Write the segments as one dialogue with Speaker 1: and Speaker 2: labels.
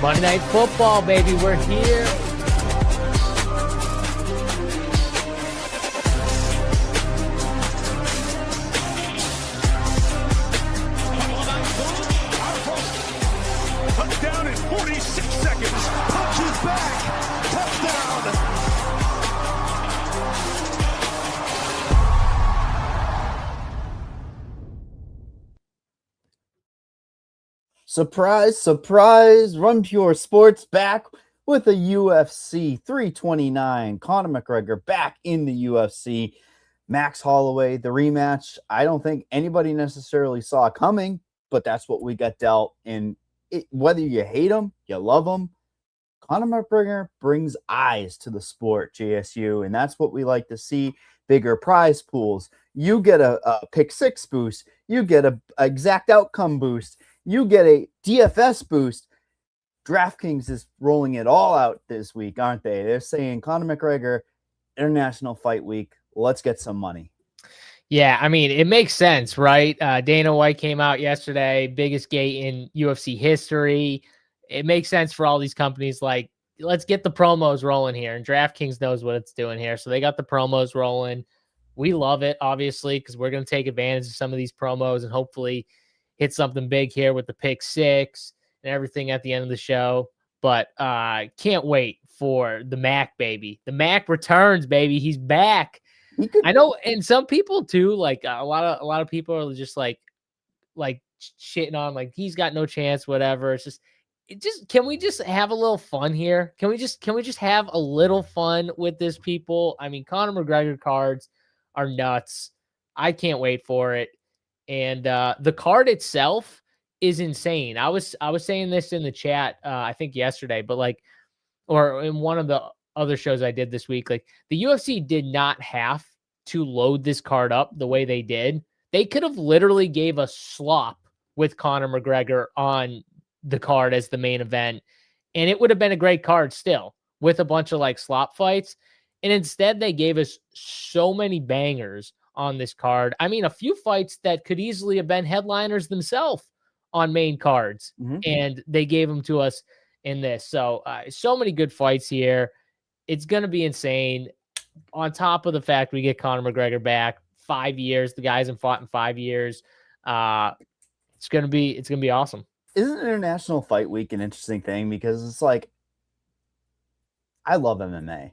Speaker 1: Monday Night Football, baby. We're here.
Speaker 2: Touchdown in 46 seconds. Punches back. Touchdown.
Speaker 3: Surprise, surprise. Run Pure Sports back with a UFC 329. Conor McGregor back in the UFC. Max Holloway, the rematch. I don't think anybody necessarily saw it coming, but that's what we got dealt. And whether you hate him, you love him, Conor McGregor brings eyes to the sport, JSU, and that's what we like to see. Bigger prize pools. You get a pick six boost. You get a exact outcome boost. You get a DFS boost. DraftKings is rolling it all out this week, aren't they? They're saying Conor McGregor, International Fight Week. Let's get some money.
Speaker 1: Yeah, I mean, it makes sense, right? Dana White came out yesterday, biggest gate in UFC history. It makes sense for all these companies, like, let's get the promos rolling here. And DraftKings knows what it's doing here. So they got the promos rolling. We love it, obviously, because we're going to take advantage of some of these promos and hopefully hit something big here with the pick six and everything at the end of the show. But can't wait for the Mac, baby. The Mac returns, baby. He's back. I know, and some people too, like a lot of people are just like shitting on, like, he's got no chance, whatever. It's just can we just have a little fun here? Can we just have a little fun with this, people? I mean, Conor McGregor cards are nuts. I can't wait for it. And the card itself is insane. I was saying this in the chat, I think yesterday, but or in one of the other shows I did this week, like, the UFC did not have to load this card up the way they did. They could have literally gave a slop with Conor McGregor on the card as the main event, and it would have been a great card still with a bunch of like slop fights. And instead they gave us so many bangers on this card. I mean, a few fights that could easily have been headliners themselves on main cards, and they gave them to us in this. So, so many good fights here. It's going to be insane. On top of the fact we get Conor McGregor back, 5 years. The guy hasn't fought in 5 years. It's going to be awesome.
Speaker 3: Isn't International Fight Week an interesting thing? Because it's like, I love MMA,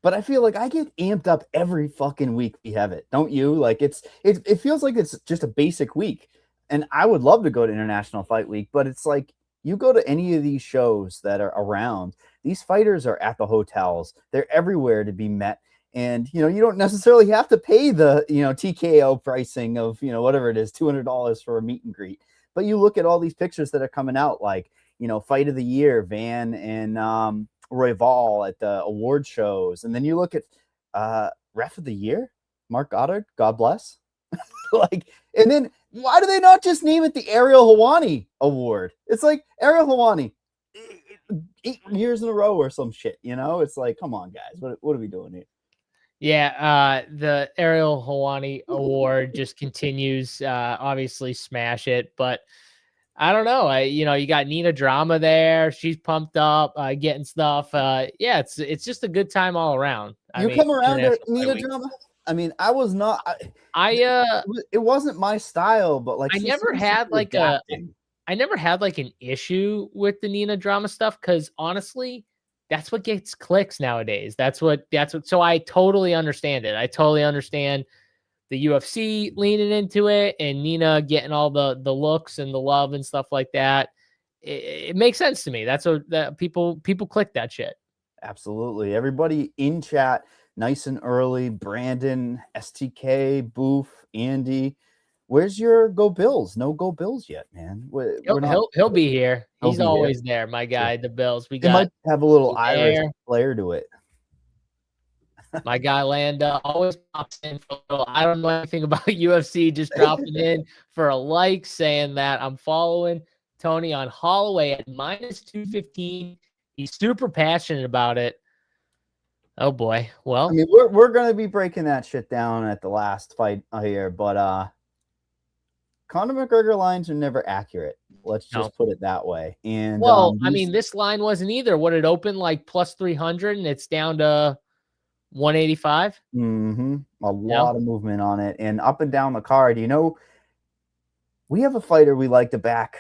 Speaker 3: but I feel like I get amped up every fucking week we have it. Don't you? Like, it feels like it's just a basic week. And I would love to go to International Fight Week, but it's like, you go to any of these shows that are around, these fighters are at the hotels. They're everywhere to be met. And, you don't necessarily have to pay the, TKO pricing of, whatever it is, $200 for a meet and greet. But you look at all these pictures that are coming out, like, Fight of the Year, Van and Royval at the award shows. And then you look at Ref of the Year, Mark Goddard, God bless. And then why do they not just name it the Ariel Helwani Award? It's like Ariel Helwani, 8 years in a row or some shit, It's like, come on, guys, what are we doing here?
Speaker 1: Yeah, the Ariel Helwani Award just continues. Obviously, smash it, but I don't know. You got Nina Drama there. She's pumped up, getting stuff. Yeah, it's just a good time all around.
Speaker 3: Come around to Nina Drama? I mean, I was not. It wasn't my style, but like,
Speaker 1: I never had like an issue with the Nina Drama stuff, because honestly, that's what gets clicks nowadays. That's what. So I totally understand it. I totally understand the UFC leaning into it and Nina getting all the looks and the love and stuff like that. It makes sense to me. That's that people click that shit.
Speaker 3: Absolutely. Everybody in chat, nice and early. Brandon, STK, Boof, Andy. Where's your Go Bills? No Go Bills yet, man.
Speaker 1: He'll be here. He's always there, my guy. The Bills.
Speaker 3: It might have a little Irish flair to it.
Speaker 1: My guy Landa always pops in for a little. I don't know anything about UFC, just dropping in for a like, saying that I'm following Tony on Holloway at -215. He's super passionate about it. Oh boy. Well,
Speaker 3: I mean, we're going to be breaking that shit down at the last fight here, but Conor McGregor lines are never accurate. Let's just put it that way. And
Speaker 1: well, I mean, this line wasn't either. What it opened like plus 300 and it's down to 185.
Speaker 3: A lot of movement on it and up and down the card. You know, we have a fighter we like to back,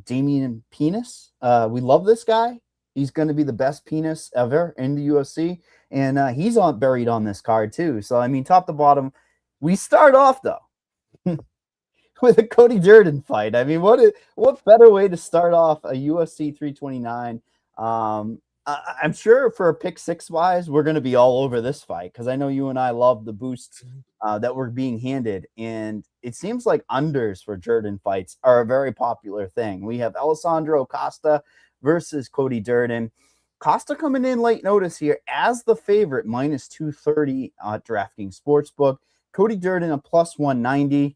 Speaker 3: Damien Penis. We love this guy. He's going to be the best penis ever in the UFC, and he's buried on this card too. So I mean, top to bottom, we start off though with a Cody Durden fight. I mean, what better way to start off a UFC 329? I'm sure for a pick six wise, we're going to be all over this fight because I know you and I love the boosts that we're being handed. And it seems like unders for Durden fights are a very popular thing. We have Alejandro Costa versus Cody Durden. Costa coming in late notice here as the favorite, minus 230 at DraftKings Sportsbook. Cody Durden a plus 190.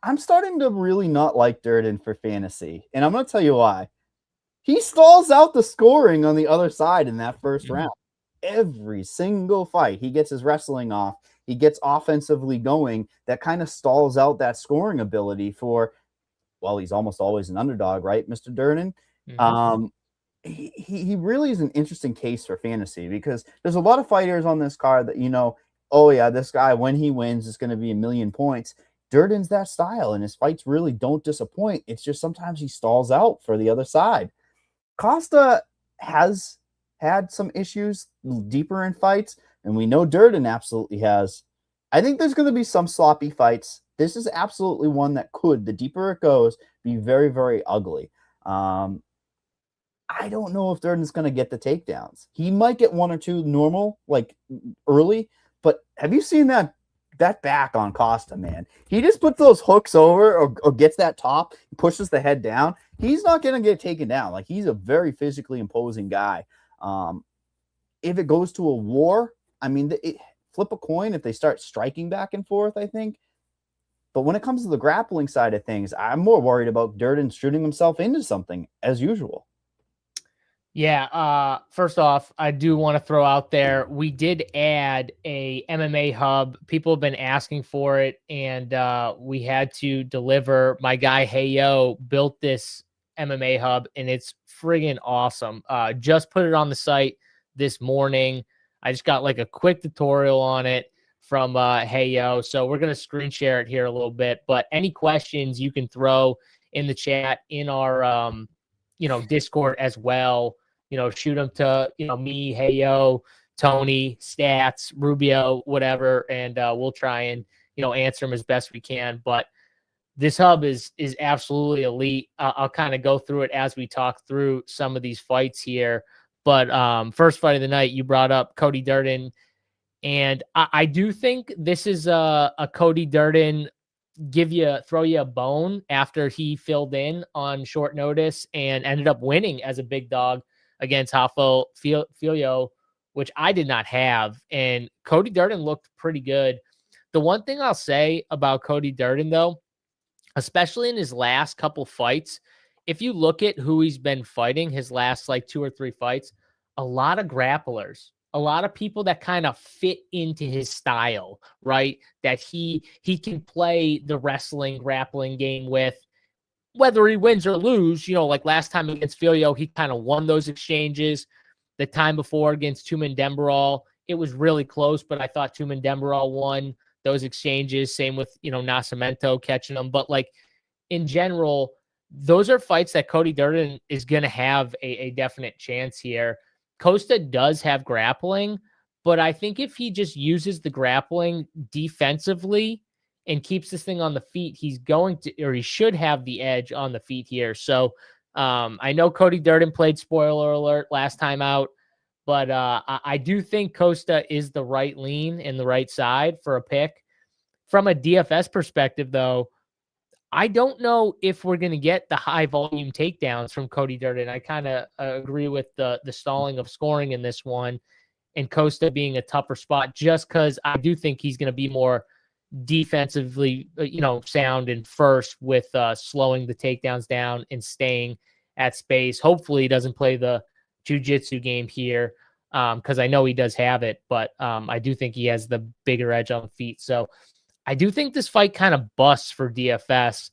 Speaker 3: I'm starting to really not like Durden for fantasy, and I'm going to tell you why. He stalls out the scoring on the other side in that first round. Every single fight, he gets his wrestling off. He gets offensively going. That kind of stalls out that scoring ability for, well, he's almost always an underdog, right, Mr. Durden? He really is an interesting case for fantasy because there's a lot of fighters on this card that, you know, oh, yeah, this guy, when he wins, is going to be 1,000,000 points. Durden's that style, and his fights really don't disappoint. It's just sometimes he stalls out for the other side. Costa has had some issues deeper in fights, and we know Durden absolutely has. I think there's going to be some sloppy fights. This is absolutely one that could, the deeper it goes, be very, very ugly. I don't know if Durden's going to get the takedowns. He might get one or two normal, like early, but have you seen that back on Costa, man? He just puts those hooks over or gets that top, pushes the head down. He's not going to get taken down. Like, he's a very physically imposing guy. If it goes to a war, I mean, flip a coin if they start striking back and forth, I think. But when it comes to the grappling side of things, I'm more worried about Durden shooting himself into something as usual.
Speaker 1: Yeah, first off, I do want to throw out there, we did add a MMA hub. People have been asking for it, and we had to deliver. My guy, Heyo, built this MMA hub, and it's friggin' awesome. Just put it on the site this morning. I just got like a quick tutorial on it from Heyo, so we're going to screen share it here a little bit. But any questions you can throw in the chat in our Discord as well. Shoot them to, me, Heyo, Tony, Stats, Rubio, whatever, and we'll try and, answer them as best we can. But this hub is absolutely elite. I'll kind of go through it as we talk through some of these fights here. But first fight of the night, you brought up Cody Durden, and I do think this is a Cody Durden throw you a bone after he filled in on short notice and ended up winning as a big dog against Hafo Filio, which I did not have. And Cody Durden looked pretty good. The one thing I'll say about Cody Durden, though, especially in his last couple fights, if you look at who he's been fighting, his last like 2 or 3 fights, a lot of grapplers, a lot of people that kind of fit into his style, right? That he can play the wrestling, grappling game with. Whether he wins or lose, like last time against Filio, he kind of won those exchanges. The time before against Tumen Dembarral, it was really close, but I thought Tumen Dembarral won those exchanges. Same with, Nascimento catching them. But like in general, those are fights that Cody Durden is going to have a definite chance here. Costa does have grappling, but I think if he just uses the grappling defensively and keeps this thing on the feet, he's going to, or he should have the edge on the feet here. So I know Cody Durden played, spoiler alert, last time out, but I do think Costa is the right lean and the right side for a pick. From a DFS perspective, though, I don't know if we're going to get the high volume takedowns from Cody Durden. I kind of agree with the stalling of scoring in this one and Costa being a tougher spot, just because I do think he's going to be more defensively, sound and first with slowing the takedowns down and staying at space. Hopefully he doesn't play the jiu-jitsu game here because I know he does have it, but I do think he has the bigger edge on the feet. So I do think this fight kind of busts for DFS.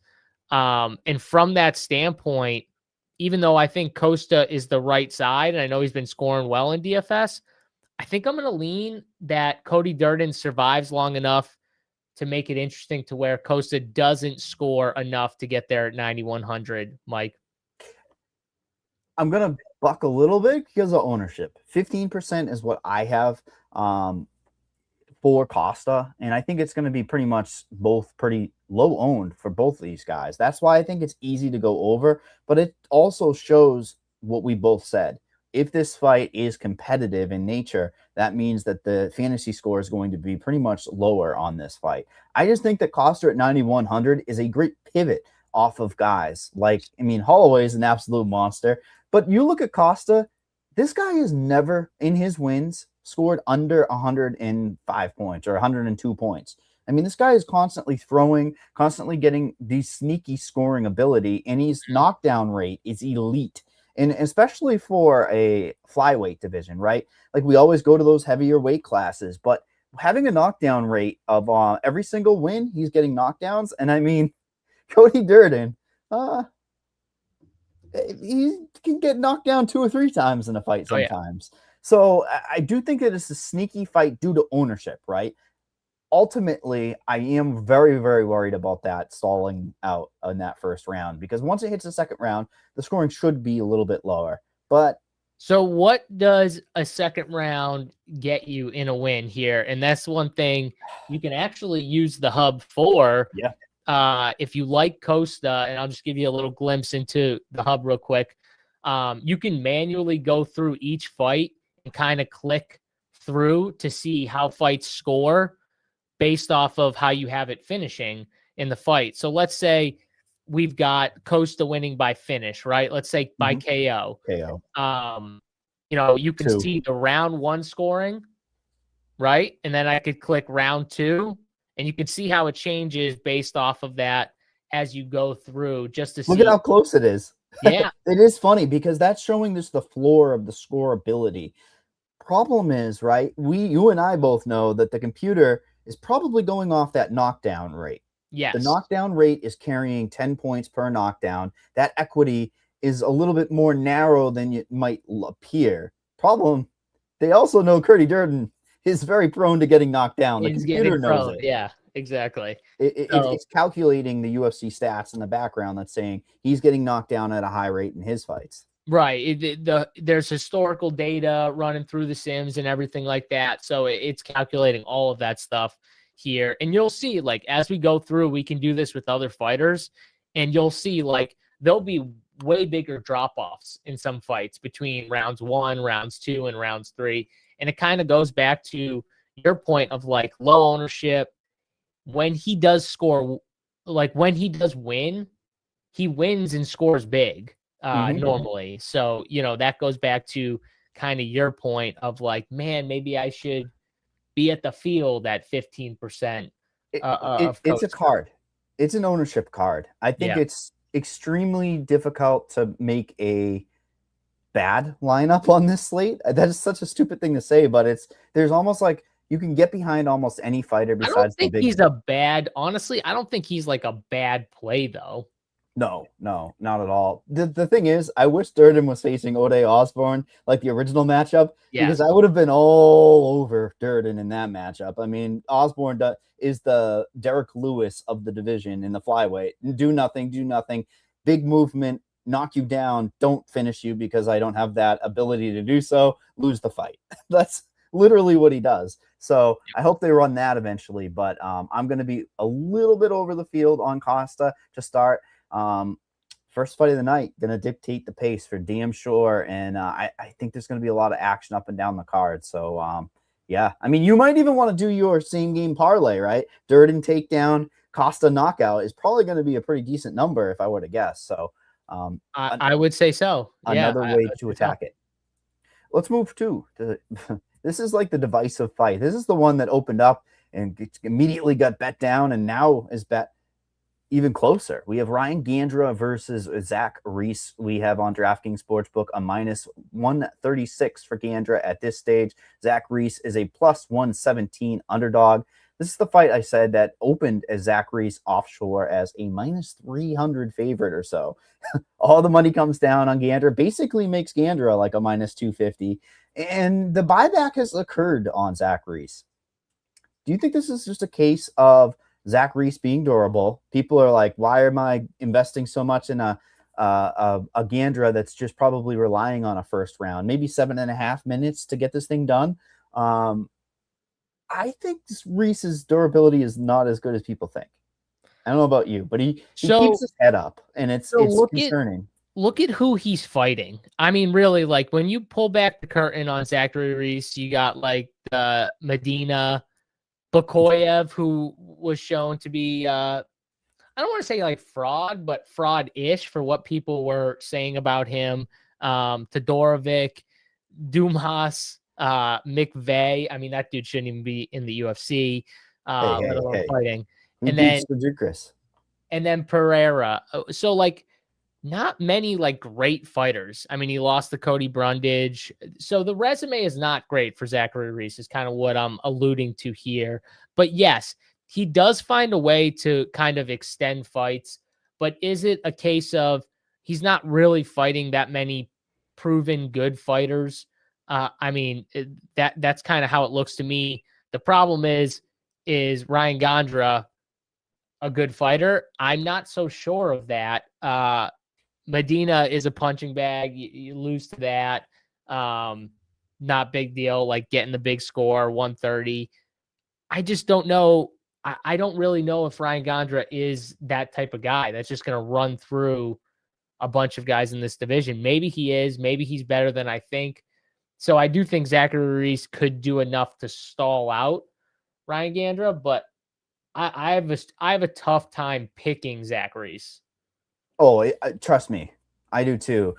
Speaker 1: And from that standpoint, even though I think Costa is the right side, and I know he's been scoring well in DFS, I think I'm going to lean that Cody Durden survives long enough to make it interesting to where Costa doesn't score enough to get there at 9,100, Mike.
Speaker 3: I'm going to buck a little bit because of ownership. 15% is what I have for Costa, and I think it's going to be pretty much both pretty low owned for both of these guys. That's why I think it's easy to go over, but it also shows what we both said. If this fight is competitive in nature, that means that the fantasy score is going to be pretty much lower on this fight. I just think that Costa at 9,100 is a great pivot off of guys. Like, I mean, Holloway is an absolute monster, but you look at Costa, this guy has never, in his wins, scored under 105 points or 102 points. I mean, this guy is constantly throwing, constantly getting the sneaky scoring ability, and his knockdown rate is elite. And especially for a flyweight division, right? Like, we always go to those heavier weight classes, but having a knockdown rate of every single win, he's getting knockdowns. And I mean, Cody Durden, he can get knocked down 2 or 3 times in a fight sometimes. Oh, yeah. So I do think that it's a sneaky fight due to ownership, right? Ultimately, I am very, very worried about that stalling out in that first round, because once it hits the second round, the scoring should be a little bit lower. But
Speaker 1: so what does a second round get you in a win here? And that's one thing you can actually use the hub for.
Speaker 3: Yeah.
Speaker 1: If you like Costa, and I'll just give you a little glimpse into the hub real quick. You can manually go through each fight and kind of click through to see how fights score based off of how you have it finishing in the fight. So let's say we've got Costa winning by finish, right? Let's say by KO. You know, you can see the round 1 scoring, right? And then I could click round 2, and you can see how it changes based off of that as you go through, just to see.
Speaker 3: Look at how close it is.
Speaker 1: Yeah.
Speaker 3: It is funny because that's showing just the floor of the scoreability. Problem is, right, you and I both know that the computer is probably going off that knockdown rate.
Speaker 1: Yes.
Speaker 3: The knockdown rate is carrying 10 points per knockdown. That equity is a little bit more narrow than it might appear. Problem, they also know Cody Durden is very prone to getting knocked down. The computer knows it.
Speaker 1: Yeah, exactly.
Speaker 3: It's calculating the UFC stats in the background that's saying he's getting knocked down at a high rate in his fights.
Speaker 1: Right. There's historical data running through the sims and everything like that. So it's calculating all of that stuff here. And you'll see, like, as we go through, we can do this with other fighters, and you'll see, like, there'll be way bigger drop-offs in some fights between rounds 1, rounds 2, and rounds 3. And it kind of goes back to your point of, like, low ownership. When he does score, like, when he does win, he wins and scores big. Normally. So, you know, that goes back to kind of your point of, like, man, maybe I should be at the field at 15%.
Speaker 3: It's a card. It's an ownership card. I think it's extremely difficult to make a bad lineup on this slate. That is such a stupid thing to say, but there's almost like you can get behind almost any fighter besides
Speaker 1: I don't think
Speaker 3: the big.
Speaker 1: He's a bad, honestly, I don't think he's like a bad play though.
Speaker 3: No, not at all. The thing is, I wish Durden was facing Ode Osborne, like the original matchup, because I would have been all over Durden in that matchup. I mean, Osborne is the Derek Lewis of the division in the flyweight. Do nothing, big movement, knock you down, don't finish you because I don't have that ability to do so, lose the fight. That's literally what he does. So I hope they run that eventually, but I'm going to be a little bit over the field on Costa to start. First fight of the night, going to dictate the pace for damn sure. And I think there's going to be a lot of action up and down the card. So, yeah, I mean, you might even want to do your same game parlay, right? Durden takedown, Costa knockout is probably going to be a pretty decent number if I were to guess. So
Speaker 1: I would say so.
Speaker 3: Another way to attack it. Let's move to this is like the divisive fight. This is the one that opened up and immediately got bet down and now is bet even closer. We have Ryan Gandra versus Zach Reese. We have on DraftKings Sportsbook a minus 136 for Gandra at this stage. Zach Reese is a plus 117 underdog. This is the fight I said that opened as Zach Reese offshore as a minus 300 favorite or so. All the money comes down on Gandra, basically makes Gandra like a minus 250. And the buyback has occurred on Zach Reese. Do you think this is just a case of Zach Reese being durable? People are like, why am I investing so much in a Gandra that's just probably relying on a first round, maybe 7.5 minutes to get this thing done? I think Reese's durability is not as good as people think. I don't know about you, but he keeps his head up, and it's concerning.
Speaker 1: Look at who he's fighting. I mean, really, like when you pull back the curtain on Zachary Reese, you got like Medina, Bakoyev, who was shown to be, I don't want to say like fraud, but fraud-ish for what people were saying about him. Todorovic, Dumas, McVeigh. I mean, that dude shouldn't even be in the UFC, let alone fighting. And then Pereira. So like not many like great fighters. I mean, he lost to Cody Brundage. So the resume is not great for Zachary Reese is kind of what I'm alluding to here. But yes, he does find a way to kind of extend fights. But is it a case of he's not really fighting that many proven good fighters? I mean, that's kind of how it looks to me. The problem is Ryan Gandra a good fighter? I'm not so sure of that. Medina is a punching bag. You lose to that. Not big deal, like getting the big score, 130. I just don't know. I don't really know if Ryan Gandra is that type of guy that's just going to run through a bunch of guys in this division. Maybe he is. Maybe he's better than I think. So I do think Zachary Reese could do enough to stall out Ryan Gandra, but I have a tough time picking Zach Reese.
Speaker 3: Oh, trust me, I do too.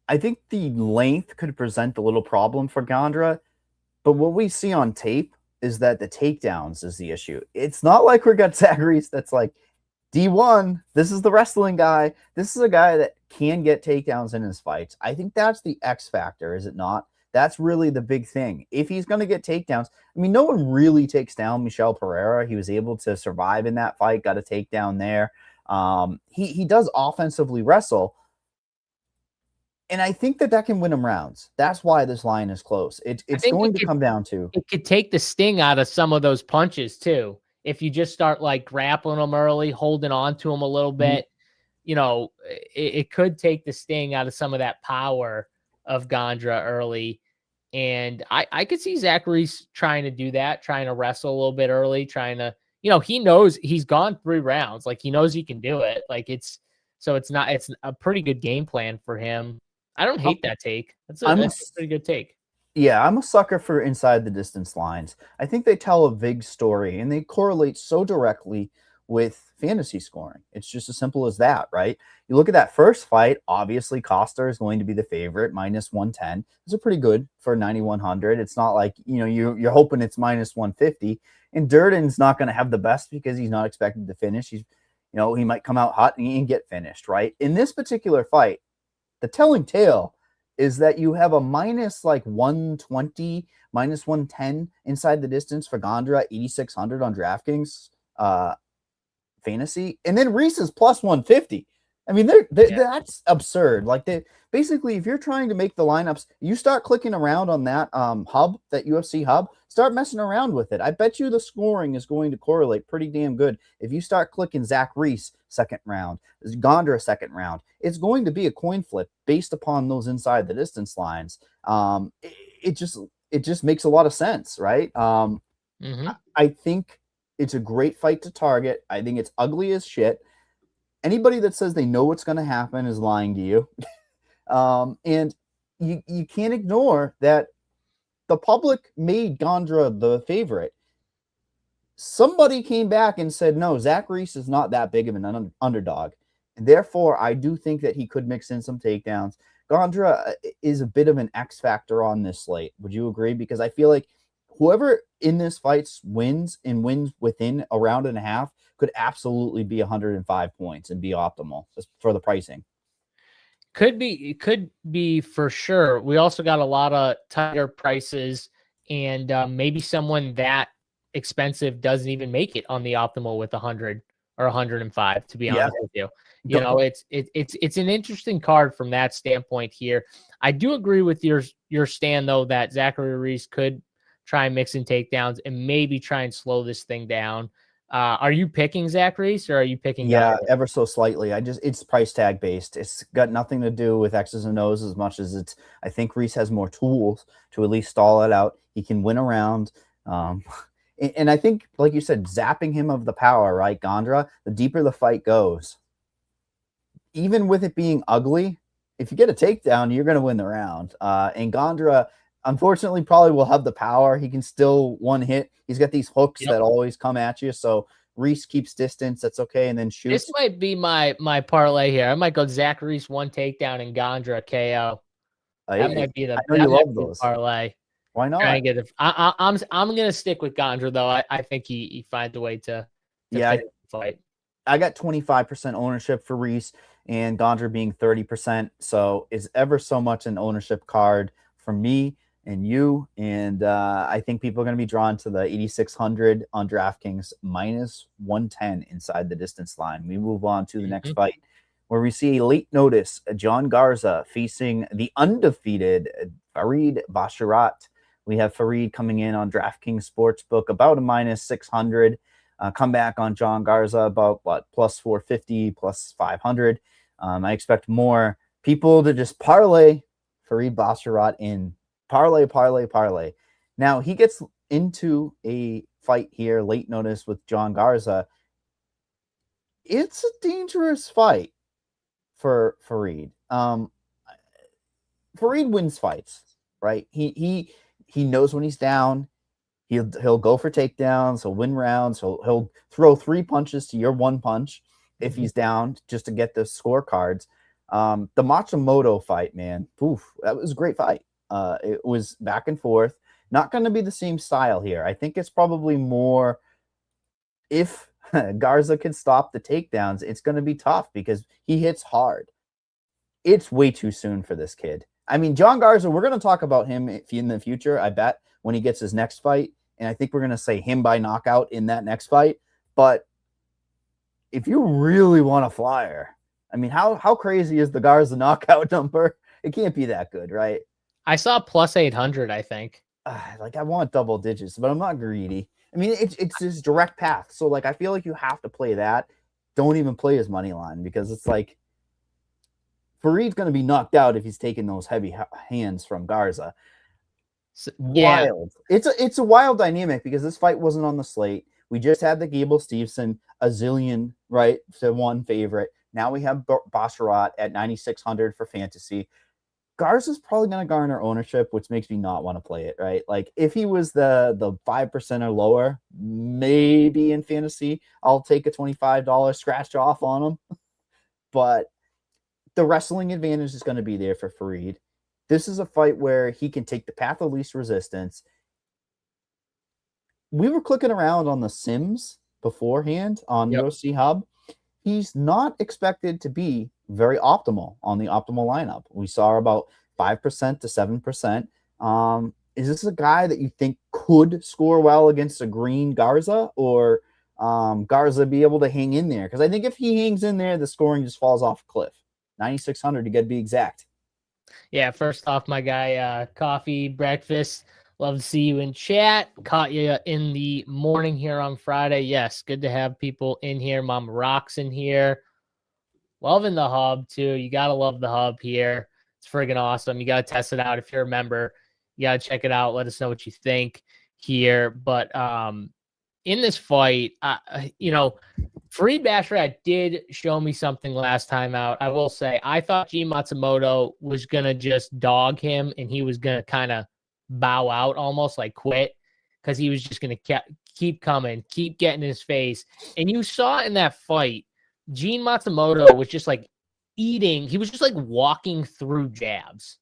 Speaker 3: I think the length could present a little problem for Gandra, but what we see on tape is that the takedowns is the issue. It's not like we got Zach Reese that's like D1. This is the wrestling guy. This is a guy that can get takedowns in his fights. I think that's the X factor, is it not? That's really the big thing. If he's going to get takedowns, I mean, no one really takes down Michel Pereira. He was able to survive in that fight, got a takedown there. He does offensively wrestle. And I think that can win him rounds. That's why this line is close. It's going to come down to.
Speaker 1: It could take the sting out of some of those punches too. If you just start like grappling them early, holding on to them a little bit, you know, it could take the sting out of some of that power of Gandra early. And I could see Zachary's trying to do that, trying to wrestle a little bit early, trying to, you know, he knows he's gone 3 rounds. Like he knows he can do it. Like it's a pretty good game plan for him. I don't hate that take. That's a pretty good take.
Speaker 3: Yeah, I'm a sucker for inside the distance lines. I think they tell a big story and they correlate so directly with fantasy scoring. It's just as simple as that, right? You look at that first fight, obviously Costa is going to be the favorite, minus 110. Those are pretty good for 9,100. It's not like, you know, you're hoping it's minus 150. And Durden's not going to have the best because he's not expected to finish. He might come out hot and get finished, right? In this particular fight, the telling tale is that you have a minus like 120, minus 110 inside the distance for Gandra, 8,600 on DraftKings fantasy. And then Reese is plus 150. I mean, that's absurd. Like basically, if you're trying to make the lineups, you start clicking around on that hub, that UFC hub, start messing around with it. I bet you the scoring is going to correlate pretty damn good. If you start clicking Zach Reese second round, Gandra second round, it's going to be a coin flip based upon those inside the distance lines. It just makes a lot of sense, right? I think it's a great fight to target. I think it's ugly as shit. Anybody that says they know what's going to happen is lying to you. And you can't ignore that the public made Gandra the favorite. Somebody came back and said, no, Zach Reese is not that big of an underdog. And therefore, I do think that he could mix in some takedowns. Gandra is a bit of an X factor on this slate. Would you agree? Because I feel like whoever in this fight wins within a round and a half could absolutely be 105 points and be optimal for the pricing.
Speaker 1: Could be for sure. We also got a lot of tighter prices and maybe someone that expensive doesn't even make it on the optimal with 100 or 105, to be
Speaker 3: Yeah.
Speaker 1: honest with you. You know, it's an interesting card from that standpoint here. I do agree with your stand, though, that Zachary Reese could try and mix in takedowns and maybe try and slow this thing down. Are you picking Zach Reese or are you picking?
Speaker 3: Yeah,
Speaker 1: Gandra?
Speaker 3: ever so slightly. It's price tag based. It's got nothing to do with X's and O's as much as I think Reese has more tools to at least stall it out. He can win around. And I think, like you said, zapping him of the power, right? Gandra, the deeper the fight goes, even with it being ugly, if you get a takedown, you're going to win the round. And Gandra, unfortunately, probably will have the power. He can still one hit. He's got these hooks that always come at you. So Reese keeps distance. That's okay. And then shoots.
Speaker 1: This might be my parlay here. I might go Zach Reese 1 takedown and Gandra KO. That might be the parlay.
Speaker 3: Why not?
Speaker 1: I'm gonna stick with Gandra though. I think he finds a way to finish the fight.
Speaker 3: I got 25% ownership for Reese and Gandra being 30%. So it's ever so much an ownership card for me and you. And I think people are going to be drawn to the 8,600 on DraftKings minus 110 inside the distance line. We move on to the next fight where we see a late notice, John Garza facing the undefeated Farid Basharat. We have Farid coming in on DraftKings Sportsbook about a minus 600. Come back on John Garza about plus 450, plus 500. I expect more people to just parlay Farid Basharat in. Parlay. Now he gets into a fight here, late notice with John Garza. It's a dangerous fight for Farid. Farid wins fights, right? He knows when he's down. He'll go for takedowns. He'll win rounds. He'll throw 3 punches to your 1 punch if he's down, just to get the scorecards. The Matsumoto fight, man, that was a great fight. It was back and forth. Not going to be the same style here. I think it's probably more, if Garza can stop the takedowns, it's going to be tough because he hits hard. It's way too soon for this kid. I mean, John Garza, we're going to talk about him in the future, I bet, when he gets his next fight. And I think we're going to say him by knockout in that next fight. But if you really want a flyer, I mean, how crazy is the Garza knockout number? It can't be that good, right?
Speaker 1: I saw plus 800, I think.
Speaker 3: I want double digits, but I'm not greedy. I mean, it's his direct path. So, I feel like you have to play that. Don't even play his money line because it's like Farid's going to be knocked out if he's taking those heavy hands from Garza. Wild. It's a wild dynamic because this fight wasn't on the slate. We just had the Gable Steveson a zillion, right, to 1 favorite. Now we have Basharat at 9,600 for fantasy. Garza's probably going to garner ownership, which makes me not want to play it, right? If he was the 5% or lower, maybe in fantasy, I'll take a $25 scratch off on him. But the wrestling advantage is going to be there for Farid. This is a fight where he can take the path of least resistance. We were clicking around on the Sims beforehand on UFC Hub. He's not expected to be very optimal on the optimal lineup. We saw about 5% to 7%. Is this a guy that you think could score well against a green Garza, or Garza be able to hang in there? Because I think if he hangs in there, the scoring just falls off a cliff. 9,600 to get to be exact.
Speaker 1: Yeah, first off, my guy, coffee, breakfast. Love to see you in chat. Caught you in the morning here on Friday. Yes, good to have people in here. Mom Rock's in here. Loving the hub, too. You got to love the hub here. It's friggin' awesome. You got to test it out. If you're a member, you got to check it out. Let us know what you think here. But in this fight, Farid Basharat did show me something last time out. I will say, I thought G Matsumoto was going to just dog him and he was going to kind of bow out, almost like quit, because he was just going to keep coming, keep getting in his face. And you saw in that fight, Gene Matsumoto was just eating. He was just walking through jabs.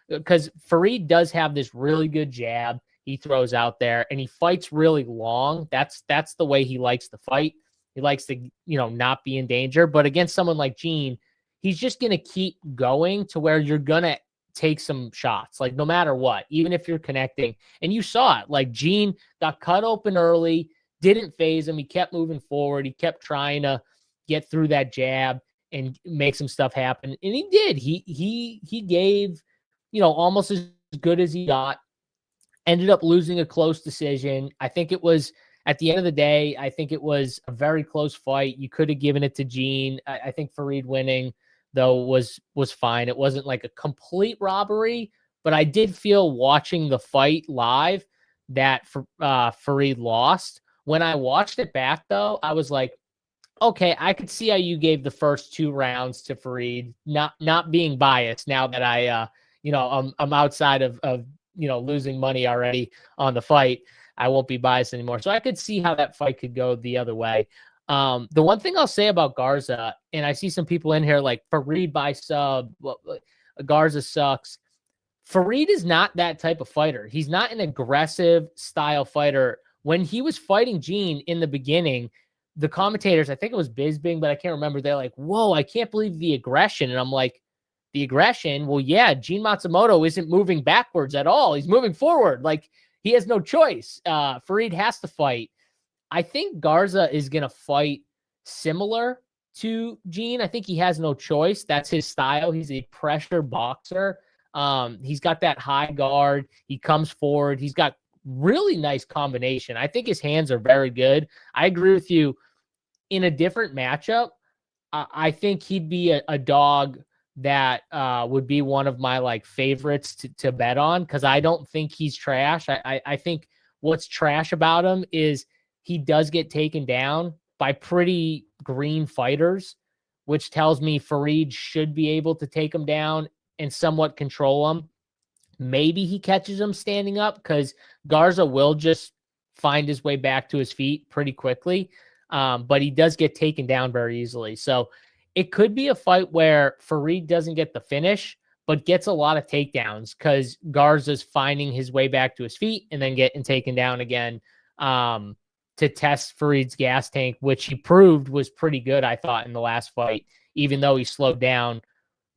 Speaker 1: Because Farid does have this really good jab he throws out there, and he fights really long. That's the way he likes to fight. He likes to, not be in danger. But against someone like Gene, he's just going to keep going to where you're going to take some shots, like no matter what, even if you're connecting. And you saw it, like Gene got cut open early, didn't phase him. He kept moving forward. He kept trying to get through that jab and make some stuff happen. And he did. He gave, almost as good as he got. Ended up losing a close decision. I think it was, at the end of the day, I think it was a very close fight. You could have given it to Gene. I think Farid winning, though, was fine. It wasn't like a complete robbery, but I did feel watching the fight live that Farid lost. When I watched it back, though, I was like, okay, I could see how you gave the first 2 rounds to Farid, not being biased now that I'm outside of losing money already on the fight. I won't be biased anymore. So I could see how that fight could go the other way. The one thing I'll say about Garza, and I see some people in here like Farid by sub, Garza sucks. Farid is not that type of fighter. He's not an aggressive style fighter. When he was fighting Gene in the beginning, the commentators, I think it was Bisbing, but I can't remember. They're like, whoa, I can't believe the aggression. And I'm like, the aggression? Well, yeah, Gene Matsumoto isn't moving backwards at all. He's moving forward. Like, he has no choice. Farid has to fight. I think Garza is going to fight similar to Gene. I think he has no choice. That's his style. He's a pressure boxer. He's got that high guard. He comes forward. He's got really nice combination. I think his hands are very good. I agree with you. In a different matchup, I think he'd be a dog that would be one of my like favorites to bet on, because I don't think he's trash. I think what's trash about him is he does get taken down by pretty green fighters, which tells me Farid should be able to take him down and somewhat control him. Maybe he catches him standing up, because Garza will just find his way back to his feet pretty quickly. But he does get taken down very easily. So it could be a fight where Farid doesn't get the finish, but gets a lot of takedowns, because Garza's finding his way back to his feet and then getting taken down again to test Farid's gas tank, which he proved was pretty good, I thought, in the last fight, even though he slowed down.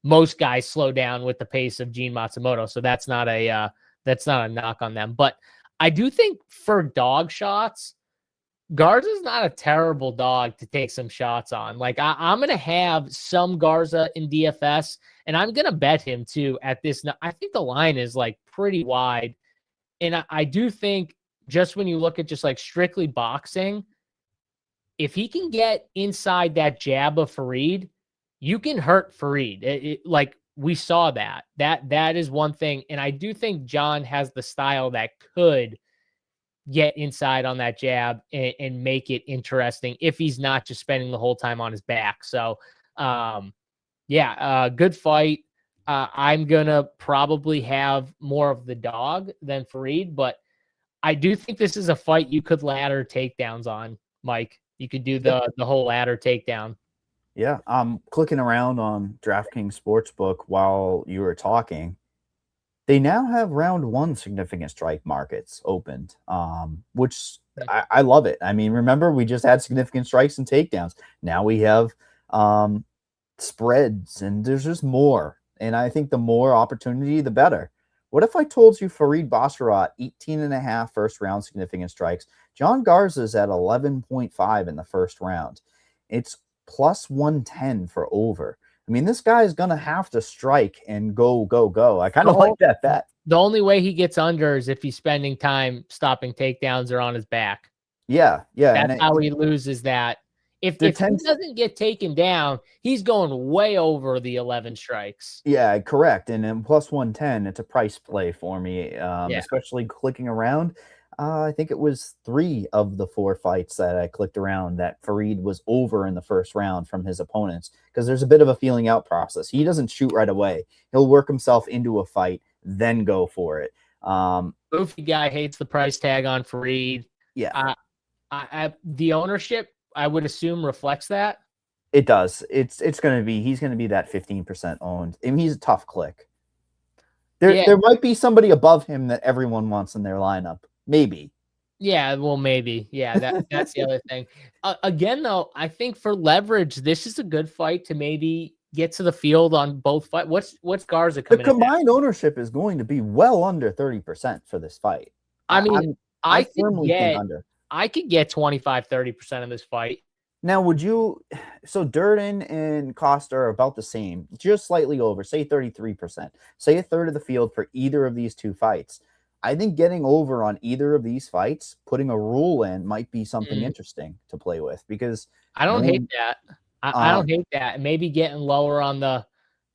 Speaker 1: Most guys slow down with the pace of Gene Matsumoto, so that's not a knock on them. But I do think for dog shots, Garza's not a terrible dog to take some shots on. Like, I'm going to have some Garza in DFS, and I'm going to bet him too at this. I think the line is like pretty wide. And I do think, just when you look at just like strictly boxing, if he can get inside that jab of Farid, you can hurt Farid. Like, we saw that is one thing. And I do think John has the style that could get inside on that jab and make it interesting if he's not just spending the whole time on his back. So, good fight. I'm going to probably have more of the dog than Farid, but I do think this is a fight you could ladder takedowns on, Mike. You could do the whole ladder takedown.
Speaker 3: Yeah, I'm clicking around on DraftKings Sportsbook while you were talking. They now have round 1 significant strike markets opened, which I love it. I mean, remember, we just had significant strikes and takedowns. Now we have spreads, and there's just more. And I think the more opportunity, the better. What if I told you Farid Basharat, 18.5 first round significant strikes? John Garza's at 11.5 in the first round. It's plus 110 for over. I mean, this guy is going to have to strike and go. I kind of like that bet.
Speaker 1: The only way he gets under is if he's spending time stopping takedowns or on his back.
Speaker 3: Yeah.
Speaker 1: That's how he loses that. If he doesn't get taken down, he's going way over the 11 strikes.
Speaker 3: Yeah, correct. And then plus 110, it's a price play for me, especially clicking around. I think it was 3 of the 4 fights that I clicked around that Farid was over in the first round from his opponents, because there's a bit of a feeling out process. He doesn't shoot right away. He'll work himself into a fight, then go for it.
Speaker 1: Goofy guy hates the price tag on Farid.
Speaker 3: Yeah.
Speaker 1: The ownership, I would assume, reflects that.
Speaker 3: It does. He's going to be that 15% owned. I mean, he's a tough click. There might be somebody above him that everyone wants in their lineup. Maybe.
Speaker 1: Yeah, well, maybe. Yeah, that's the other thing. Again, though, I think for leverage, this is a good fight to maybe get to the field on both fight? What's Garza
Speaker 3: The
Speaker 1: coming in at?
Speaker 3: combined ownership is going to be well under 30% for this fight.
Speaker 1: I mean, I
Speaker 3: firmly think under.
Speaker 1: I could get 25-30% of this fight.
Speaker 3: Now, would you? So Durden and Costa are about the same, just slightly over, say 33%. Say a third of the field for either of these two fights. I think getting over on either of these fights, putting a rule in, might be something interesting to play with, because
Speaker 1: I don't hate that. I don't hate that. Maybe getting lower on the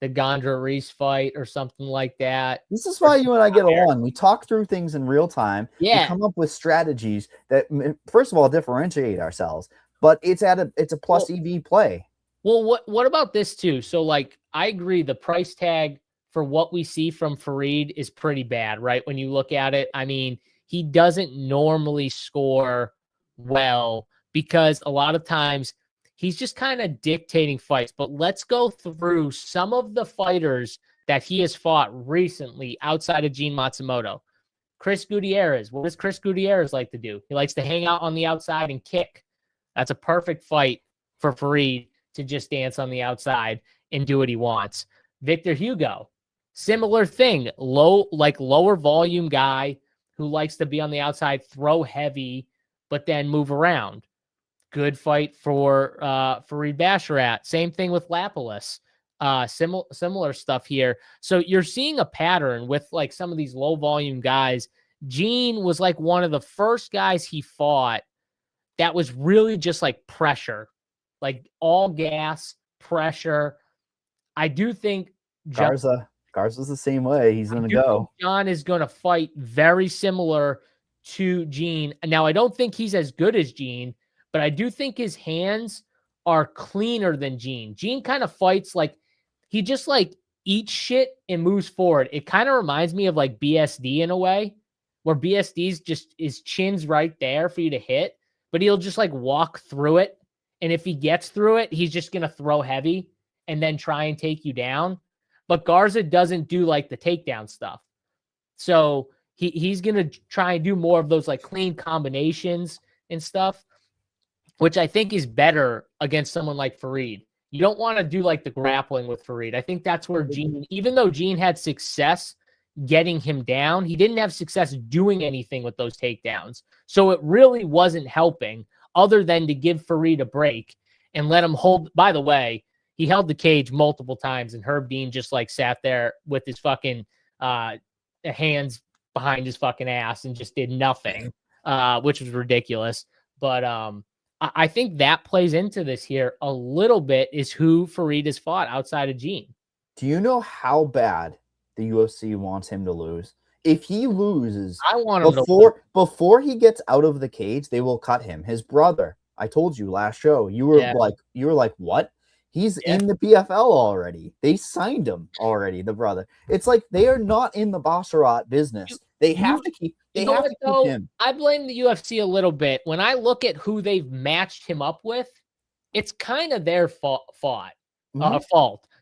Speaker 1: Gandra Reese fight or something like that.
Speaker 3: This is why you and I get along. We talk through things in real time.
Speaker 1: Yeah.
Speaker 3: We come up with strategies that, first of all, differentiate ourselves, but it's a plus EV play.
Speaker 1: Well, what about this too? So, like, I agree, the price tag for what we see from Farid is pretty bad, right? When you look at it, I mean, he doesn't normally score well because a lot of times he's just kind of dictating fights. But let's go through some of the fighters that he has fought recently outside of Gene Matsumoto. Chris Gutierrez. What does Chris Gutierrez like to do? He likes to hang out on the outside and kick. That's a perfect fight for Farid to just dance on the outside and do what he wants. Victor Hugo, similar thing. Lower volume guy who likes to be on the outside, throw heavy, but then move around. Good fight for Farid Basharat. Same thing with Lapalus. Similar stuff here. So you're seeing a pattern with like some of these low volume guys. Gene was like one of the first guys he fought that was really just like pressure, like all gas pressure. I do think
Speaker 3: Garza's the same way. He's going to go.
Speaker 1: John is going to fight very similar to Gene. Now, I don't think he's as good as Gene, but I do think his hands are cleaner than Gene. Gene kind of fights like he just like eats shit and moves forward. It kind of reminds me of like BSD in a way, where BSD's just his chin's right there for you to hit, but he'll just like walk through it. And if he gets through it, he's just going to throw heavy and then try and take you down. But Garza doesn't do like the takedown stuff. So he's going to try and do more of those like clean combinations and stuff, which I think is better against someone like Farid. You don't want to do like the grappling with Farid. I think that's where Gene, even though Gene had success getting him down, he didn't have success doing anything with those takedowns. So it really wasn't helping other than to give Farid a break and let him hold. By the way, he held the cage multiple times and Herb Dean just like sat there with his fucking hands behind his fucking ass and just did nothing, which was ridiculous. But I think that plays into this here a little bit, is who Farid has fought outside of Gene.
Speaker 3: Do you know how bad the UFC wants him to lose? If he loses,
Speaker 1: I want him
Speaker 3: before he gets out of the cage, they will cut him. His brother, I told you last show, you were like, what? He's in the PFL already. They signed him already, the brother. It's like they are not in the Basharat business. They have to keep him.
Speaker 1: I blame the UFC a little bit. When I look at who they've matched him up with, it's kind of their fault.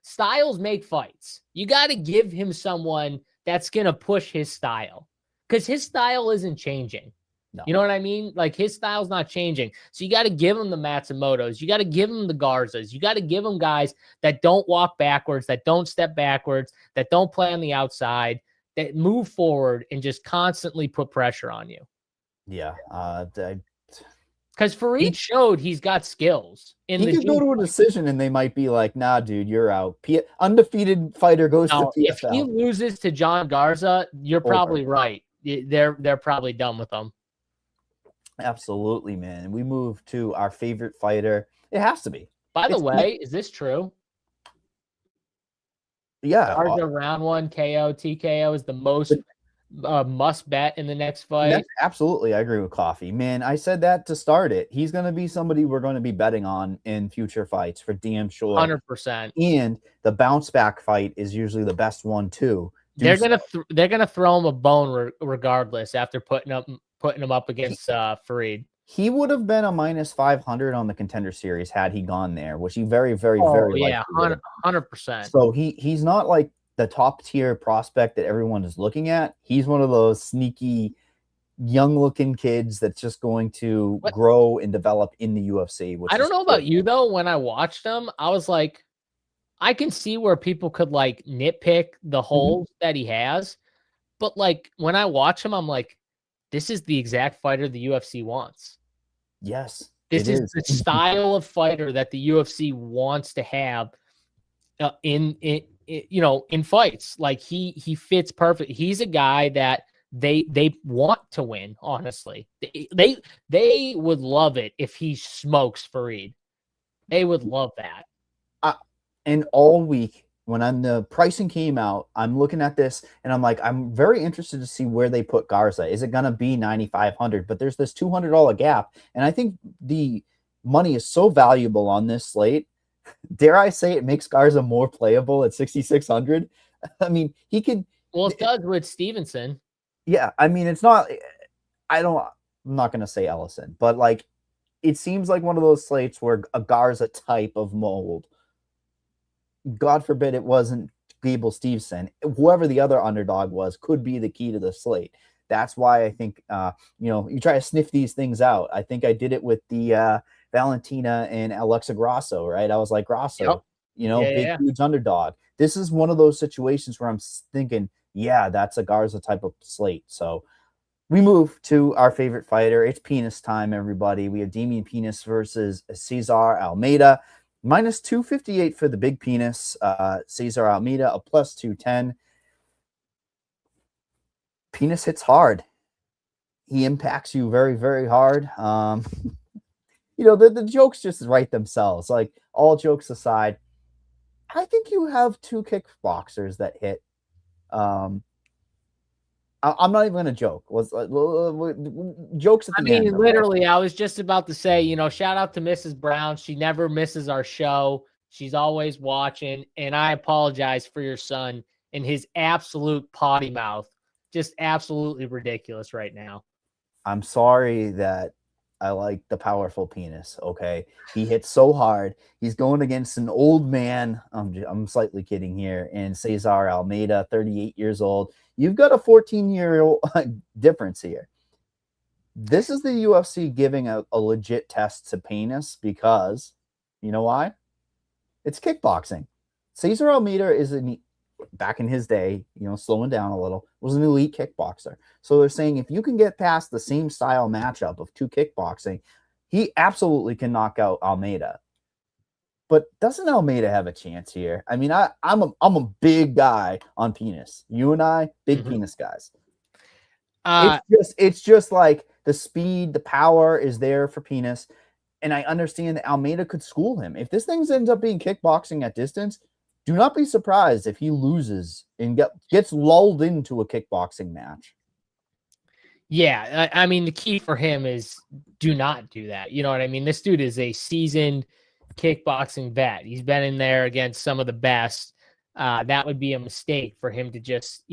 Speaker 1: Styles make fights. You got to give him someone that's going to push his style, because his style isn't changing. No. You know what I mean? Like, his style's not changing. So you got to give him the Matsumotos. You got to give him the Garzas. You got to give him guys that don't walk backwards, that don't step backwards, that don't play on the outside, that move forward and just constantly put pressure on you.
Speaker 3: Yeah.
Speaker 1: Because Farid showed he's got skills.
Speaker 3: He could go to a decision and they might be like, nah, dude, you're out. Undefeated fighter goes to PFL.
Speaker 1: If he loses to John Garza, you're probably right. They're probably done with him.
Speaker 3: Absolutely, man. We move to our favorite fighter. It has to be.
Speaker 1: By the way, is this true?
Speaker 3: Yeah.
Speaker 1: Garza round 1 KO, TKO is the most must bet in the next fight.
Speaker 3: Absolutely. I agree with Coffee. Man, I said that to start it. He's going to be somebody we're going to be betting on in future fights for damn sure.
Speaker 1: 100%.
Speaker 3: And the bounce back fight is usually the best one too.
Speaker 1: They're gonna throw him a bone regardless after putting him up against Farid.
Speaker 3: He would have been a minus 500 on the Contender Series had he gone there, which he very, very, very
Speaker 1: 100%.
Speaker 3: So he's not like the top tier prospect that everyone is looking at. He's one of those sneaky, young looking kids that's just going to grow and develop in the UFC.
Speaker 1: I don't know about you though. When I watched him, I was like, I can see where people could like nitpick the holes that he has, but like when I watch him, I'm like, this is the exact fighter the UFC wants.
Speaker 3: Yes,
Speaker 1: This
Speaker 3: it
Speaker 1: is
Speaker 3: is.
Speaker 1: the style of fighter that the UFC wants to have in fights. Like he fits perfect. He's a guy that they want to win. Honestly, they would love it if he smokes Farid. They would love that.
Speaker 3: And all week when the pricing came out, I'm looking at this and I'm like, I'm very interested to see where they put Garza. Is it going to be 9,500? But there's this $200 gap. And I think the money is so valuable on this slate. Dare I say it makes Garza more playable at 6,600? I mean, he could.
Speaker 1: Well, it does with Steveson.
Speaker 3: Yeah. I mean, it's not, I'm not going to say Allison, but like, it seems like one of those slates where a Garza type of mold, God forbid it wasn't Gable Steveson, whoever the other underdog was, could be the key to the slate. That's why I think, you try to sniff these things out. I think I did it with the Valentina and Alexa Grasso, right? I was like, Grasso,
Speaker 1: Yep.
Speaker 3: huge underdog. This is one of those situations where I'm thinking, yeah, that's a Garza type of slate. So we move to our favorite fighter. It's penis time, everybody. We have Damien Penis versus Cesar Almeida. Minus 258 for the big penis. Cesar Almeida, a plus 210. Penis hits hard. He impacts you very, very hard. The jokes just write themselves. Like, all jokes aside, I think you have two kickboxers that hit. I'm not even going to joke. Jokes at the end.
Speaker 1: Literally, I was just about to say, shout out to Mrs. Brown. She never misses our show. She's always watching. And I apologize for your son and his absolute potty mouth. Just absolutely ridiculous right now.
Speaker 3: I'm sorry that I like the powerful penis. Okay. He hits so hard. He's going against an old man. I'm slightly kidding here. And Cesar Almeida, 38 years old. You've got a 14-year-old difference here. This is the UFC giving a legit test to penis because, you know why? It's kickboxing. Cesar Almeida is back in his day, slowing down a little, was an elite kickboxer. So they're saying if you can get past the same style matchup of two kickboxing, he absolutely can knock out Almeida. But doesn't Almeida have a chance here? I mean, I'm a big guy on penis. You and I, big penis guys. It's just like the speed, the power is there for penis. And I understand that Almeida could school him. If this thing ends up being kickboxing at distance, do not be surprised if he loses and gets lulled into a kickboxing match.
Speaker 1: Yeah, I mean, the key for him is do not do that. You know what I mean? This dude is a seasoned kickboxing vet. He's been in there against some of the best. That would be a mistake for him to just,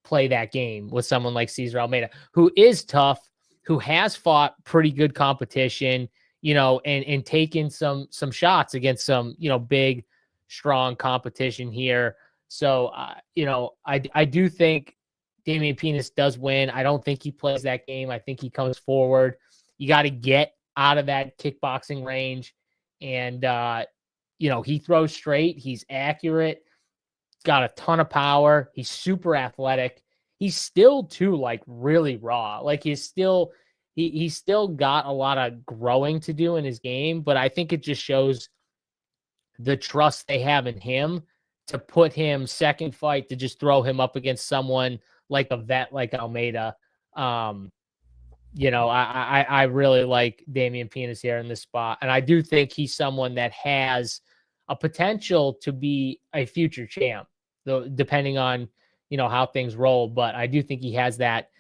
Speaker 1: play that game with someone like Cesar Almeida, who is tough, who has fought pretty good competition, and taken some shots against some, big, strong competition here. So, I do think Damien Penis does win. I don't think he plays that game. I think he comes forward. You got to get out of that kickboxing range. And, he throws straight. He's accurate. Got a ton of power. He's super athletic. He's still too, really raw. Like, he's still got a lot of growing to do in his game. But I think it just shows the trust they have in him to put him second fight, to just throw him up against someone like a vet like Almeida. I really like Damien Penis here in this spot. And I do think he's someone that has a potential to be a future champ, though, depending on, how things roll. But I do think he has that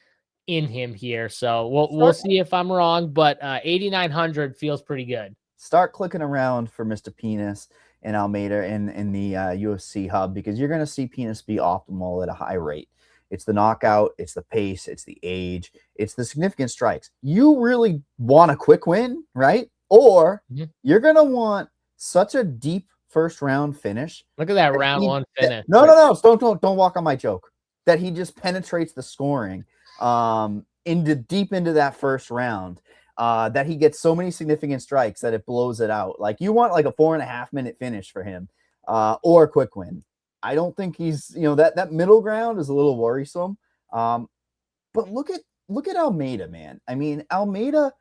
Speaker 1: in him here. So we'll see if I'm wrong, but 8,900 feels pretty good.
Speaker 3: Start clicking around for Mr. Penis and Almeida in the UFC hub, because you're going to see Penis be optimal at a high rate. It's the knockout, it's the pace, it's the age, it's the significant strikes. You really want a quick win, right? Or you're going to want such a deep first round finish.
Speaker 1: Look at that round one finish.
Speaker 3: No. Don't walk on my joke. That he just penetrates the scoring deep into that first round. That he gets so many significant strikes that it blows it out. Like, you want like a 4.5 minute finish for him. or a quick win. I don't think he's, that middle ground is a little worrisome. But look at Almeida, man. I mean, Almeida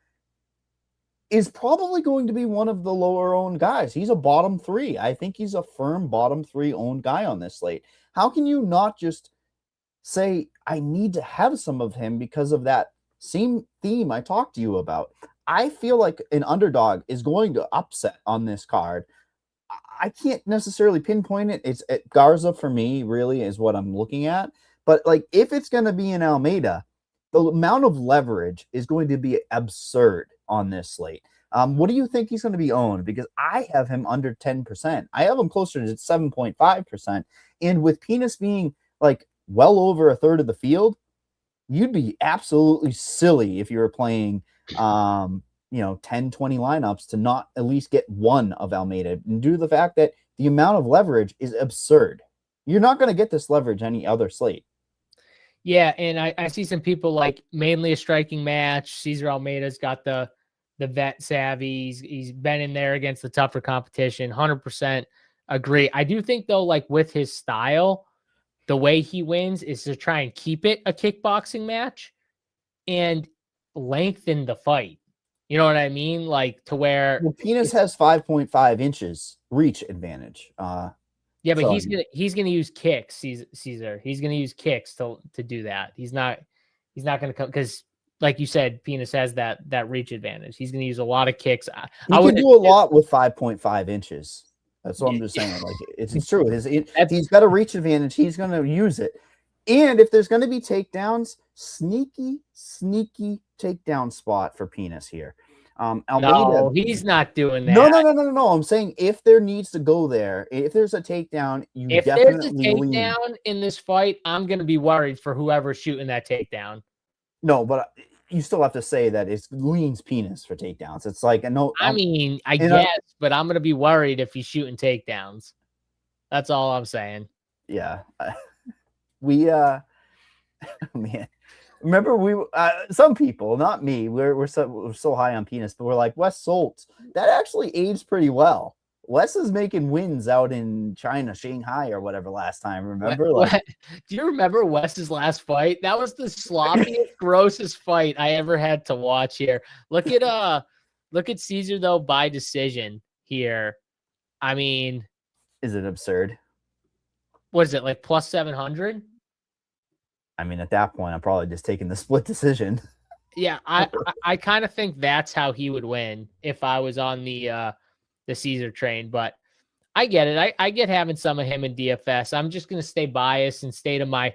Speaker 3: is probably going to be one of the lower owned guys. He's a bottom 3. I think he's a firm bottom 3 owned guy on this slate. How can you not just say, I need to have some of him because of that same theme I talked to you about? I feel like an underdog is going to upset on this card. I can't necessarily pinpoint it. It's Garza for me, really, is what I'm looking at. But like, if it's going to be in Almeida, the amount of leverage is going to be absurd on this slate. What do you think he's going to be owned? Because I have him under 10%. I have him closer to 7.5%. And with Penis being like well over a third of the field, you'd be absolutely silly if you were playing, 10, 20 lineups to not at least get one of Almeida, and due to the fact that the amount of leverage is absurd. You're not going to get this leverage any other slate.
Speaker 1: Yeah, and I see some people like mainly a striking match. Cesar Almeida's got the vet savvy. He's been in there against the tougher competition. 100% agree. I do think, though, like with his style, the way he wins is to try and keep it a kickboxing match and lengthen the fight. You know what I mean? Like to where
Speaker 3: Penis has 5.5 inches reach advantage.
Speaker 1: Yeah, but he's gonna use kicks. Cesar. He's gonna use kicks to do that. He's not gonna come because, like you said, Penis has that reach advantage. He's gonna use a lot of kicks.
Speaker 3: He can do a lot with 5.5 inches. That's what I'm just saying. Like it's true. He's got a reach advantage. He's gonna use it. And if there's gonna be takedowns, sneaky takedown spot for Penis here. Almeida,
Speaker 1: no, he's not doing that.
Speaker 3: No. I'm saying if there needs to go there, if there's a takedown,
Speaker 1: if there's a takedown in this fight, I'm going to be worried for whoever's shooting that takedown.
Speaker 3: No, but you still have to say that it leans Penis for takedowns. It's like
Speaker 1: I guess, but I'm going to be worried if he's shooting takedowns. That's all I'm saying.
Speaker 3: Yeah, man. Remember, some people, not me, we're so high on Penis, but we're like, Wes Soltz, that actually aged pretty well. Wes is making wins out in China, Shanghai, or whatever last time. Remember?
Speaker 1: Do you remember Wes's last fight? That was the sloppiest, grossest fight I ever had to watch here. Look at Cesar though by decision here. I mean,
Speaker 3: is it absurd?
Speaker 1: What is it, like plus 700?
Speaker 3: I mean, at that point, I'm probably just taking the split decision.
Speaker 1: Yeah, I kind of think that's how he would win if I was on the Cesar train. But I get it. I get having some of him in DFS. I'm just going to stay biased and stay to my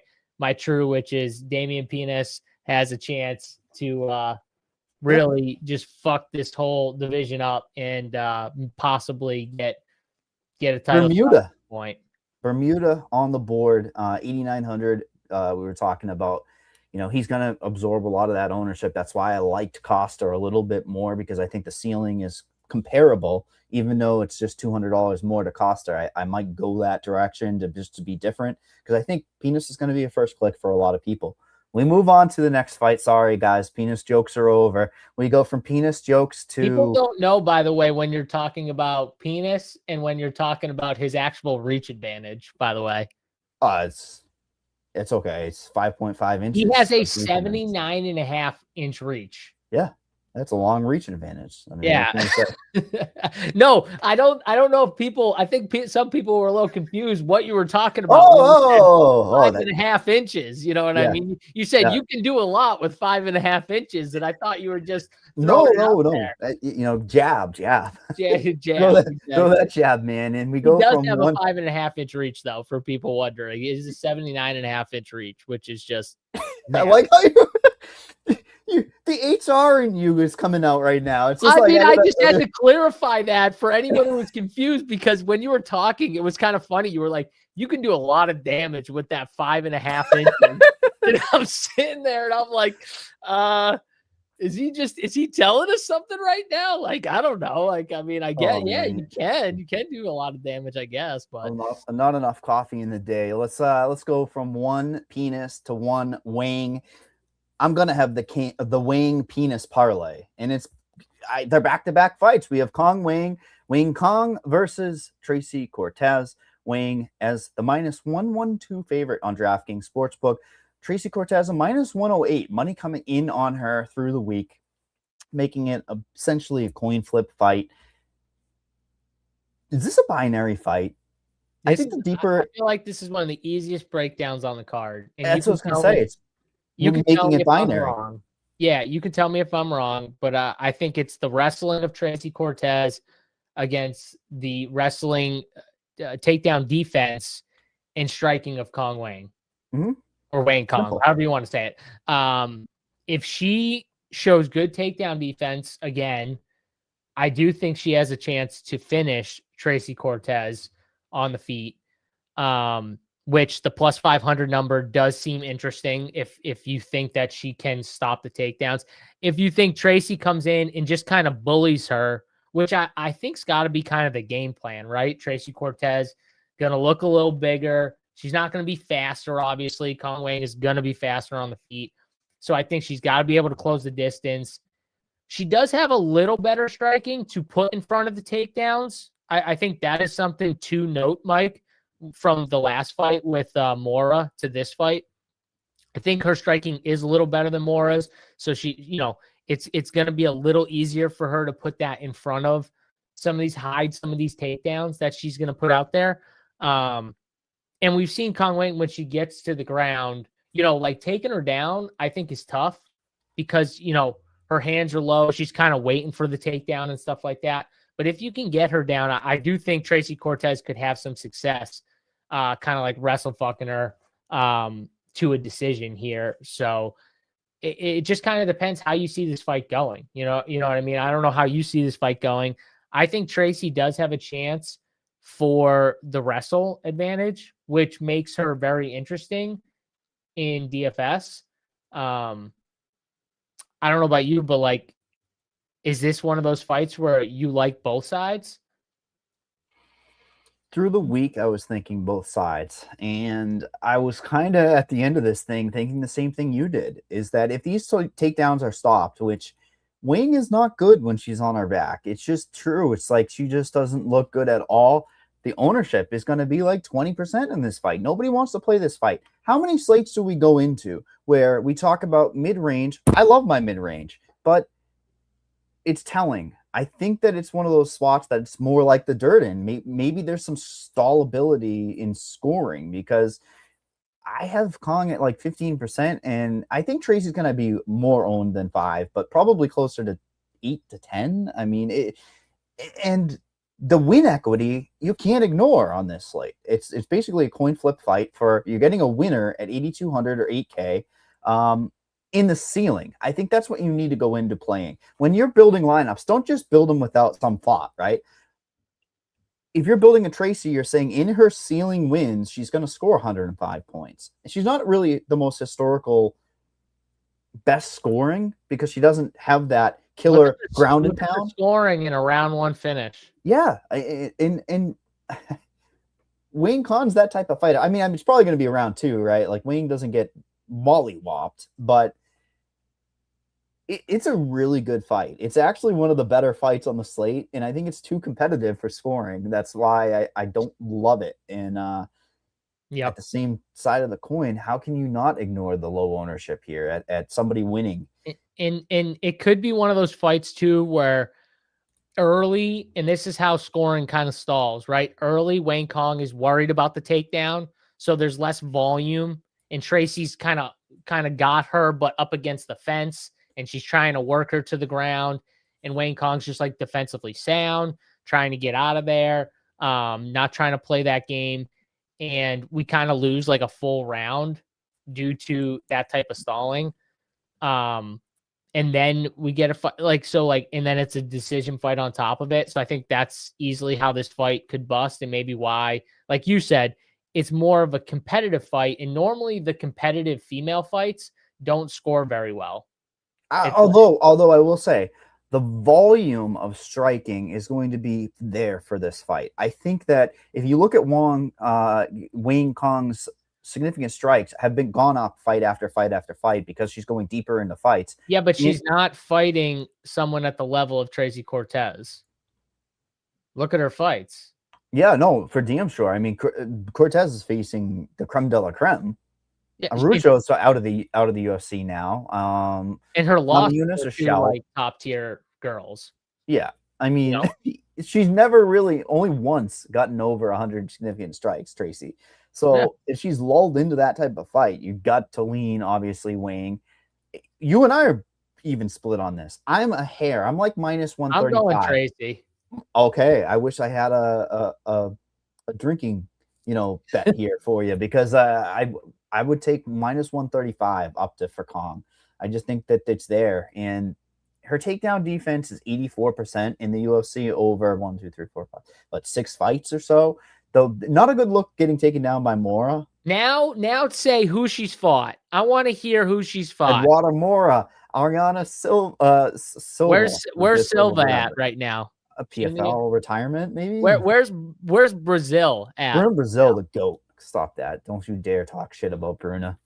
Speaker 1: true, which is Damien Penis has a chance to really just fuck this whole division up and possibly get a title point.
Speaker 3: Bermuda on the board, 8,900. We were talking about, he's going to absorb a lot of that ownership. That's why I liked Costa a little bit more, because I think the ceiling is comparable, even though it's just $200 more to Costa. I might go that direction to be different, because I think Penis is going to be a first click for a lot of people. We move on to the next fight. Sorry, guys. Penis jokes are over. We go from Penis jokes to...
Speaker 1: People don't know, by the way, when you're talking about Penis and when you're talking about his actual reach advantage, by the way.
Speaker 3: It's okay. It's 5.5 inches.
Speaker 1: He has a 79.5-inch reach.
Speaker 3: Yeah. That's a long reach advantage. I mean,
Speaker 1: yeah. No, I don't know if people, I think some people were a little confused what you were talking about. 5.5 inches. You know what I mean? You said you can do a lot with 5.5 inches, and I thought you were just
Speaker 3: no. Jab.
Speaker 1: Jab.
Speaker 3: Throw that jab, man. And we go.
Speaker 1: He does
Speaker 3: from
Speaker 1: have a 5.5-inch reach, though, for people wondering. It is a 79.5-inch reach, which is just.
Speaker 3: I like how the HR in you is coming out right now. It's just
Speaker 1: I just had to clarify that for anyone who was confused, because when you were talking, it was kind of funny. You were like, you can do a lot of damage with that 5.5 inches. And I'm sitting there and I'm like, is he telling us something right now? Like, I don't know. Like, I mean, I guess, you can do a lot of damage, I guess, but
Speaker 3: not enough coffee in the day. Let's go from one Penis to one Wang. I'm gonna have the Wang Penis parlay, and it's they're back-to-back fights. We have Wayne Kong versus Tracy Cortez. Weighing as the -112 favorite on DraftKings Sportsbook. Tracy Cortez a -108. Money coming in on her through the week, making it essentially a coin flip fight. Is this a binary fight? I think the deeper.
Speaker 1: I feel like this is one of the easiest breakdowns on the card. And
Speaker 3: that's what I was going to say.
Speaker 1: You can
Speaker 3: making it binary.
Speaker 1: Yeah, you can tell me if I'm wrong, but I think it's the wrestling of Tracy Cortez against the wrestling takedown defense and striking of Kong Wang.
Speaker 3: Mm-hmm.
Speaker 1: Or Wayne Kong, however you want to say it. If she shows good takedown defense again, I do think she has a chance to finish Tracy Cortez on the feet, which the +500 number does seem interesting if you think that she can stop the takedowns. If you think Tracy comes in and just kind of bullies her, which I think's got to be kind of the game plan, right? Tracy Cortez going to look a little bigger. She's not going to be faster, obviously. Kong Wang is going to be faster on the feet. So I think she's got to be able to close the distance. She does have a little better striking to put in front of the takedowns. I think that is something to note, Mike, from the last fight with Mora to this fight. I think her striking is a little better than Mora's. So she, it's going to be a little easier for her to put that in front of some of these takedowns that she's going to put out there. And we've seen Kong Wang when she gets to the ground, like taking her down, I think is tough because, her hands are low. She's kind of waiting for the takedown and stuff like that. But if you can get her down, I do think Tracy Cortez could have some success, kind of like wrestle fucking her to a decision here. So it just kind of depends how you see this fight going. You know what I mean? I don't know how you see this fight going. I think Tracy does have a chance for the wrestle advantage, which makes her very interesting in DFS. I don't know about you, but is this one of those fights where you like both sides?
Speaker 3: Through the week, I was thinking both sides, and I was kind of at the end of this thing thinking the same thing you did, is that if these takedowns are stopped, which Wing is not good when she's on her back. It's just true. It's like she just doesn't look good at all. The ownership is going to be like 20% in this fight. Nobody wants to play this fight. How many slates do we go into where we talk about mid-range? I love my mid-range, but it's telling. I think that it's one of those spots that's more like the Durden. Maybe there's some stallability in scoring because I have Kong at like 15%, and I think Tracy's going to be more owned than 5, but probably closer to 8 to 10. I mean, and the win equity you can't ignore on this slate. It's basically a coin flip fight for you're getting a winner at 8,200 or 8K in the ceiling. I think that's what you need to go into playing. When you're building lineups, don't just build them without some thought, right? If you're building a Tracy, you're saying in her ceiling wins, she's going to score 105 points. And she's not really the most historical best scoring because she doesn't have that killer grounded pound
Speaker 1: scoring in a round 1 finish.
Speaker 3: Yeah, and Wayne Khan's that type of fighter. I mean, it's probably going to be a round 2, right? Like Wayne doesn't get mollywopped, but it's a really good fight. It's actually one of the better fights on the slate, and I think it's too competitive for scoring. That's why I don't love it. And at the same side of the coin, how can you not ignore the low ownership here at somebody winning?
Speaker 1: And it could be one of those fights too where early, and this is how scoring kind of stalls, right? Early, Wayne Kong is worried about the takedown, so there's less volume, and Tracy's kind of got her, but up against the fence, and she's trying to work her to the ground, and Wayne Kong's just like defensively sound, trying to get out of there, not trying to play that game, and we kind of lose like a full round due to that type of stalling. And then we get a fight and then it's a decision fight on top of it. So I think that's easily how this fight could bust, and maybe why, like you said, it's more of a competitive fight. And normally the competitive female fights don't score very well.
Speaker 3: Although I will say the volume of striking is going to be there for this fight. I think that if you look at Wayne Kong's significant strikes have been gone up fight after fight after fight because she's going deeper into fights.
Speaker 1: Yeah, but she's not fighting someone at the level of Tracy Cortez. Look at her fights.
Speaker 3: Yeah, no, for damn sure. I mean, Cortez is facing the creme de la creme.
Speaker 1: Yeah,
Speaker 3: Araujo's out of the UFC now.
Speaker 1: And her loss
Speaker 3: are
Speaker 1: like top tier girls.
Speaker 3: Yeah, I mean, she's never really, only once gotten over 100 significant strikes, Tracy. So if she's lulled into that type of fight, you got to lean, obviously, weighing. You and I are even split on this. I'm a hair. I'm like minus 135.
Speaker 1: I'm going Tracy.
Speaker 3: Okay, I wish I had a drinking, bet here for you, because I would take minus 135 up to for Kong. I just think that it's there, and her takedown defense is 84% in the UFC over 1, 2, 3, 4, 5, but 6 fights or so. Though not a good look getting taken down by Mora.
Speaker 1: Now say who she's fought. I want to hear who she's fought.
Speaker 3: Eduardo Mora, Ariana Silva.
Speaker 1: Where's Silva at right now?
Speaker 3: A PFL retirement, maybe.
Speaker 1: Where's Brazil at?
Speaker 3: We're in Brazil, the GOAT. Stop that! Don't you dare talk shit about Bruna.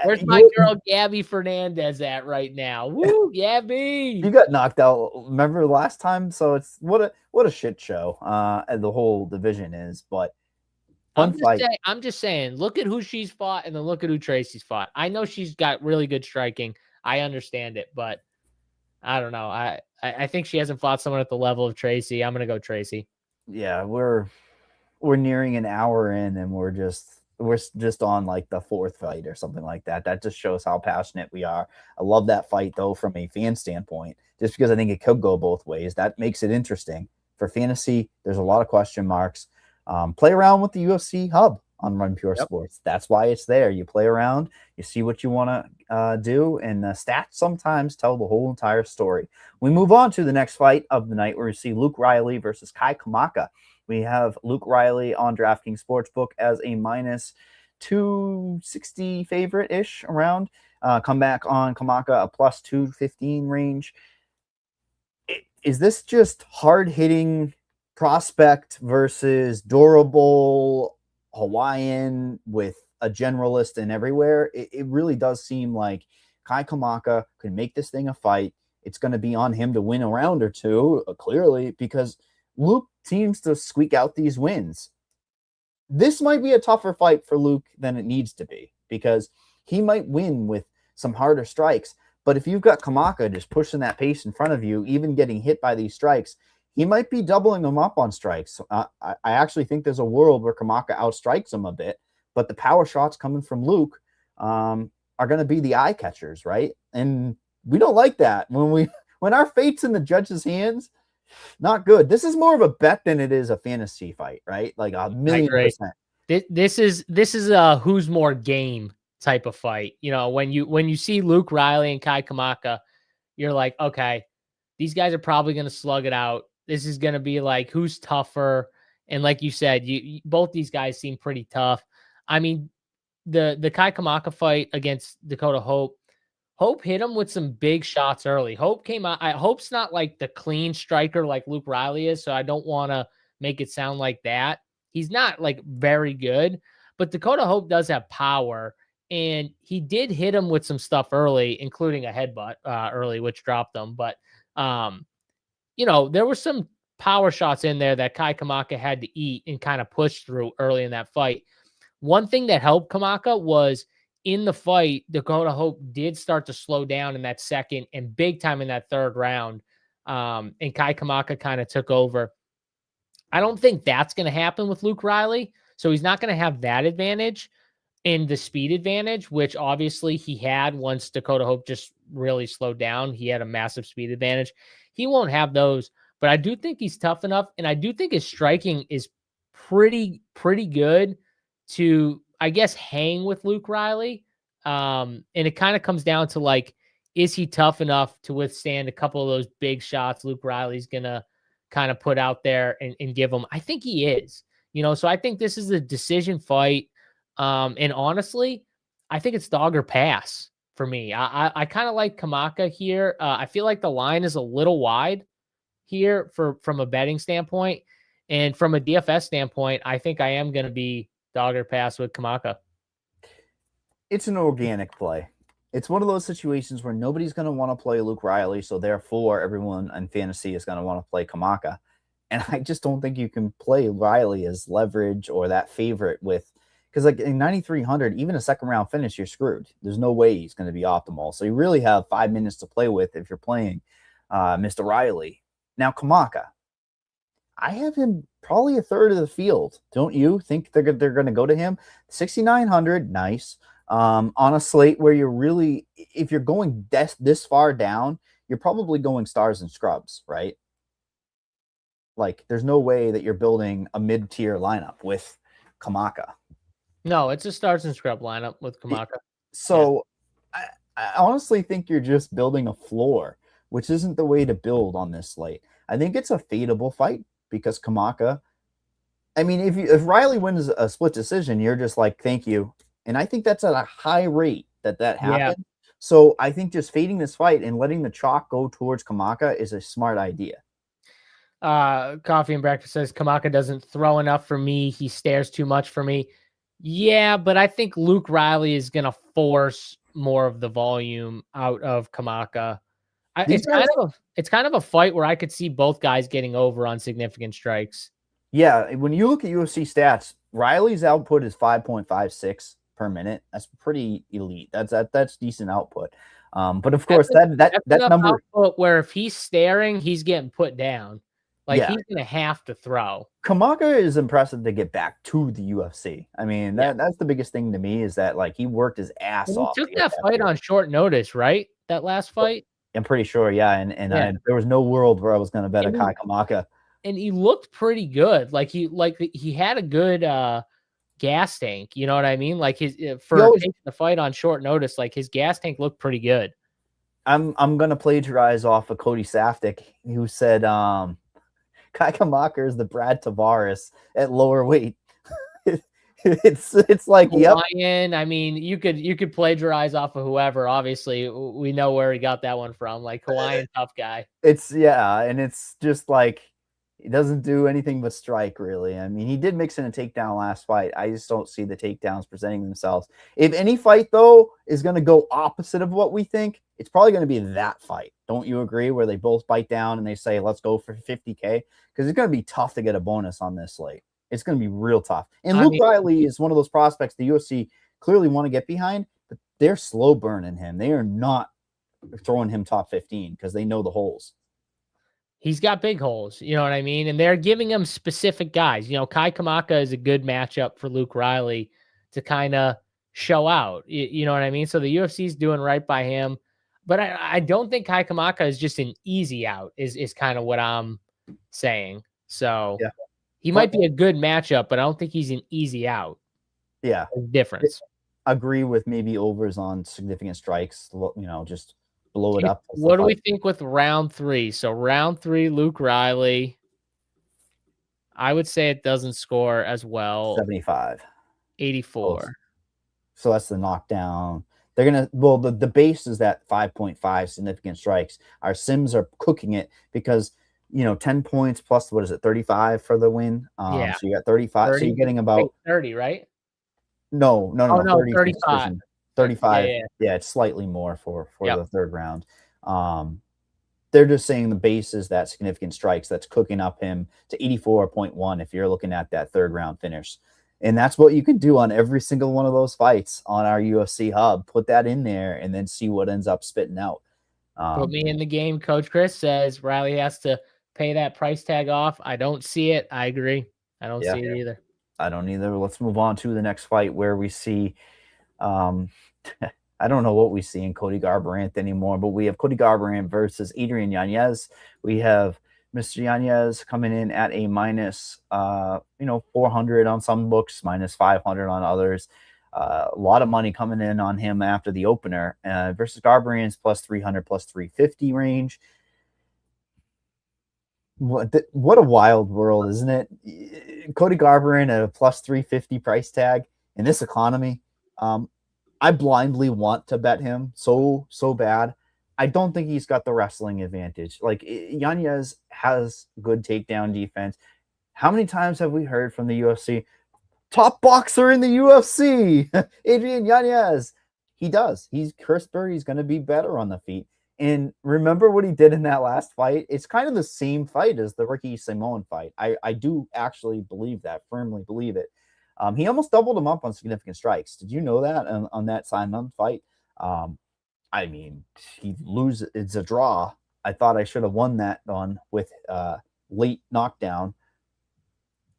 Speaker 1: Where's my girl Gabby Fernandez at right now? Woo, Gabby!
Speaker 3: You got knocked out. Remember last time? So it's what a shit show. The whole division is, but
Speaker 1: I'm just saying. Look at who she's fought, and then look at who Tracy's fought. I know she's got really good striking. I understand it, but I don't know. I think she hasn't fought someone at the level of Tracy. I'm gonna go Tracy.
Speaker 3: Yeah, we're nearing an hour in, and we're just on like the 4th fight or something like that. That just shows how passionate we are. I love that fight though from a fan standpoint, just because I think it could go both ways. That makes it interesting. For fantasy, there's a lot of question marks. Play around with the UFC hub on Run Pure Sports. That's why it's there. You play around, you see what you want to do, and stats sometimes tell the whole entire story. We move on to the next fight of the night, where we see Luke Riley versus Kai Kamaka. We have Luke Riley on DraftKings Sportsbook as a minus 260 favorite-ish around. Come back on Kamaka, a plus 215 range. Is this just hard-hitting prospect versus durable Hawaiian with a generalist and everywhere? It really does seem like Kai Kamaka could make this thing a fight. It's going to be on him to win a round or two, clearly, because Luke seems to squeak out these wins. This might be a tougher fight for Luke than it needs to be, because he might win with some harder strikes. But if you've got Kamaka just pushing that pace in front of you, even getting hit by these strikes, he might be doubling them up on strikes. I actually think there's a world where Kamaka outstrikes him a bit, but the power shots coming from Luke are going to be the eye catchers, right? And we don't like that when our fate's in the judge's hands. Not good. This is more of a bet than it is a fantasy fight, right? Like 1,000,000%.
Speaker 1: This is a who's more game type of fight. When you see Luke Riley and Kai Kamaka, you're like, okay, these guys are probably going to slug it out. This is going to be like who's tougher. And like you said, both these guys seem pretty tough. I mean, the Kai Kamaka fight against Dakota Hope hit him with some big shots early. Hope came out. Hope's not like the clean striker like Luke Riley is, so I don't want to make it sound like that. He's not like very good, but Dakota Hope does have power, and he did hit him with some stuff early, including a headbutt early, which dropped him. But there were some power shots in there that Kai Kamaka had to eat and kind of push through early in that fight. One thing that helped Kamaka was in the fight, Dakota Hope did start to slow down in that second and big time in that 3rd round. And Kai Kamaka kind of took over. I don't think that's going to happen with Luke Riley. So he's not going to have that advantage and the speed advantage, which obviously he had once Dakota Hope just really slowed down. He had a massive speed advantage. He won't have those, but I do think he's tough enough. And I do think his striking is pretty good to, I guess, hang with Luke Riley. And it kind of comes down to like, is he tough enough to withstand a couple of those big shots Luke Riley's going to kind of put out there and give him? I think he is, so I think this is a decision fight. And honestly, I think it's dog or pass for me. I kind of like Kamaka here. I feel like the line is a little wide here from a betting standpoint. And from a DFS standpoint, I think I am going to be dog or pass with Kamaka.
Speaker 3: It's an organic play. It's one of those situations where nobody's going to want to play Luke Riley, so therefore everyone in fantasy is going to want to play Kamaka. And I just don't think you can play Riley as leverage or that favorite with, because like in 9,300, even a second round finish, you're screwed. There's no way he's going to be optimal. So you really have 5 minutes to play with if you're playing Mr. Riley. Now, Kamaka, I have him probably a third of the field. Don't you think they're going to go to him? 6,900, nice. On a slate where you're really, if you're going this far down, you're probably going stars and scrubs, right? Like, there's no way that you're building a mid-tier lineup with Kamaka.
Speaker 1: No, it's a stars and scrub lineup with Kamaka.
Speaker 3: So I honestly think you're just building a floor, which isn't the way to build on this slate. I think it's a fadeable fight because Kamaka, I mean, if Riley wins a split decision, you're just like, thank you. And I think that's at a high rate that happened. Yeah. So I think just fading this fight and letting the chalk go towards Kamaka is a smart idea.
Speaker 1: Coffee and Breakfast says Kamaka doesn't throw enough for me. He stares too much for me. Yeah, but I think Luke Riley is going to force more of the volume out of Kamaka. It's kind of a fight where I could see both guys getting over on significant strikes.
Speaker 3: Yeah, when you look at UFC stats, Riley's output is 5.56 per minute. That's pretty elite. That's decent output. But of course, that number
Speaker 1: where if he's staring, he's getting put down. Like he's gonna have to throw.
Speaker 3: Kamaka is impressive to get back to the UFC. I mean, that's the biggest thing to me is that like he worked his ass off.
Speaker 1: He took that fight on short notice, right? That last fight.
Speaker 3: I'm pretty sure, yeah. And there was no world where I was gonna bet a Kai Kamaka.
Speaker 1: And he looked pretty good. Like he had a good gas tank. You know what I mean? Like taking the fight on short notice, like his gas tank looked pretty good.
Speaker 3: I'm gonna plagiarize off of Cody Safdie, who said Kai Kamaka is the Brad Tavares at lower weight. it's like
Speaker 1: Hawaiian. I mean, you could plagiarize off of whoever. Obviously, we know where he got that one from. Like Hawaiian tough guy.
Speaker 3: And it's just like he doesn't do anything but strike, really. I mean, he did mix in a takedown last fight. I just don't see the takedowns presenting themselves. If any fight, though, is going to go opposite of what we think, it's probably going to be that fight. Don't you agree? Where they both bite down and they say, let's go for 50K? Because it's going to be tough to get a bonus on this slate. It's going to be real tough. And Luke Riley is one of those prospects the UFC clearly want to get behind, but they're slow burning him. They are not throwing him top 15 because they know the holes.
Speaker 1: He's got big holes, you know what I mean? And they're giving him specific guys. You know, Kai Kamaka is a good matchup for Luke Riley to kind of show out. You know what I mean? So the UFC is doing right by him. But I don't think Kai Kamaka is just an easy out, is kind of what I'm saying. So he might be a good matchup, but I don't think he's an easy out.
Speaker 3: Yeah.
Speaker 1: Difference.
Speaker 3: Agree with maybe overs on significant strikes, you know, just blow it up.
Speaker 1: What do we think with round 3? So round 3, Luke Riley. I would say it doesn't score as well.
Speaker 3: 75.
Speaker 1: 84.
Speaker 3: Close. So that's the knockdown. They're going to, the base is that 5.5 significant strikes. Our Sims are cooking it because, you know, 10 points plus, 35 for the win? So you got 35.
Speaker 1: 30,
Speaker 3: so you're getting about
Speaker 1: 30, right?
Speaker 3: No,
Speaker 1: 35.
Speaker 3: 35. Yeah, it's slightly more for the third round. They're just saying the base is that significant strikes that's cooking up him to 84.1 if you're looking at that third round finish. And that's what you can do on every single one of those fights on our UFC hub. Put that in there and then see what ends up spitting out.
Speaker 1: Put me in the game. Coach Chris says Riley has to pay that price tag off. I don't see it. I agree. I don't see it either.
Speaker 3: I don't either. Let's move on to the next fight where we see I don't know what we see in Cody Garbrandt anymore, but we have Cody Garbrandt versus Adrian Yanez. We have Mr. Yanez coming in at a minus 400 on some books, minus 500 on others. A lot of money coming in on him after the opener versus Garbrandt's plus 300, plus 350 range. What a wild world, isn't it? Cody Garbrandt at a plus 350 price tag in this economy. I blindly want to bet him so bad. I don't think he's got the wrestling advantage. Like, Yanez has good takedown defense. How many times have we heard from the UFC? Top boxer in the UFC, Adrian Yanez. He does. He's crisper. He's going to be better on the feet. And remember what he did in that last fight? It's kind of the same fight as the Ricky Simon fight. I do actually believe that, firmly believe it. He almost doubled him up on significant strikes. Did you know that on that Simon fight? I mean, he loses. It's a draw. I thought I should have won that one with late knockdown.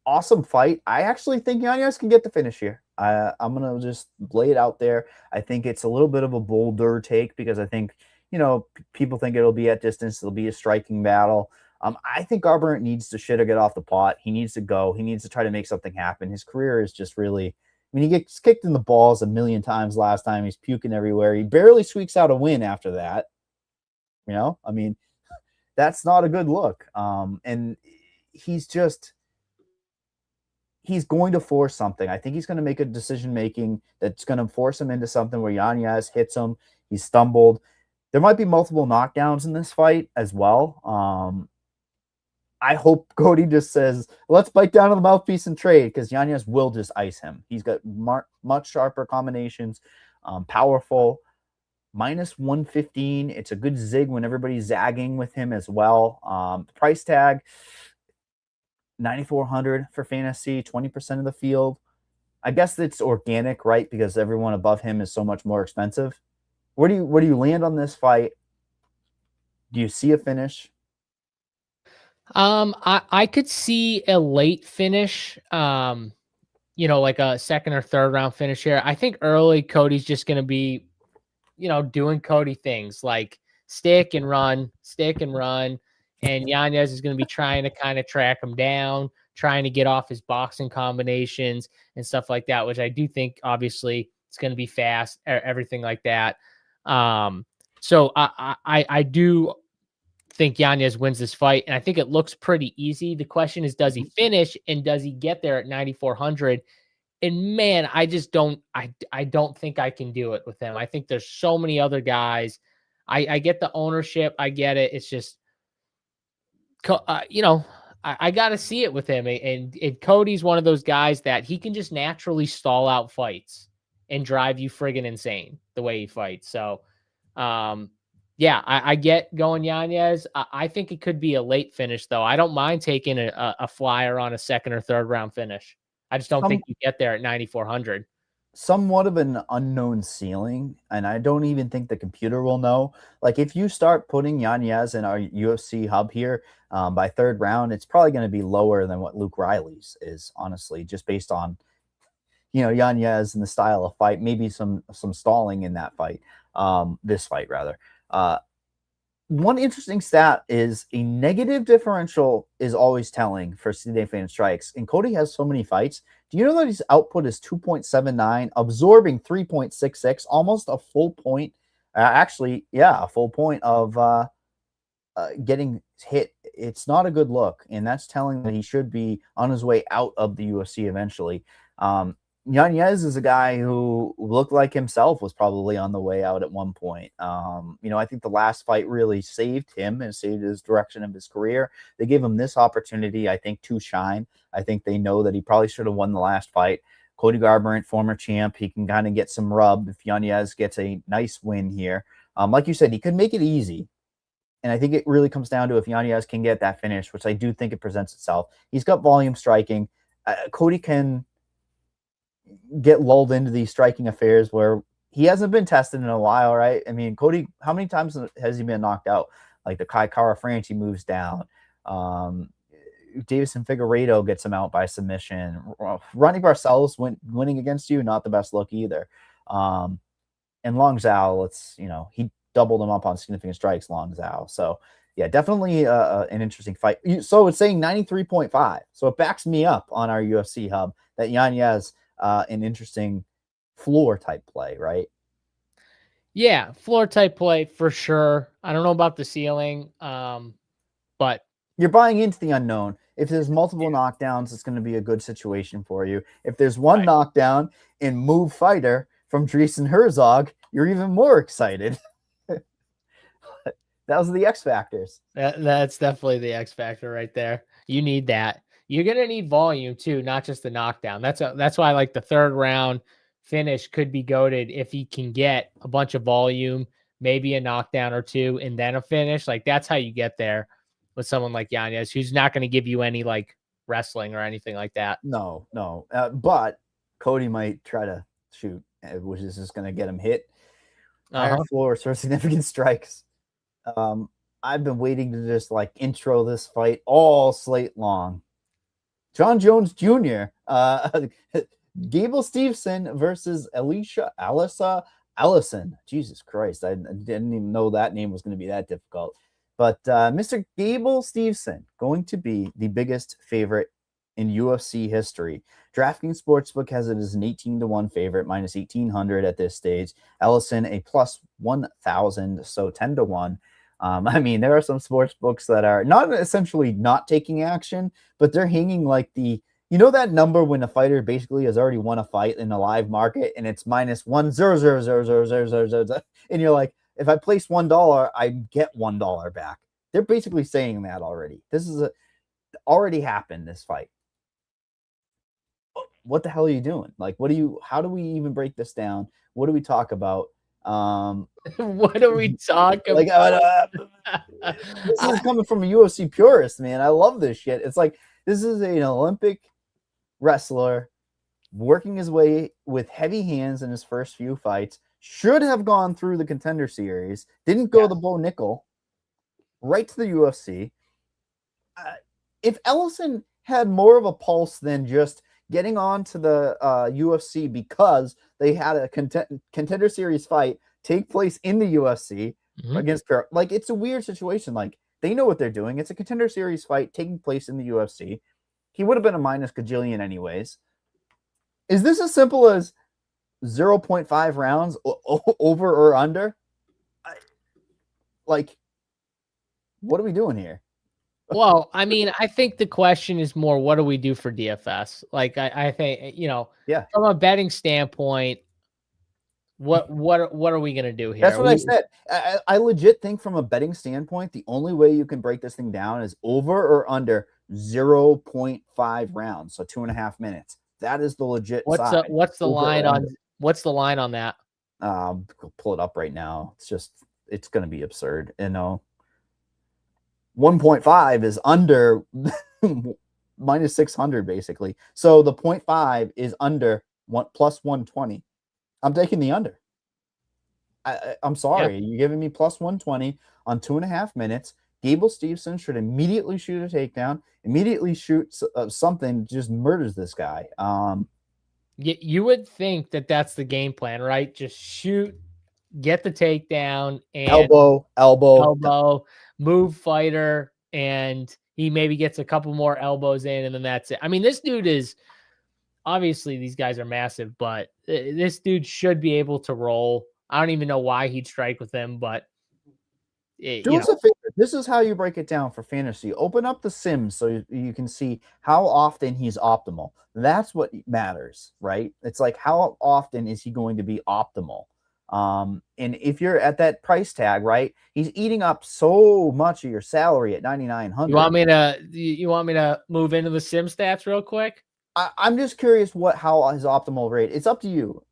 Speaker 3: Awesome fight. I actually think Yanez can get the finish here. I'm going to just lay it out there. I think it's a little bit of a bolder take because I think, people think it'll be at distance. It'll be a striking battle. I think Garbrandt needs to shit or get off the pot. He needs to go. He needs to try to make something happen. His career is just really, he gets kicked in the balls a million times last time. He's puking everywhere. He barely squeaks out a win after that. That's not a good look. And he's going to force something. I think he's going to make a decision making that's going to force him into something where Yanez hits him. He's stumbled. There might be multiple knockdowns in this fight as well. I hope Cody just says, let's bite down on the mouthpiece and trade, because Yanez will just ice him. He's got much sharper combinations, powerful. Minus 115. It's a good zig when everybody's zagging with him as well. Price tag, 9,400 for fantasy, 20% of the field. I guess it's organic, right? Because everyone above him is so much more expensive. Where do you land on this fight? Do you see a finish?
Speaker 1: I could see a late finish, like a second or third round finish here. I think early Cody's just going to be, doing Cody things like stick and run. And Yanez is going to be trying to kind of track him down, trying to get off his boxing combinations and stuff like that, which I do think obviously it's going to be fast, everything like that. So I do think Yanez wins this fight, and I think it looks pretty easy. The question is, does he finish, and does he get there at 9,400? And man, I just don't think I can do it with him. I think there's so many other guys. I get the ownership. I get it. It's just, I got to see it with him. And Cody's one of those guys that he can just naturally stall out fights and drive you friggin' insane the way he fights. So, I get going Yanez. I think it could be a late finish, though. I don't mind taking a flyer on a second or third round finish. I just don't think you get there at 9,400.
Speaker 3: Somewhat of an unknown ceiling, and I don't even think the computer will know. Like, if you start putting Yanez in our UFC hub here by third round, it's probably going to be lower than what Luke Riley's is, honestly, just based on, Yanez and the style of fight, maybe some stalling in that fight, this fight rather. One interesting stat is a negative differential is always telling for CJ fan strikes. And Cody has so many fights. Do you know that his output is 2.79, absorbing 3.66, almost a full point? A full point of getting hit. It's not a good look. And that's telling that he should be on his way out of the UFC eventually. Yanez is a guy who looked like himself was probably on the way out at one point. I think the last fight really saved him and saved his direction of his career. They gave him this opportunity, I think, to shine. I think they know that he probably should have won the last fight. Cody Garbrandt, former champ, he can kind of get some rub if Yanez gets a nice win here. Like you said, he could make it easy. And I think it really comes down to if Yanez can get that finish, which I do think it presents itself. He's got volume striking. Cody can get lulled into these striking affairs where he hasn't been tested in a while, right? I mean, Cody, how many times has he been knocked out? Like the Kai Kara France, he moves down. Davison Figueiredo gets him out by submission. Ronnie Barcelos winning against you, not the best look either. And Long Zhao, he doubled him up on significant strikes, Long Zhao. So, yeah, definitely an interesting fight. So it's saying 93.5. So it backs me up on our UFC hub that Yanez an interesting floor type play, right?
Speaker 1: Yeah, floor type play for sure. I don't know about the ceiling, but
Speaker 3: you're buying into the unknown. If there's multiple knockdowns, it's going to be a good situation for you. If there's one knockdown in Move Fighter from Dreesen Herzog, you're even more excited. Those are the X factors.
Speaker 1: That's definitely the X factor right there. You need that. You're going to need volume too, not just the knockdown. That's why I like the third round finish could be goated if he can get a bunch of volume, maybe a knockdown or two, and then a finish. Like, that's how you get there with someone like Yanez, who's not going to give you any like wrestling or anything like that.
Speaker 3: No. But Cody might try to shoot, which is just going to get him hit. Higher floors for significant strikes. I've been waiting to just like intro this fight all slate long. John Jones Jr. Gable Steveson versus Alisa, Allison. Jesus Christ, I didn't even know that name was going to be that difficult. But Mr. Gable Steveson going to be the biggest favorite in UFC history. DraftKings Sportsbook has it as an 18-1 favorite, minus 1,800 at this stage. Allison a plus 1,000, so 10-1. I mean, there are some sports books that are not essentially not taking action, but they're hanging like that number when a fighter basically has already won a fight in a live market and it's minus 1,000,000,000, and you're like, if I place $1, I get $1 back. They're basically saying that already. This is already happened. This fight. What the hell are you doing? Like, how do we even break this down? What do we talk about?
Speaker 1: What do we talk about?
Speaker 3: Like, this is coming from a UFC purist, man. I love this shit. It's like, this is an Olympic wrestler working his way with heavy hands in his first few fights. Should have gone through the Contender Series. Didn't go the Bo Nickel. Right to the UFC. If Allison had more of a pulse than just getting on to the UFC because they had a Contender Series fight take place in the UFC against, like, it's a weird situation. Like, they know what they're doing. It's a Contender Series fight taking place in the UFC. He would have been a minus gajillion anyways. Is this as simple as 0.5 rounds over or under? Like, what are we doing here?
Speaker 1: Well, I mean, I think the question is more, what do we do for DFS? Like, I think, from a betting standpoint, what are we going to do here?
Speaker 3: That's what I said. I legit think from a betting standpoint, the only way you can break this thing down is over or under 0.5 rounds. So 2.5 minutes. That is the legit side.
Speaker 1: What's the line on that?
Speaker 3: Pull it up right now. It's going to be absurd. 1.5 is under minus 600 basically. So the 0.5 is under plus 120. I'm taking the under. I'm sorry. You're giving me plus 120 on 2.5 minutes. Gable Steveson should immediately shoot a takedown, immediately shoot something, just murders this guy.
Speaker 1: You would think that that's the game plan, right? Just shoot, get the takedown, and elbow, move fighter, and he maybe gets a couple more elbows in, and then that's it. I mean, this dude is obviously, these guys are massive, but this dude should be able to roll. I don't even know why he'd strike with him, but
Speaker 3: do us a favor. This is how you break it down for fantasy. Open up the Sims so you can see how often he's optimal. That's what matters, right? It's like, how often is he going to be optimal? And if you're at that price tag, right, he's eating up so much of your salary at 9,900.
Speaker 1: You want me to move into the sim stats real quick?
Speaker 3: I'm just curious how his optimal rate. It's up to you.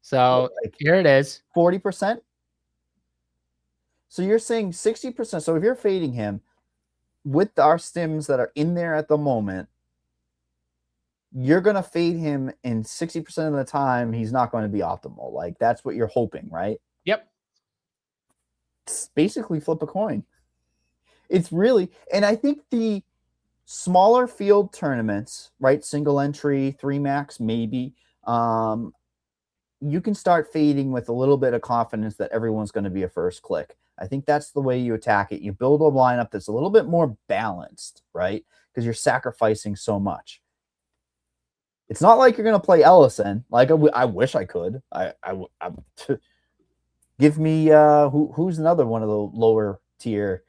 Speaker 1: So here it is,
Speaker 3: 40%. So you're saying 60%. So if you're fading him with our stims that are in there at the moment, you're going to fade him, and 60% of the time he's not going to be optimal. Like, that's what you're hoping, right?
Speaker 1: Yep.
Speaker 3: It's basically flip a coin. It's really, and I think the smaller field tournaments, right? Single entry, 3 max, maybe. You can start fading with a little bit of confidence that everyone's going to be a first click. I think that's the way you attack it. You build a lineup that's a little bit more balanced, right? Because you're sacrificing so much. It's not like you're going to play Allison. Like, I wish I could. Give me who's another one of the lower tier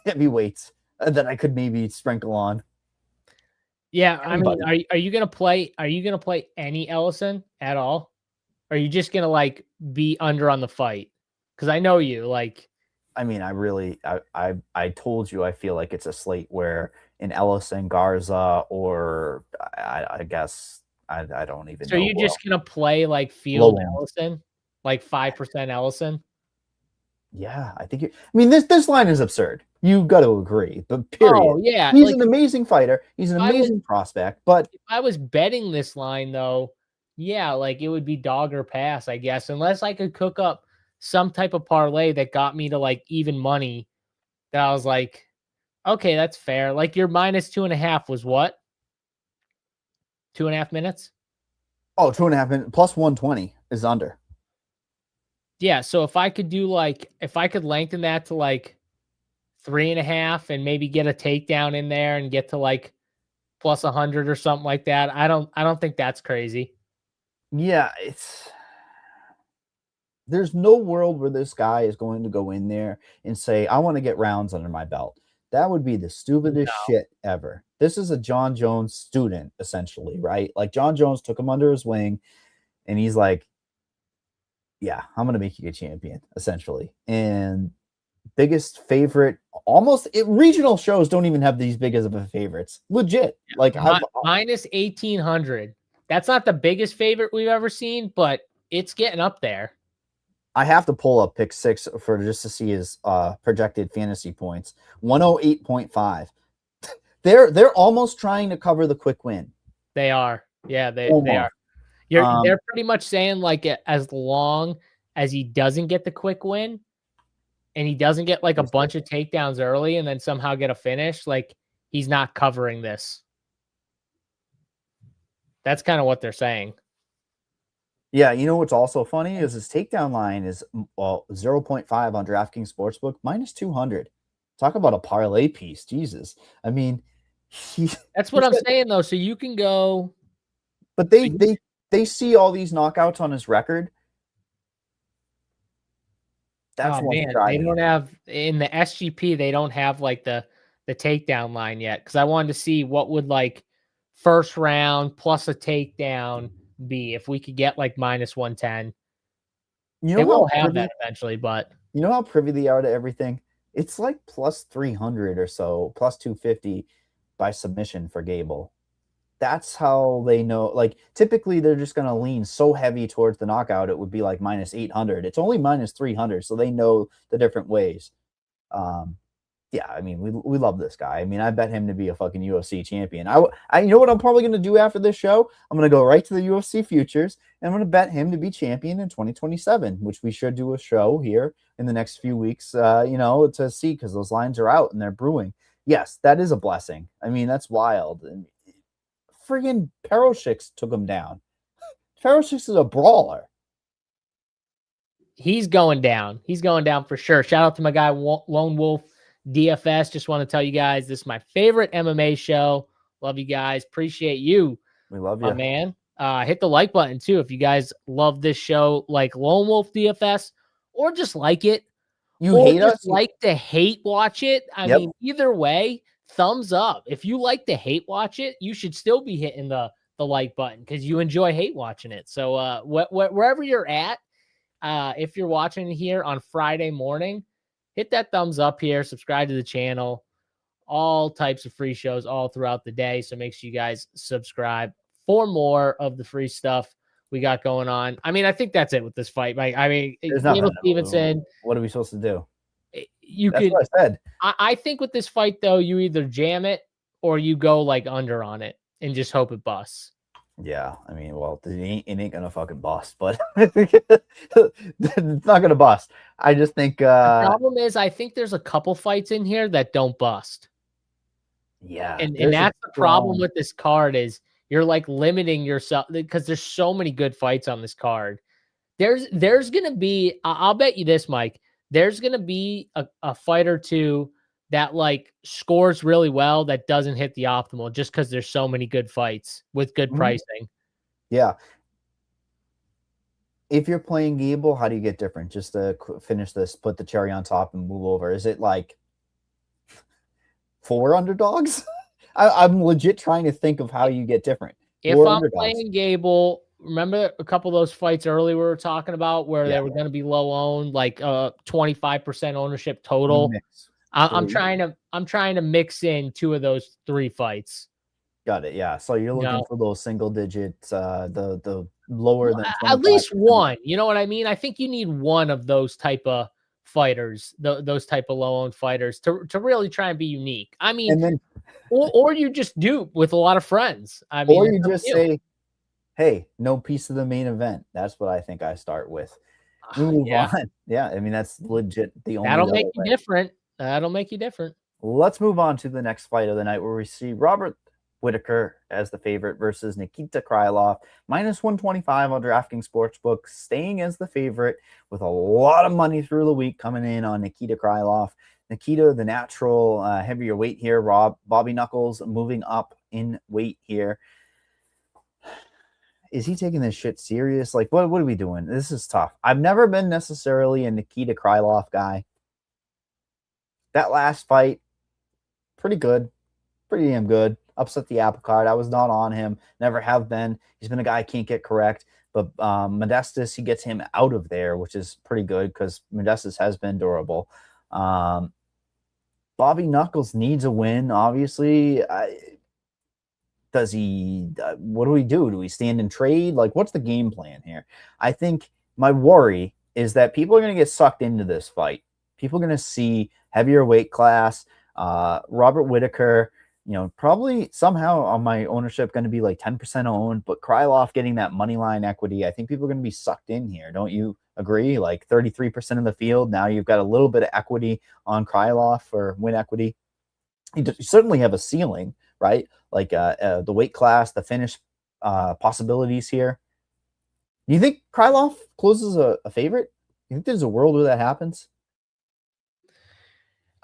Speaker 3: heavyweights that I could maybe sprinkle on.
Speaker 1: Yeah, I mean, are you gonna play any Allison at all? Or are you just gonna like be under on the fight? Because I know you like.
Speaker 3: I mean, I told you I feel like it's a slate where an Allison, Garza, or I guess I don't even
Speaker 1: So
Speaker 3: know.
Speaker 1: you're just gonna play like
Speaker 3: Low
Speaker 1: Field
Speaker 3: end.
Speaker 1: Ellison, like 5% Ellison?
Speaker 3: Yeah, I think. I mean, this line is absurd. You got to agree. But period.
Speaker 1: Oh yeah,
Speaker 3: He's
Speaker 1: like
Speaker 3: an amazing fighter. He's an amazing prospect. But
Speaker 1: if I was betting this line though, yeah, like it would be dog or pass, I guess, unless I could cook up some type of parlay that got me to like even money. That I was like, okay, that's fair. Like your minus 2.5 was what? 2.5 minutes?
Speaker 3: 2.5 minutes plus 120 is under.
Speaker 1: Yeah, so if I could do like if I could lengthen that to like 3.5 and maybe get a takedown in there and get to like plus 100 or something like that. I don't think that's crazy.
Speaker 3: Yeah, there's no world where this guy is going to go in there and say, I want to get rounds under my belt. That would be the stupidest shit ever. This is a John Jones student, essentially, right? Like John Jones took him under his wing and he's like, yeah, I'm going to make you a champion, essentially. And biggest favorite, regional shows don't even have these big as of a favorites. Legit. Like
Speaker 1: minus 1,800. That's not the biggest favorite we've ever seen, but it's getting up there.
Speaker 3: I have to pull up pick 6 for just to see his projected fantasy points. 108.5. They're almost trying to cover the quick win.
Speaker 1: They are. Yeah, they are. They're pretty much saying like as long as he doesn't get the quick win and he doesn't get like a bunch of takedowns early and then somehow get a finish, like he's not covering this. That's kind of what they're saying.
Speaker 3: Yeah, you know what's also funny is his takedown line is 0.5 on DraftKings Sportsbook, minus 200. Talk about a parlay piece. Jesus. I mean,
Speaker 1: that's what I'm saying, though. So you can go.
Speaker 3: But they see all these knockouts on his record. That's
Speaker 1: man, they don't have in the SGP, they don't have like the takedown line yet. Because I wanted to see what would like first round plus a takedown be if we could get like minus 110. They will have that eventually, but
Speaker 3: you know how privy they are to everything? It's like plus 300 or so, plus 250 by submission for Gable. That's how they know. Like typically they're just going to lean so heavy towards the knockout. It would be like minus 800. It's only minus 300. So they know the different ways. Yeah, I mean, we love this guy. I mean, I bet him to be a fucking UFC champion. I you know what I'm probably going to do after this show? I'm going to go right to the UFC futures, and I'm going to bet him to be champion in 2027, which we should do a show here in the next few weeks, to see, because those lines are out and they're brewing. Yes, that is a blessing. I mean, that's wild. And friggin' Peroshik took him down. Peroshik is a brawler.
Speaker 1: He's going down. He's going down for sure. Shout out to my guy, Lone Wolf DFS. Just want to tell you guys, this is my favorite MMA show. Love you guys. Appreciate you.
Speaker 3: We love you,
Speaker 1: my man. Hit the like button too if you guys love this show, like Lone Wolf DFS, or just like it.
Speaker 3: You hate us?
Speaker 1: Like to hate watch it. I mean, either way, thumbs up. If you like to hate watch it, you should still be hitting the like button because you enjoy hate watching it. So wherever you're at, if you're watching here on Friday morning, hit that thumbs up here, subscribe to the channel, all types of free shows all throughout the day. So make sure you guys subscribe for more of the free stuff we got going on. I mean, I think that's it with this fight. I mean, Steveson.
Speaker 3: What are we supposed to do?
Speaker 1: That's
Speaker 3: what I said.
Speaker 1: I think with this fight, though, you either jam it or you go like under on it and just hope it busts.
Speaker 3: Yeah, I mean, well, it ain't gonna fucking bust, but it's not gonna bust. I just think
Speaker 1: the problem is, I think there's a couple fights in here that don't bust.
Speaker 3: Yeah,
Speaker 1: and that's the problem with this card is you're like limiting yourself because there's so many good fights on this card. There's gonna be, I'll bet you this, Mike. There's gonna be a fight or two that like scores really well that doesn't hit the optimal just because there's so many good fights with good pricing.
Speaker 3: Yeah. If you're playing Gable, how do you get different? Just to finish this, put the cherry on top and move over. Is it like 4 underdogs? I'm legit trying to think of how you get different.
Speaker 1: If I'm playing Gable, remember a couple of those fights early we were talking about where they were going to be low owned, like 25% ownership total. I'm trying to mix in 2 of those 3 fights.
Speaker 3: Got it. Yeah. So you're looking
Speaker 1: No,
Speaker 3: for those single digits, the lower than
Speaker 1: at
Speaker 3: 25.
Speaker 1: least one. You know what I mean? I think you need one of those type of fighters, those type of low owned fighters to really try and be unique. I mean,
Speaker 3: And then,
Speaker 1: or you just dupe with a lot of friends. I mean,
Speaker 3: or
Speaker 1: it's
Speaker 3: you
Speaker 1: up
Speaker 3: just
Speaker 1: to you.
Speaker 3: say, hey, no piece of the main event. That's what I think I start with. We move
Speaker 1: Yeah,
Speaker 3: on. Yeah. I mean, that's legit the only
Speaker 1: that'll
Speaker 3: other
Speaker 1: make you
Speaker 3: way.
Speaker 1: different. That'll make you different.
Speaker 3: Let's move on to the next fight of the night where we see Robert Whittaker as the favorite versus Nikita Krylov, -125 on DraftKings Sportsbook, staying as the favorite with a lot of money through the week coming in on Nikita Krylov. Nikita, the natural heavier weight here. Bobby Knuckles moving up in weight here. Is he taking this shit serious? Like, what are we doing? This is tough. I've never been necessarily a Nikita Krylov guy. That last fight, pretty good. Pretty damn good. Upset the apple cart. I was not on him. Never have been. He's been a guy I can't get correct. But Modestus, he gets him out of there, which is pretty good because Modestus has been durable. Bobby Knuckles needs a win, obviously. Does he? What do we do? Do we stand and trade? Like, what's the game plan here? I think my worry is that people are going to get sucked into this fight. People are going to see heavier weight class. Robert Whittaker, probably somehow on my ownership going to be like 10% owned, but Krylov getting that money line equity. I think people are going to be sucked in here. Don't you agree? Like 33% of the field. Now you've got a little bit of equity on Krylov for win equity. You certainly have a ceiling, right? Like the weight class, the finish possibilities here. Do you think Krylov closes a favorite? You think there's a world where that happens?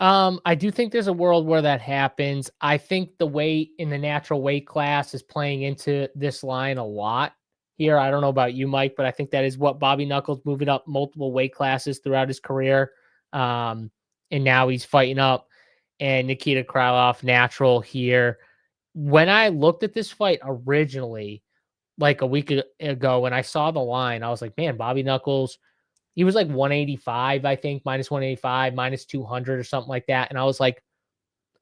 Speaker 1: I do think there's a world where that happens. I think the weight in the natural weight class is playing into this line a lot here. I don't know about you, Mike, but I think that is what Bobby Knuckles moving up multiple weight classes throughout his career. And now he's fighting up and Nikita Krylov natural here. When I looked at this fight originally, like a week ago, when I saw the line, I was like, man, Bobby Knuckles, he was like 185, I think, -185, -200 or something like that. And I was like,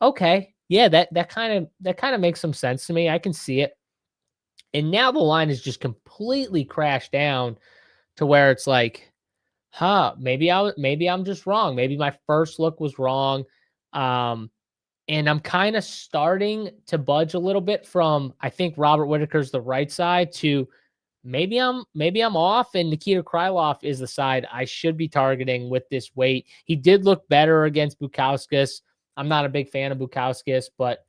Speaker 1: okay, yeah, that kind of makes some sense to me. I can see it. And now the line has just completely crashed down to where it's like, maybe I'm just wrong. Maybe my first look was wrong. And I'm kind of starting to budge a little bit from I think Robert Whittaker's the right side to maybe I'm off and Nikita Krylov is the side I should be targeting with this weight. He did look better against Bukauskas. I'm not a big fan of Bukauskas, but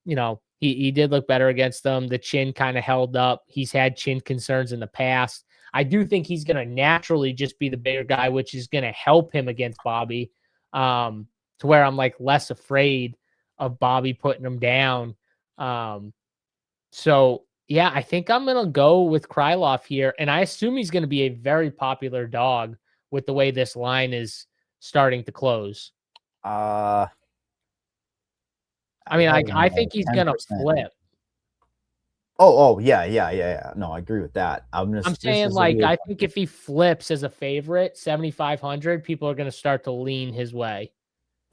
Speaker 1: he did look better against them. The chin kind of held up. He's had chin concerns in the past. I do think he's going to naturally just be the bigger guy, which is going to help him against Bobby, to where I'm like less afraid of Bobby putting him down. So yeah, I think I'm going to go with Krylov here. And I assume he's going to be a very popular dog with the way this line is starting to close.
Speaker 3: I
Speaker 1: mean, I think he's going to
Speaker 3: 10%.
Speaker 1: flip.
Speaker 3: Oh, yeah. No, I agree with that. I'm
Speaker 1: saying, like, I think if he flips as a favorite, 7,500, people are going to start to lean his way.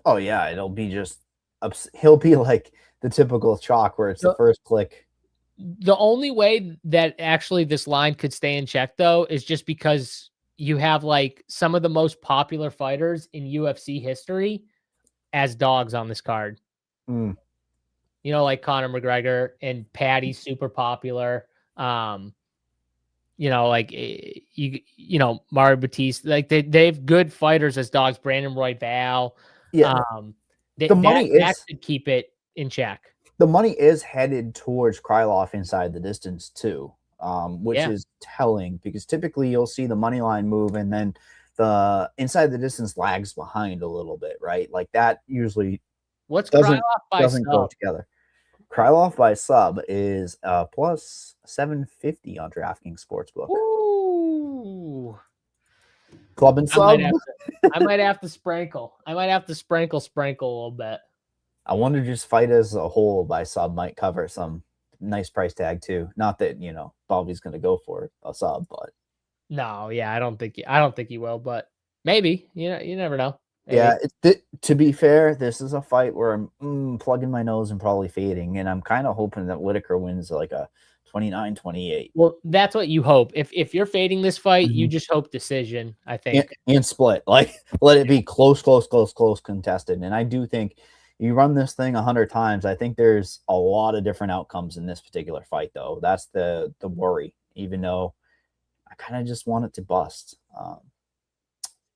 Speaker 3: Oh, yeah. It'll be just, he'll be like the typical chalk where it's the first click.
Speaker 1: The only way that actually this line could stay in check, though, is just because you have like some of the most popular fighters in UFC history as dogs on this card. Like Conor McGregor and Patty's super popular. Like Mario Batista, like they have good fighters as dogs. Brandon Royval.
Speaker 3: Yeah.
Speaker 1: The money that could keep it in check.
Speaker 3: The money is headed towards Krylov inside the distance too, which is telling because typically you'll see the money line move and then the inside the distance lags behind a little bit, right? Like that usually doesn't go together. Krylov by sub is plus 750 on DraftKings Sportsbook.
Speaker 1: Ooh.
Speaker 3: Club and sub.
Speaker 1: I might have to sprinkle. A little bit.
Speaker 3: I wonder just fight as a whole by sub might cover some nice price tag too. Not that Bobby's going to go for a sub, but
Speaker 1: no, yeah, I don't think he will, but maybe you never know.
Speaker 3: Yeah, to be fair, this is a fight where I'm plugging my nose and probably fading, and I'm kind of hoping that Whittaker wins like a 29-28.
Speaker 1: Well, that's what you hope. If you're fading this fight, you just hope decision, I think.
Speaker 3: And split. Like, let it be close contested. And I do think you run this thing 100 times. I think there's a lot of different outcomes in this particular fight, though. That's the worry, even though I kind of just want it to bust.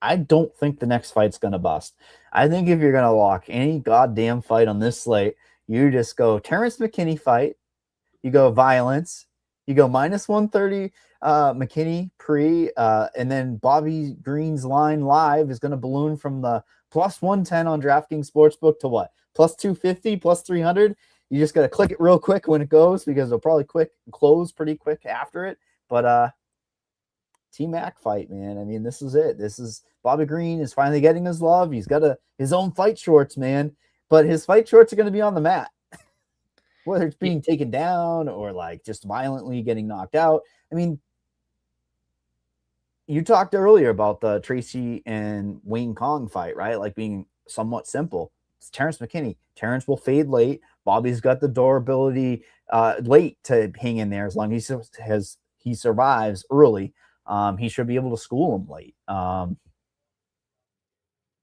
Speaker 3: I don't think the next fight's going to bust. I think if you're going to lock any goddamn fight on this slate, you just go Terrence McKinney fight, you go violence, you go minus 130 McKinney pre, and then Bobby Green's line live is going to balloon from the plus 110 on DraftKings Sportsbook to what? Plus 250, plus 300. You just got to click it real quick when it goes because it'll probably close pretty quick after it. But T-Mac fight, man. I mean, this is it. This is Bobby Green is finally getting his love. He's got his own fight shorts, man. But his fight shorts are going to be on the mat. Whether it's being taken down or like just violently getting knocked out. I mean, you talked earlier about the Tracy and Wayne Kong fight, right? Like being somewhat simple. It's Terrence McKinney. Terrence will fade late. Bobby's got the durability late to hang in there as long as he survives early. He should be able to school him late.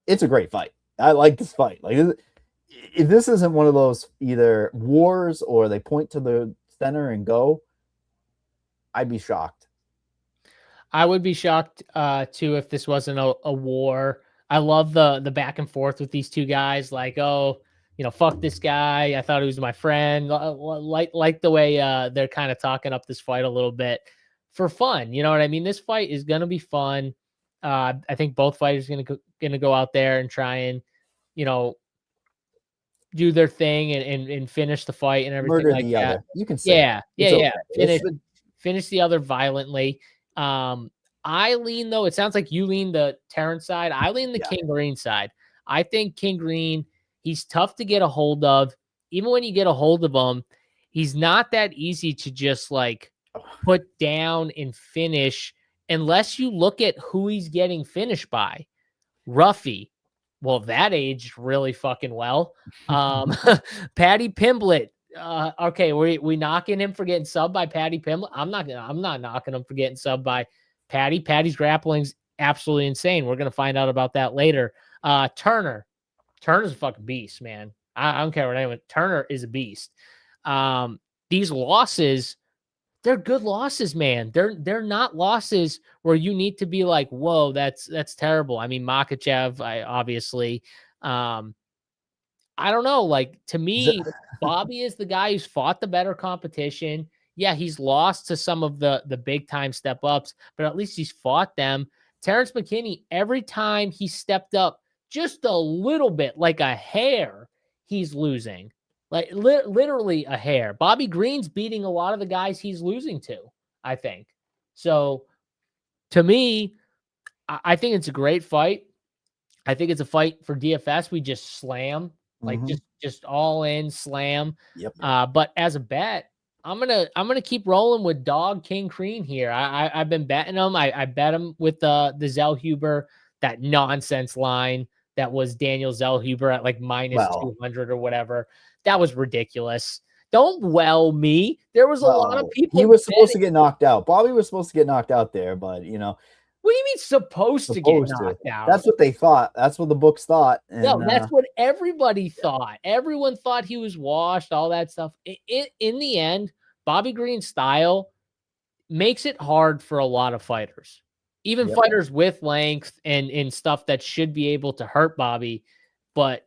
Speaker 3: It's a great fight. I like this fight. Like, if this isn't one of those either wars or they point to the center and go, I'd be shocked.
Speaker 1: I would be shocked too if this wasn't a war. I love the back and forth with these two guys. Like, oh, fuck this guy. I thought he was my friend. Like the way they're kind of talking up this fight a little bit for fun. You know what I mean? This fight is gonna be fun. I think both fighters are gonna go out there and try and do their thing and finish the fight and everything
Speaker 3: Murder
Speaker 1: like
Speaker 3: the
Speaker 1: that.
Speaker 3: other. You can say
Speaker 1: Finish the other violently. I lean though. It sounds like you lean the Terrence side. I lean the King Green side. I think King Green, he's tough to get a hold of. Even when you get a hold of him, he's not that easy to just like put down and finish unless you look at who he's getting finished by. Ruffy. Well, that aged really fucking well. Paddy Pimblett. Okay, we knocking him for getting subbed by Paddy Pimblett. I'm not knocking him for getting subbed by Paddy. Paddy's grappling's absolutely insane. We're gonna find out about that later. Turner's a fucking beast, man. I don't care what anyone. Turner is a beast. These losses, they're good losses, man. They're not losses where you need to be like, whoa, that's terrible. I mean, Makhachev, obviously. I don't know. Like, to me, Bobby is the guy who's fought the better competition. Yeah, he's lost to some of the big time step ups, but at least he's fought them. Terrence McKinney, every time he stepped up just a little bit, like a hair, he's losing. Like literally a hair. Bobby Green's beating a lot of the guys he's losing to, I think. So to me, I think it's a great fight. I think it's a fight for DFS. We just slam, like just all in slam.
Speaker 3: Yep.
Speaker 1: But as a bet, I'm gonna keep rolling with Dog King Green here. I've been betting him. I bet him with the Zellhuber, that nonsense line that was Daniel Zellhuber at like minus 200 or whatever. That was ridiculous. Don't me. There was a lot of people.
Speaker 3: He was supposed to get knocked out. Bobby was supposed to get knocked out there, but
Speaker 1: What do you mean supposed to get knocked out?
Speaker 3: That's what they thought. That's what the books thought. And,
Speaker 1: no, that's what everybody thought. Everyone thought he was washed, all that stuff. In the end, Bobby Green's style makes it hard for a lot of fighters. Even fighters with length and stuff that should be able to hurt Bobby. But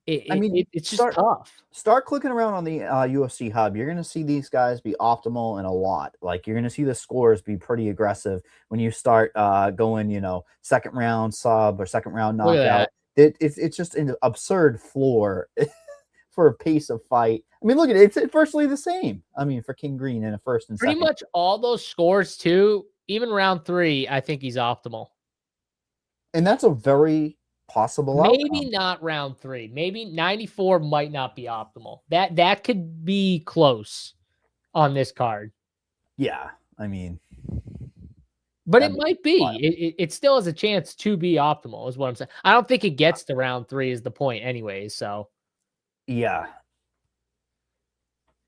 Speaker 1: it's just tough.
Speaker 3: Start clicking around on the UFC hub. You're going to see these guys be optimal in a lot. Like, you're going to see the scores be pretty aggressive when you start going, second round sub or second round knockout. It's just an absurd floor for a pace of fight. I mean, look at it. It's virtually the same. I mean, for King Green in a first and
Speaker 1: pretty
Speaker 3: second.
Speaker 1: much all those scores too. Even round 3, I think he's optimal.
Speaker 3: And that's a very possible
Speaker 1: maybe
Speaker 3: outcome.
Speaker 1: Not round 3. Maybe 94 might not be optimal. That could be close on this card.
Speaker 3: Yeah, I mean,
Speaker 1: But it might be. It still has a chance to be optimal, is what I'm saying. I don't think it gets to round 3 is the point anyways, so.
Speaker 3: Yeah.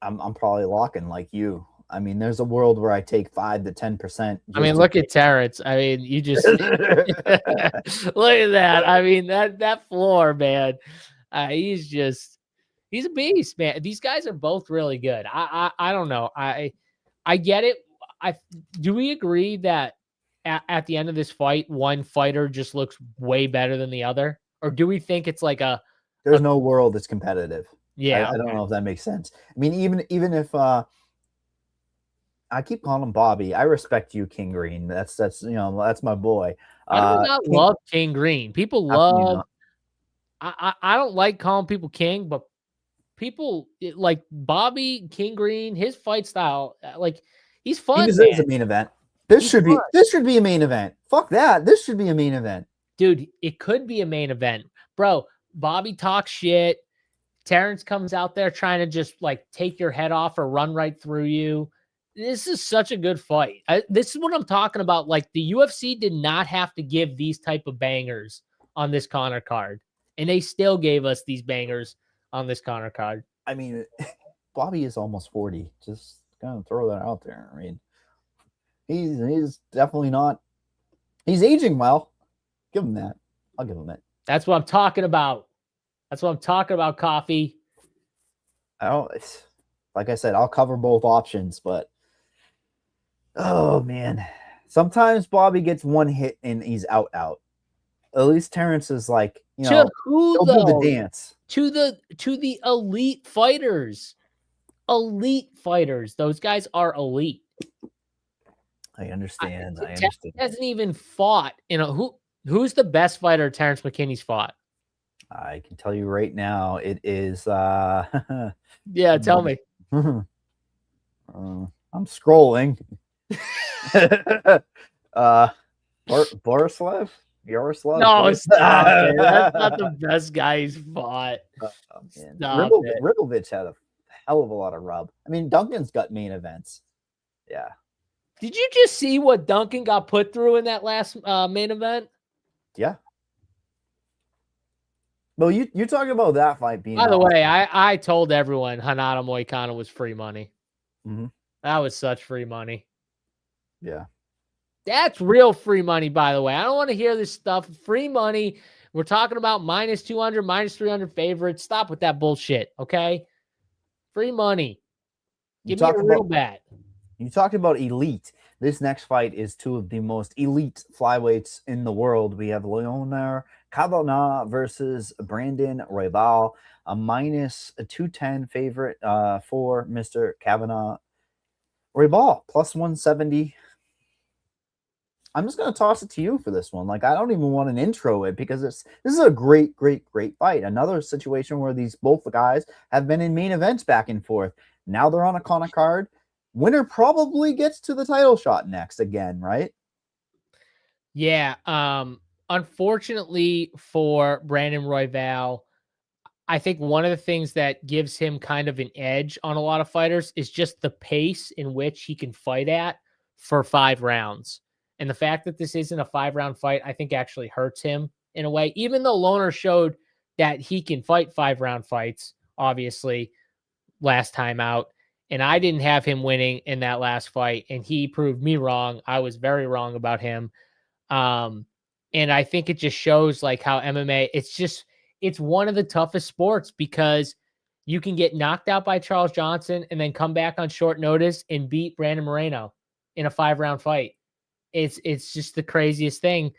Speaker 3: I'm probably locking like you. I mean, there's a world where I take 5 to 10%.
Speaker 1: I mean, look at Terrence. I mean, you just look at that. I mean, that floor, man. He's a beast, man. These guys are both really good. I don't know. I get it. Do we agree that at the end of this fight, one fighter just looks way better than the other? Or do we think it's like
Speaker 3: there's no world that's competitive?
Speaker 1: Yeah.
Speaker 3: I don't know if that makes sense. I mean, even if I keep calling him Bobby, I respect you, King Green. That's that's my boy.
Speaker 1: I do not love King Green. People love. I don't like calling people King, but people like Bobby King Green. His fight style, like he's fun.
Speaker 3: He deserves a main event. This should be a main event. Fuck that. This should be a main event,
Speaker 1: dude. It could be a main event, bro. Bobby talks shit. Terrence comes out there trying to just like take your head off or run right through you. This is such a good fight. This is what I'm talking about. Like the UFC did not have to give these type of bangers on this Conor card, and they still gave us these bangers on this Conor card.
Speaker 3: I mean, Bobby is almost 40. Just gonna throw that out there. I mean, he's definitely not. He's aging well. Give him that. I'll give him it.
Speaker 1: That's what I'm talking about. That's what I'm talking about, Coffee.
Speaker 3: Like I said, I'll cover both options, but oh man, sometimes Bobby gets one hit and he's out. At least Terrence is like,
Speaker 1: to who
Speaker 3: he'll
Speaker 1: though?
Speaker 3: do the dance
Speaker 1: to the elite fighters. Elite fighters. Those guys are elite.
Speaker 3: I understand.
Speaker 1: Terrence hasn't even fought. Who's the best fighter Terrence McKinney's fought?
Speaker 3: I can tell you right now, it is.
Speaker 1: Yeah, tell me.
Speaker 3: I'm scrolling. Borislav? Yaroslav?
Speaker 1: No, stop it. That's not the best guy he's fought.
Speaker 3: Ribovic had a hell of a lot of rub. I mean, Duncan's got main events. Yeah.
Speaker 1: Did you just see what Duncan got put through in that last main event?
Speaker 3: Yeah. Well, you're talking about that fight being.
Speaker 1: By the way, I told everyone Hanada Moicano was free money.
Speaker 3: Mm-hmm.
Speaker 1: That was such free money.
Speaker 3: Yeah.
Speaker 1: That's real free money, by the way. I don't want to hear this stuff. Free money. We're talking about -200, -300 favorites. Stop with that bullshit, okay? Free money. Give me a real bet.
Speaker 3: You talked about elite. This next fight is two of the most elite flyweights in the world. We have Leonard Kavanagh versus Brandon Royval, a -210 favorite for Mr. Kavanagh. Royval +170. I'm just going to toss it to you for this one. Like, I don't even want an intro it because this is a great fight. Another situation where both the guys have been in main events back and forth. Now they're on a Conor card. Winner probably gets to the title shot next again, right?
Speaker 1: Yeah. Unfortunately for Brandon Royval, I think one of the things that gives him kind of an edge on a lot of fighters is just the pace in which he can fight at for 5 rounds. And the fact that this isn't a 5-round fight, I think actually hurts him in a way, even though Loner showed that he can fight 5-round fights, obviously, last time out. And I didn't have him winning in that last fight, and he proved me wrong. I was very wrong about him. And I think it just shows like how MMA, it's one of the toughest sports because you can get knocked out by Charles Johnson and then come back on short notice and beat Brandon Moreno in a 5-round fight. It's just the craziest thing.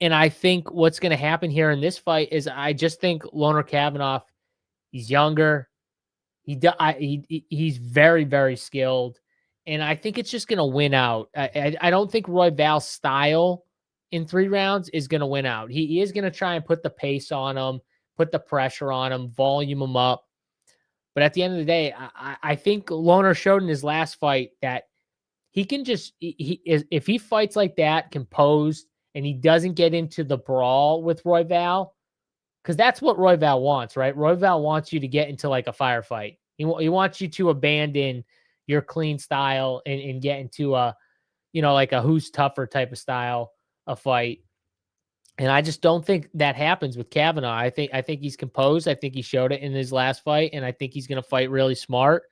Speaker 1: And I think what's going to happen here in this fight is I just think Loner Kavanagh, he's younger. He's very, very skilled. And I think it's just going to win out. I don't think Royval's style in 3 rounds is going to win out. He is going to try and put the pace on him, put the pressure on him, volume him up. But at the end of the day, I think Loner showed in his last fight that he can just, if he fights like that, composed, and he doesn't get into the brawl with Royval, because that's what Royval wants, right? Royval wants you to get into like a firefight. He wants you to abandon your clean style and get into a like a who's tougher type of style of fight. And I just don't think that happens with Kavanaugh. I think he's composed. I think he showed it in his last fight, and I think he's going to fight really smart,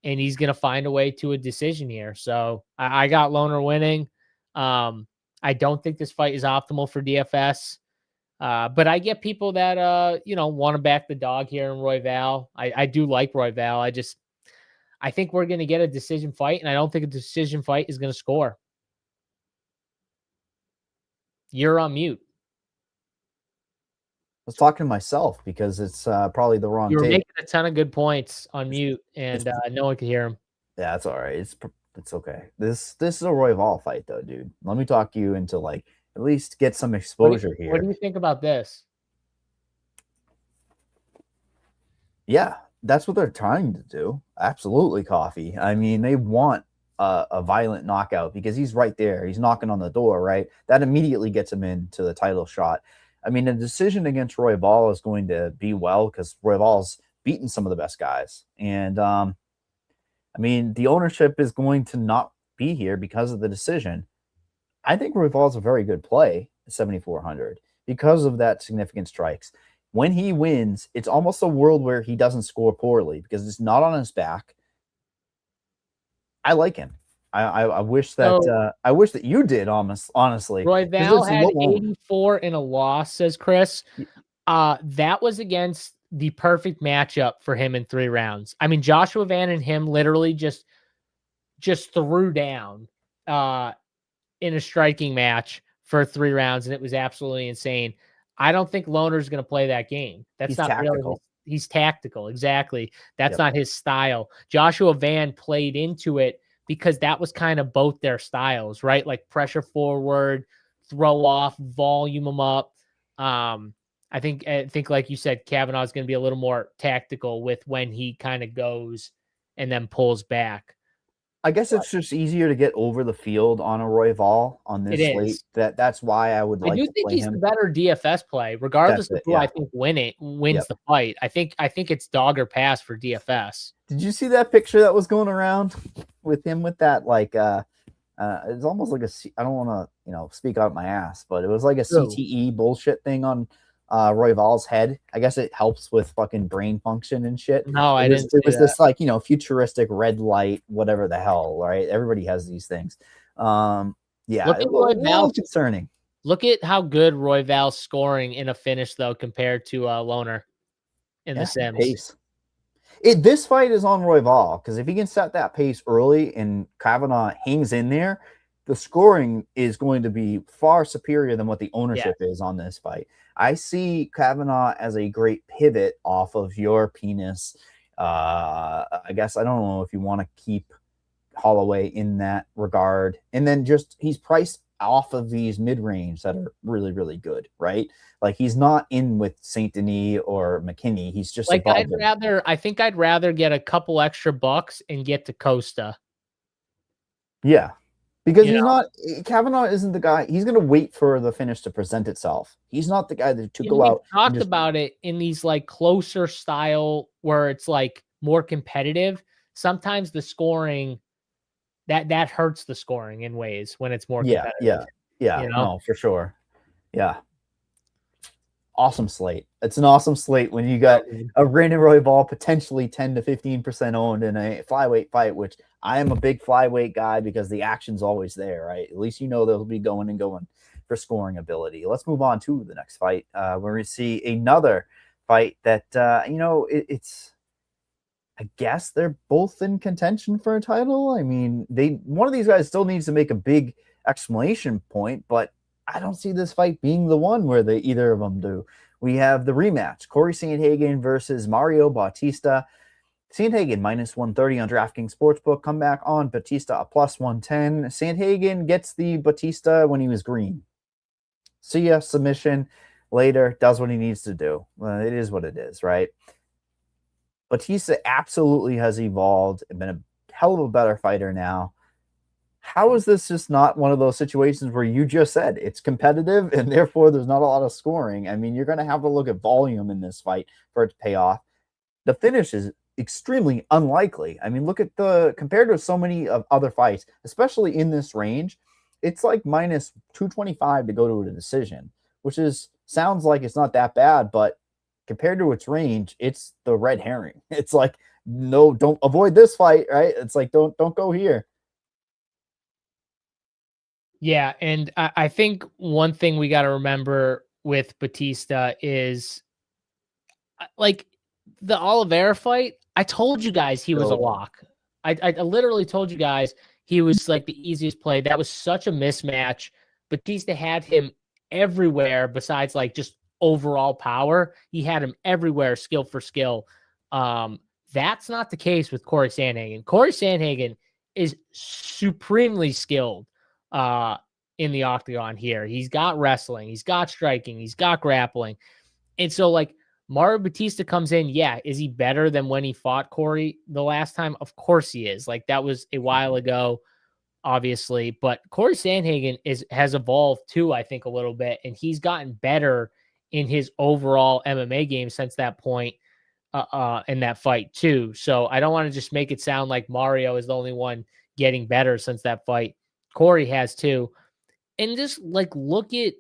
Speaker 1: and he's going to find a way to a decision here. So I got Loner winning. I don't think this fight is optimal for DFS, but I get people that want to back the dog here in Royval. I do like Royval. I think we're going to get a decision fight, and I don't think a decision fight is going to score. You're on mute.
Speaker 3: I was talking to myself because it's probably the wrong
Speaker 1: You were
Speaker 3: tape.
Speaker 1: making a ton of good points on mute, and no one could hear him.
Speaker 3: Yeah, that's all right. It's okay. This is a Royval fight, though, dude. Let me talk you into at least get some exposure here.
Speaker 1: What do you think about this?
Speaker 3: Yeah, that's what they're trying to do. Absolutely, Coffee. I mean, they want a violent knockout because he's right there. He's knocking on the door, right? That immediately gets him into the title shot. I mean, a decision against Royval is going to be because Royval's beaten some of the best guys. And, I mean, the ownership is going to not be here because of the decision. I think Royval's a very good play at 7,400 because of that significant strikes. When he wins, it's almost a world where he doesn't score poorly because it's not on his back. I like him. I wish that you did, honestly.
Speaker 1: Royval had 84 in a loss, says Chris. That was against the perfect matchup for him in 3 rounds. I mean, Joshua Van and him literally just threw down in a striking match for 3 rounds, and it was absolutely insane. I don't think Loner's going to play that game. He's not tactical. Really. He's tactical, exactly. That's not his style. Joshua Van played into it because that was kind of both their styles, right? Like pressure forward, throw off, volume them up. I think like you said, Kavanaugh is going to be a little more tactical with when he kind of goes and then pulls back.
Speaker 3: I guess it's just easier to get over the field on a Royval on this slate. That's why I would like to play him. I do think he's the
Speaker 1: better DFS play, regardless of who I think wins the fight. I think it's dog or pass for DFS.
Speaker 3: Did you see that picture that was going around with him with that it's almost like I don't want to speak out my ass, but it was like a CTE bullshit thing on Royval's head. I guess it helps with fucking brain function and shit.
Speaker 1: No,
Speaker 3: it was this futuristic red light, whatever the hell, right? Everybody has these things. Yeah,
Speaker 1: look at Royval.
Speaker 3: Concerning.
Speaker 1: Look at how good Royval's scoring in a finish though compared to Loner in the Sims.
Speaker 3: Pace. This fight is on Royval because if he can set that pace early and Kavanaugh hangs in there, the scoring is going to be far superior than what the ownership is on this fight. I see Kavanaugh as a great pivot off of your penis. I guess I don't know if you want to keep Holloway in that regard. And then he's priced off of these mid-range that are really, really good, right? Like he's not in with St. Denis or McKinney. He's just
Speaker 1: I think I'd rather get a couple extra bucks and get to Costa.
Speaker 3: Yeah. Because Kavanaugh isn't the guy. He's going to wait for the finish to present itself. He's not the guy to go out.
Speaker 1: We talked about it in these closer style where it's more competitive. Sometimes the scoring that hurts the scoring in ways when it's more competitive.
Speaker 3: Yeah. No, for sure. Yeah. Awesome slate. It's an awesome slate when you got a Brandon Royval potentially 10 to 15% owned in a flyweight fight, which I am a big flyweight guy because the action's always there, right? At least they'll be going for scoring ability. Let's move on to the next fight where we see another fight that, it's, I guess they're both in contention for a title. I mean, one of these guys still needs to make a big exclamation point, but I don't see this fight being the one where either of them do. We have the rematch, Corey Sandhagen versus Mario Bautista. Sandhagen minus 130 on DraftKings Sportsbook. Come back on Bautista a plus 110. Sandhagen gets the Bautista when he was green. See ya, submission later, does what he needs to do. Well, it is what it is, right? Bautista absolutely has evolved and been a hell of a better fighter now. How is this just not one of those situations where you just said it's competitive and therefore there's not a lot of scoring? I mean, you're going to have to look at volume in this fight for it to pay off. The finish is extremely unlikely. I mean, look at compared to so many of other fights, especially in this range, it's like minus 225 to go to a decision, which sounds like it's not that bad, but compared to its range, it's the red herring. It's like, no, don't avoid this fight, right? It's like, don't go here.
Speaker 1: Yeah, and I think one thing we got to remember with Batista is like the Oliveira fight. I told you guys he was a lock. I literally told you guys he was like the easiest play. That was such a mismatch. Batista had him everywhere besides like just overall power. He had him everywhere, skill for skill. That's not the case with Corey Sandhagen. Corey Sandhagen is supremely skilled in the octagon here. He's got wrestling, he's got striking, he's got grappling. And so like Mario Batista comes in. Yeah. Is he better than when he fought Corey the last time? Of course he is. Like that was a while ago, obviously, but Corey Sandhagen has evolved too, I think a little bit, and he's gotten better in his overall MMA game since that point in that fight too. So I don't want to just make it sound like Mario is the only one getting better since that fight. Corey has too. And just like, look at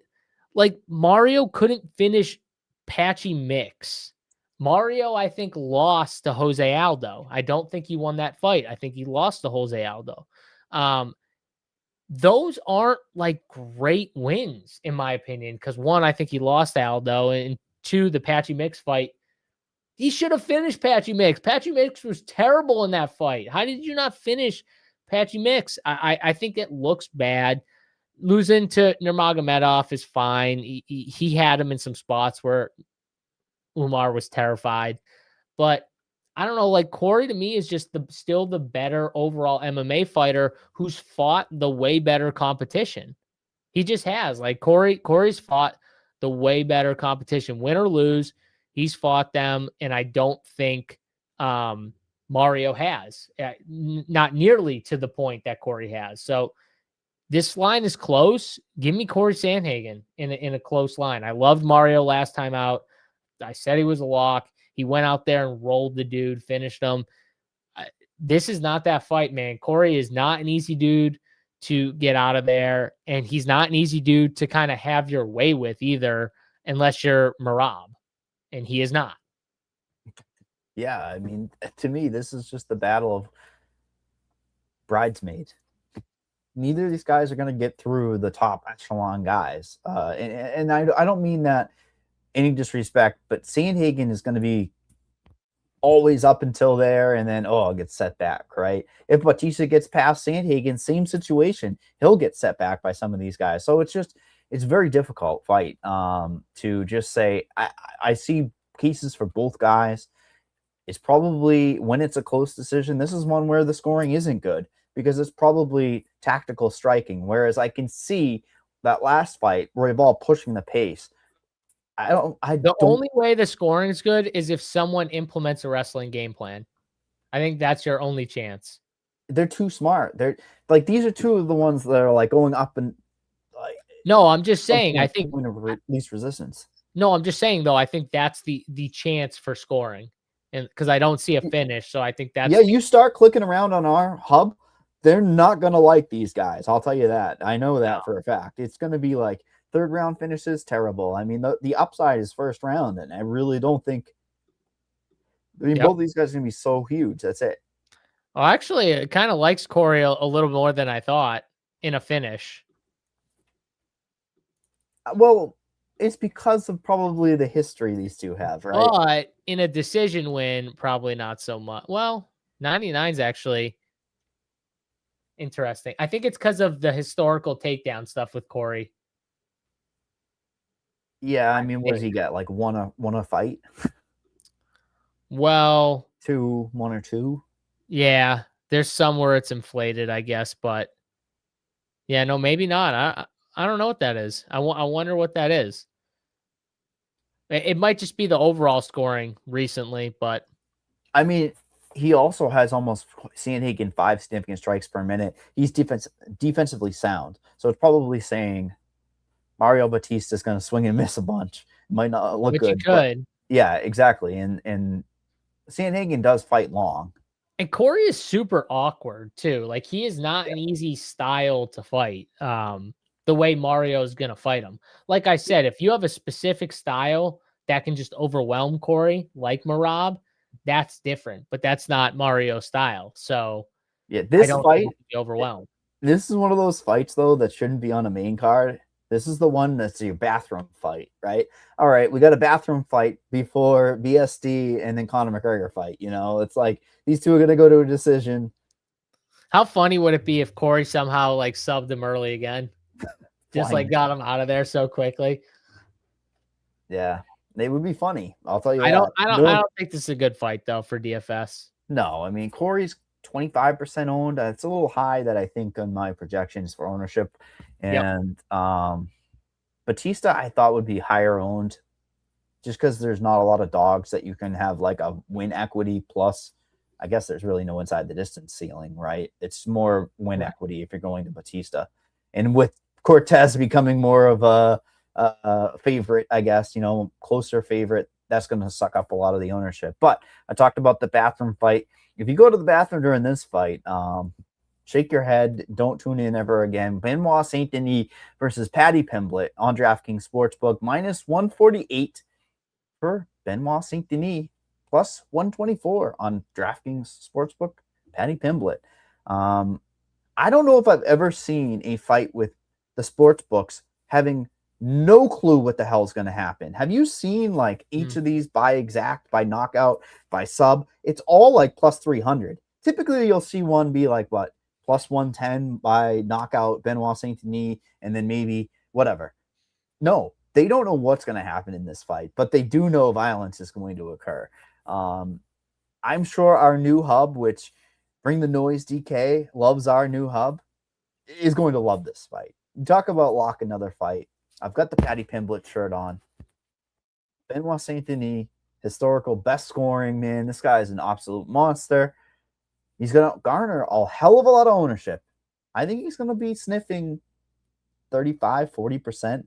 Speaker 1: like Mario couldn't finish Patchy Mix. Mario, I think, lost to Jose Aldo. I don't think he won that fight. I think he lost to Jose Aldo. Those aren't like great wins, in my opinion, because one, I think he lost to Aldo, and two, the Patchy Mix fight, he should have finished Patchy Mix. Patchy Mix was terrible in that fight. How did you not finish Patchy Mix? I think it looks bad. Losing to Nurmagomedov is fine. He had him in some spots where Umar was terrified. But I don't know, like Corey to me is just still the better overall MMA fighter who's fought the way better competition. He just has. Like Corey's fought the way better competition. Win or lose, he's fought them. And I don't think Mario has. Not nearly to the point that Corey has. So this line is close. Give me Corey Sandhagen in a close line. I loved Mario last time out. I said he was a lock. He went out there and rolled the dude, finished him. This is not that fight, man. Corey is not an easy dude to get out of there, and he's not an easy dude to kind of have your way with either, unless you're Merab, and he is not.
Speaker 3: Yeah, I mean, to me, this is just the battle of bridesmaids. Neither of these guys are going to get through the top echelon guys. And I don't mean that any disrespect, but Sandhagen is going to be always up until there, and then, it gets set back, right? If Batista gets past Sandhagen, same situation. He'll get set back by some of these guys. So it's a very difficult fight to just say. I see cases for both guys. It's probably, when it's a close decision, this is one where the scoring isn't good, because it's probably tactical striking. Whereas I can see that last fight, Royval pushing the pace. The
Speaker 1: only way the scoring is good is if someone implements a wrestling game plan. I think that's your only chance.
Speaker 3: They're too smart. They're like, these are two of the ones that are like going up and like.
Speaker 1: No, I'm just saying. I think
Speaker 3: least resistance.
Speaker 1: No, I'm just saying though. I think that's the chance for scoring, and because I don't see a finish, so I think that's.
Speaker 3: Yeah, you start clicking around on our hub, they're not gonna like these guys. I'll tell you that. I know that for a fact. It's gonna be like third round finishes, terrible. I mean, the upside is first round, and I really don't think. I mean, both these guys are gonna be so huge. That's it.
Speaker 1: Well, actually, it kind of likes Corey a little more than I thought in a finish.
Speaker 3: Well, it's because of probably the history these two have, right?
Speaker 1: But in a decision win, probably not so much. Well, 99 is actually interesting. I think it's because of the historical takedown stuff with Corey.
Speaker 3: Yeah, I mean, what does he get? Like won a fight?
Speaker 1: Well,
Speaker 3: one or two.
Speaker 1: Yeah, there's some where it's inflated, I guess, but yeah, no, maybe not. I don't know what that is. I wonder what that is. It might just be the overall scoring recently, but
Speaker 3: I mean, he also has almost Sandhagen 5 significant strikes per minute. He's defensively sound, so it's probably saying Mario Batista is going to swing and miss a bunch. It might not look good.
Speaker 1: But yeah, exactly.
Speaker 3: And Sandhagen does fight long.
Speaker 1: And Corey is super awkward too. Like he is not an easy style to fight. The way Mario is going to fight him. Like I said, if you have a specific style that can just overwhelm Corey, like Marab, that's different, but that's not Mario's style. So
Speaker 3: Yeah,
Speaker 1: I
Speaker 3: this
Speaker 1: don't
Speaker 3: fight,
Speaker 1: think he'll be overwhelmed.
Speaker 3: this is one of those fights though that shouldn't be on a main card. This is the one that's your bathroom fight, right? All right, we got a bathroom fight before BSD and then Conor McGregor fight. You know, it's like these two are going to go to a decision.
Speaker 1: How funny would it be if Corey somehow like subbed him early again? Just like got him out of there so quickly.
Speaker 3: Yeah, they would be funny. I'll tell you.
Speaker 1: I don't think this is a good fight though for DFS.
Speaker 3: No, I mean Corey's 25% owned. It's a little high that I think on my projections for ownership. And Batista I thought would be higher owned just because there's not a lot of dogs that you can have like a win equity plus. I guess there's really no inside the distance ceiling, right? It's more win equity if you're going to Batista. And with Cortez becoming more of a favorite, I guess, you know, closer favorite, that's going to suck up a lot of the ownership. But I talked about the bathroom fight. If you go to the bathroom during this fight, shake your head. Don't tune in ever again. Benoit Saint Denis versus Paddy Pimblett on DraftKings Sportsbook. Minus 148 for Benoit Saint Denis. Plus 124 on DraftKings Sportsbook. Paddy Pimblett. I don't know if I've ever seen a fight with the sports books having no clue what the hell is going to happen. Have you seen like each of these by exact, by knockout, by sub? It's all like plus 300. Typically, you'll see one be like what? Plus 110 by knockout, Benoit Saint Denis, and then maybe whatever. No, they don't know what's going to happen in this fight, but they do know violence is going to occur. I'm sure our new hub, which Bring the Noise DK loves our new hub, is going to love this fight. You talk about lock another fight. I've got the Paddy Pimblett shirt on. Benoit Saint Denis, historical best scoring, man. This guy is an absolute monster. He's going to garner a hell of a lot of ownership. I think he's going to be sniffing 35, 40%,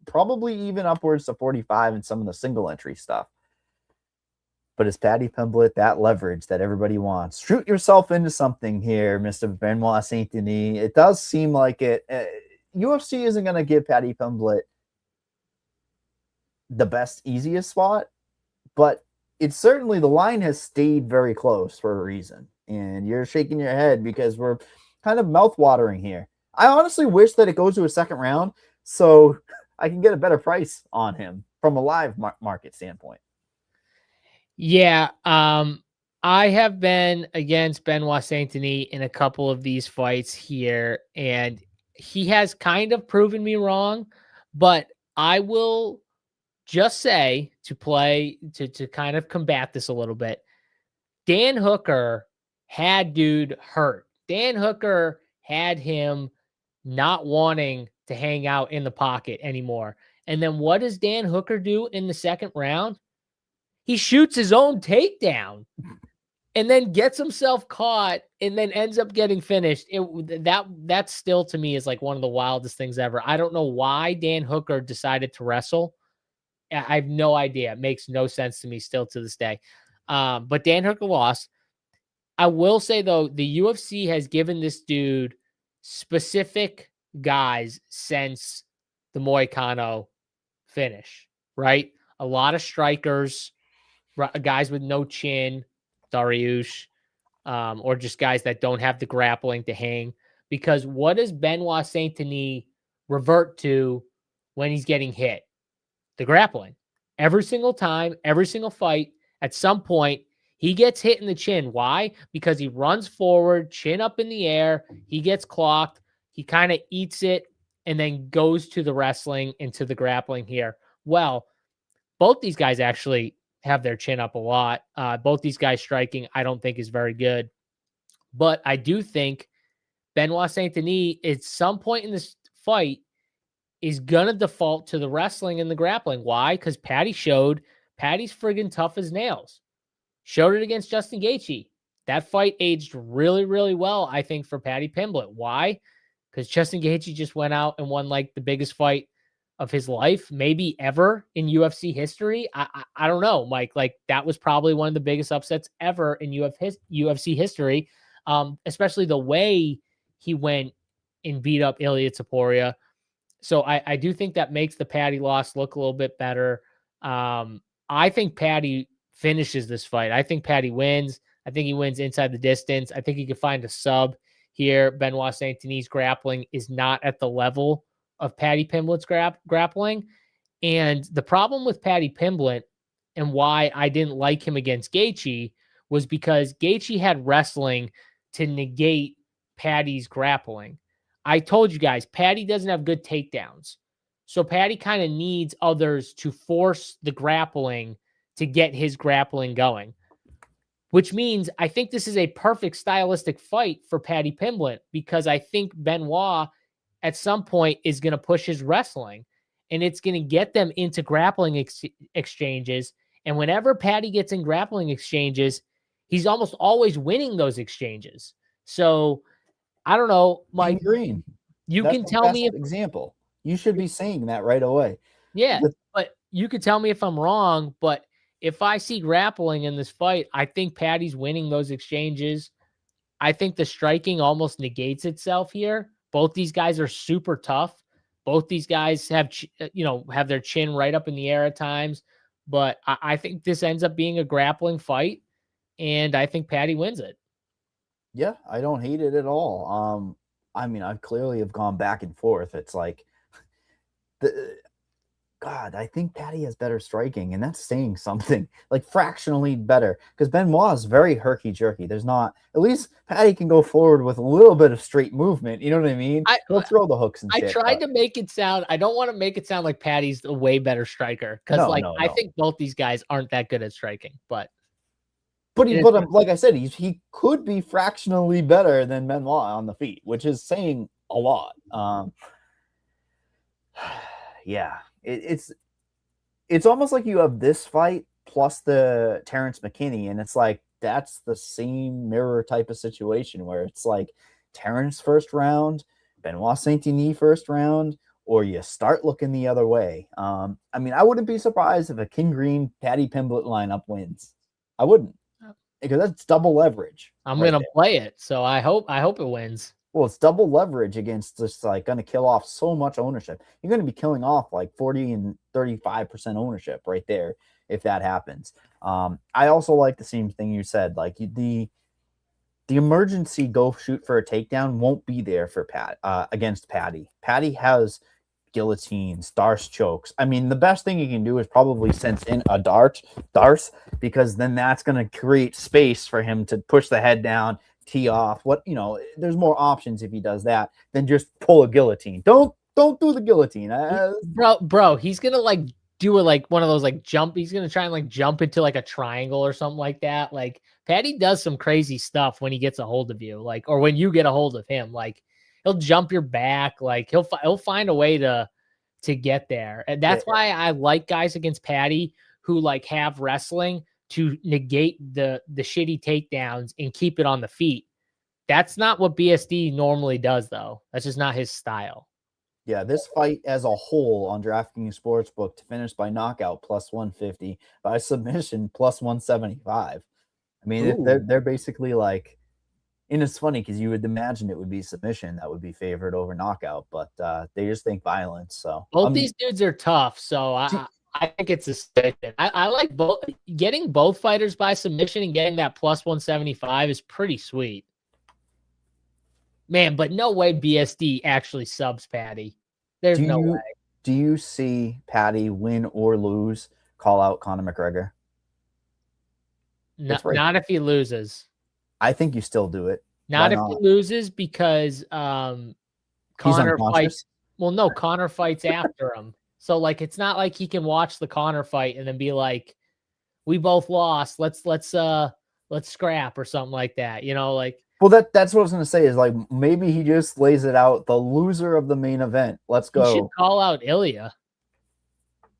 Speaker 3: probably even upwards to 45 in some of the single entry stuff. But it's Paddy Pimblett, that leverage that everybody wants. Shoot yourself into something here, Mr. Benoit Saint Denis. It does seem like it. UFC isn't going to give Paddy Pimblett the best, easiest spot, but it's certainly the line has stayed very close for a reason. And you're shaking your head because we're kind of mouth-watering here. I honestly wish that it goes to a second round so I can get a better price on him from a live market standpoint.
Speaker 1: Yeah, I have been against Benoit Saint Denis in a couple of these fights here, and he has kind of proven me wrong, but I will just say to kind of combat this a little bit. Dan Hooker had dude hurt. Dan Hooker had him not wanting to hang out in the pocket anymore. And then what does Dan Hooker do in the second round? He shoots his own takedown and then gets himself caught and then ends up getting finished. That still to me is like one of the wildest things ever. I don't know why Dan Hooker decided to wrestle. I have no idea. It makes no sense to me still to this day. But Dan Hooker lost. I will say though, the UFC has given this dude specific guys since the Moicano finish, right? A lot of strikers, guys with no chin, Dariush, or just guys that don't have the grappling to hang. Because what does Benoit Saint Denis revert to when he's getting hit? The grappling. Every single time, every single fight, at some point, he gets hit in the chin. Why? Because he runs forward, chin up in the air, he gets clocked, he kind of eats it, and then goes to the wrestling and to the grappling here. Well, both these guys actually have their chin up a lot. Both these guys striking, I don't think is very good. But I do think Benoit Saint Denis, at some point in this fight, is going to default to the wrestling and the grappling. Why? Because Paddy's friggin' tough as nails. Showed it against Justin Gaethje. That fight aged really, really well, I think, for Paddy Pimblett. Why? Because Justin Gaethje just went out and won like the biggest fight of his life, maybe ever in UFC history. I don't know, Mike. Like, that was probably one of the biggest upsets ever in UFC history, especially the way he went and beat up Ilia Topuria. So I do think that makes the Paddy loss look a little bit better. I think Paddy finishes this fight. I think Paddy wins. I think he wins inside the distance. I think he could find a sub here. Benoit Saint-Denis' grappling is not at the level of Paddy Pimblett's grappling. And the problem with Paddy Pimblett and why I didn't like him against Gaethje was because Gaethje had wrestling to negate Paddy's grappling. I told you guys, Paddy doesn't have good takedowns. So Paddy kind of needs others to force the grappling to get his grappling going, which means I think this is a perfect stylistic fight for Paddy Pimblett, because I think Benoit at some point is going to push his wrestling, and it's going to get them into grappling exchanges. And whenever Paddy gets in grappling exchanges, he's almost always winning those exchanges. So I don't know, Mike.
Speaker 3: Green.
Speaker 1: You can tell me if
Speaker 3: example. You should be saying that right away.
Speaker 1: Yeah, but you could tell me if I'm wrong. But if I see grappling in this fight, I think Paddy's winning those exchanges. I think the striking almost negates itself here. Both these guys are super tough. Both these guys have, have their chin right up in the air at times. But I think this ends up being a grappling fight, and I think Paddy wins it.
Speaker 3: Yeah, I don't hate it at all. I mean, I clearly have gone back and forth. It's like, God, I think Paddy has better striking, and that's saying something, like fractionally better, because Benoit is very herky-jerky. There's not, at least Paddy can go forward with a little bit of straight movement. You know what I mean? He'll throw the hooks and shit.
Speaker 1: I tried to make it sound, I don't want to make it sound like Paddy's a way better striker, because I think both these guys aren't that good at striking, but
Speaker 3: like I said, he could be fractionally better than Benoit on the feet, which is saying a lot. Yeah, it's almost like you have this fight plus the Terrence McKinney, and it's like that's the same mirror type of situation where it's like Terrence first round, Benoit Saint-Denis first round, or you start looking the other way. I mean, I wouldn't be surprised if a King Green Paddy Pimblett lineup wins. I wouldn't, because that's double leverage.
Speaker 1: I'm gonna play it, so I hope it wins.
Speaker 3: Well, it's double leverage against just like going to kill off so much ownership. You're going to be killing off like 40 and 35% ownership right there if that happens. I also like the same thing you said, like the emergency go shoot for a takedown won't be there for against Paddy. Paddy has guillotines, Darce chokes. I mean, the best thing you can do is probably sense in a Darce, because then that's going to create space for him to push the head down, tee off. There's more options if he does that than just pull a guillotine. Don't do the guillotine,
Speaker 1: bro. He's gonna like do one of those like jump. He's gonna try and like jump into like a triangle or something like that. Like Paddy does some crazy stuff when he gets a hold of you, like, or when you get a hold of him. Like he'll jump your back. Like he'll find a way to get there, and that's why I like guys against Paddy who like have wrestling to negate the shitty takedowns and keep it on the feet. That's not what BSD normally does, though. That's just not his style.
Speaker 3: Yeah, this fight as a whole on DraftKings Sportsbook to finish by knockout plus 150, by submission plus 175. I mean, they're basically like, and it's funny because you would imagine it would be submission that would be favored over knockout, but they just think violence. So
Speaker 1: both these dudes are tough. So I think it's a submission. I like both. Getting both fighters by submission and getting that plus 175 is pretty sweet. Man, but no way BSD actually subs Paddy. There's no way.
Speaker 3: Do you see Paddy win or lose, call out Conor McGregor?
Speaker 1: Not if he loses.
Speaker 3: I think you still do it.
Speaker 1: Not if he loses, because Conor fights. Well, no, Conor fights after him. So like, it's not like he can watch the Conor fight and then be like, "We both lost. Let's scrap," or something like that. Like. Well,
Speaker 3: that's what I was gonna say. Is like maybe he just lays it out. The loser of the main event. Let's go.
Speaker 1: He should call out Ilia.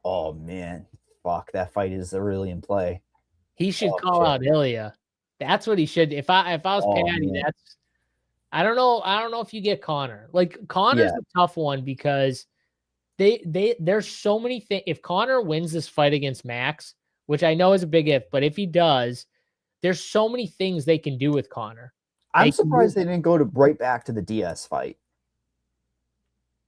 Speaker 3: Oh man, fuck! That fight is really in play.
Speaker 1: He should call out Ilia. That's what he should. If I was Paddy,
Speaker 3: man.
Speaker 1: that's. I don't know if you get Conor. Like Conor's a tough one because there's so many things. If Conor wins this fight against Max, which I know is a big if, but if he does, there's so many things they can do with Conor.
Speaker 3: I'm surprised they didn't go right back to the DS fight.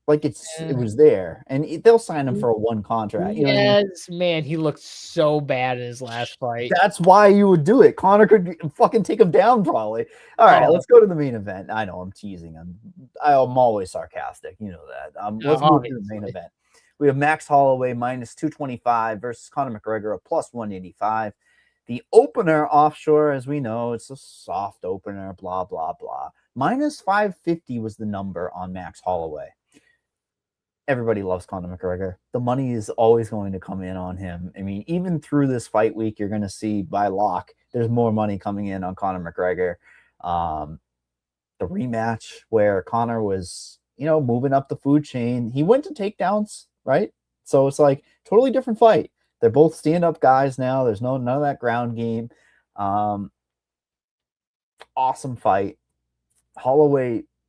Speaker 3: Like it was there, and they'll sign him for a one contract. You know what I mean?
Speaker 1: Man, he looked so bad in his last fight.
Speaker 3: That's why you would do it. Conor could fucking take him down probably. All right, let's go to the main event. I know I'm teasing. I'm always sarcastic. You know that. Let's move to the main event. We have Max Holloway minus 225 versus Conor McGregor at plus 185. The opener offshore, as we know, it's a soft opener, blah, blah, blah. Minus 550 was the number on Max Holloway. Everybody loves Conor McGregor. The money is always going to come in on him. I mean, even through this fight week, you're going to see by lock, there's more money coming in on Conor McGregor. The rematch where Conor was, moving up the food chain. He went to takedowns, right? So it's like totally different fight. They're both stand-up guys now. There's none of that ground game. Awesome fight.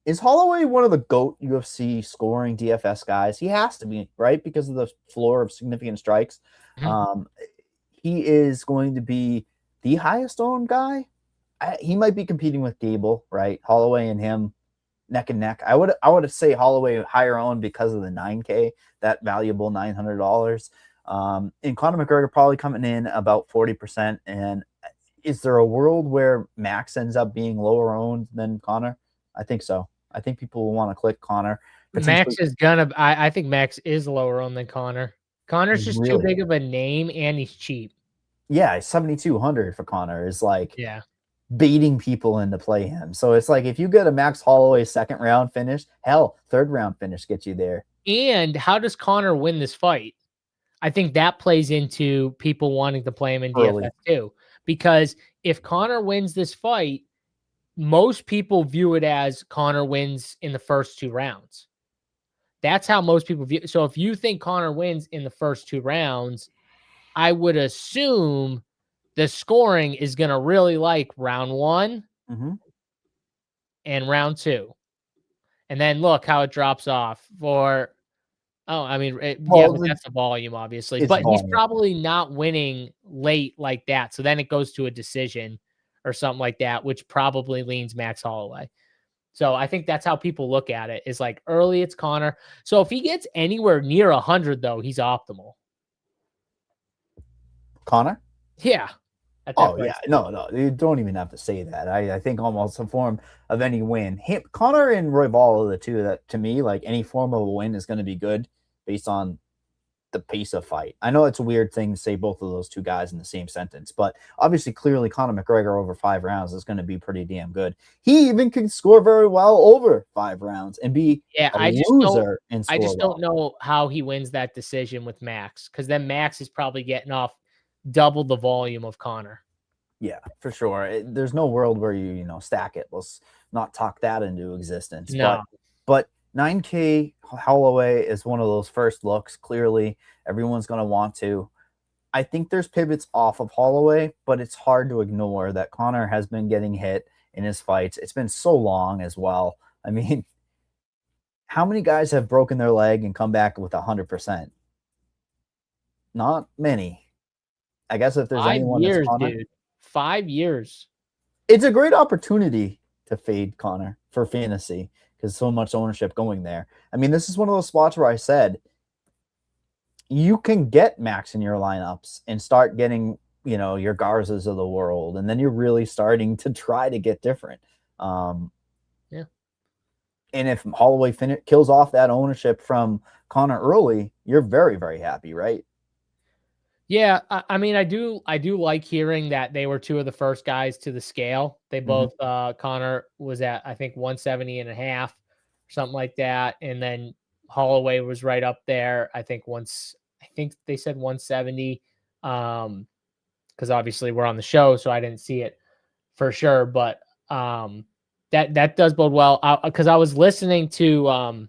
Speaker 3: Is Holloway one of the GOAT UFC scoring DFS guys? He has to be, right? Because of the floor of significant strikes. Mm-hmm. He is going to be the highest owned guy. He might be competing with Gable, right? Holloway and him neck and neck. I would say Holloway higher owned because of the 9K, that valuable $900. And Conor McGregor probably coming in about 40%. And is there a world where Max ends up being lower owned than Conor? I think so. I think people will want to click Conor.
Speaker 1: Max is I think Max is lower owned than Conor. Conor's just too big of a name, and he's cheap.
Speaker 3: Yeah, 7,200 for Conor is like baiting people into play him. So it's like if you get a Max Holloway second round finish, hell, third round finish gets you there.
Speaker 1: And how does Conor win this fight? I think that plays into people wanting to play him in DFS too. Because if Conor wins this fight, most people view it as Conor wins in the first 2 rounds. That's how most people view it. So if you think Conor wins in the first 2 rounds, I would assume the scoring is going to really like round 1 and round 2. And then look how it drops off for, but that's the volume, obviously. But he's probably not winning late like that. So then it goes to a decision or something like that, which probably leans Max Holloway. So I think that's how people look at it, is like early it's Conor. So if he gets anywhere near 100, though, he's optimal.
Speaker 3: Conor?
Speaker 1: Yeah.
Speaker 3: No, you don't even have to say that. I think almost a form of any win. Conor and Royval are the two that, to me, like any form of a win is going to be good based on the pace of fight. I know it's a weird thing to say both of those two guys in the same sentence, but obviously, clearly, Conor McGregor over 5 rounds is going to be pretty damn good. He even can score very well over 5 rounds and be a loser.
Speaker 1: I just don't know how he wins that decision with Max, because then Max is probably getting off double the volume of Conor.
Speaker 3: Yeah, for sure. There's no world where you stack it. Let's not talk that into existence.
Speaker 1: No.
Speaker 3: But 9K Holloway is one of those first looks. Clearly, everyone's going to want to. I think there's pivots off of Holloway, but it's hard to ignore that Conor has been getting hit in his fights. It's been so long as well. I mean, how many guys have broken their leg and come back with 100%? Not many. I guess if there's
Speaker 1: 5
Speaker 3: anyone
Speaker 1: years,
Speaker 3: that's Conor,
Speaker 1: dude. 5 years.
Speaker 3: It's a great opportunity to fade Conor for fantasy because so much ownership going there. I mean, this is one of those spots where I said you can get Max in your lineups and start getting, your Garzas of the world, and then you're really starting to try to get different. And if Holloway kills off that ownership from Conor early, you're very, very happy, right?
Speaker 1: Yeah, I mean, I do like hearing that they were 2 of the first guys to the scale. They both, Conor was at, I think, 170.5, something like that. And then Holloway was right up there. I think they said 170, because obviously we're on the show, so I didn't see it for sure. But that does bode well, because I was listening to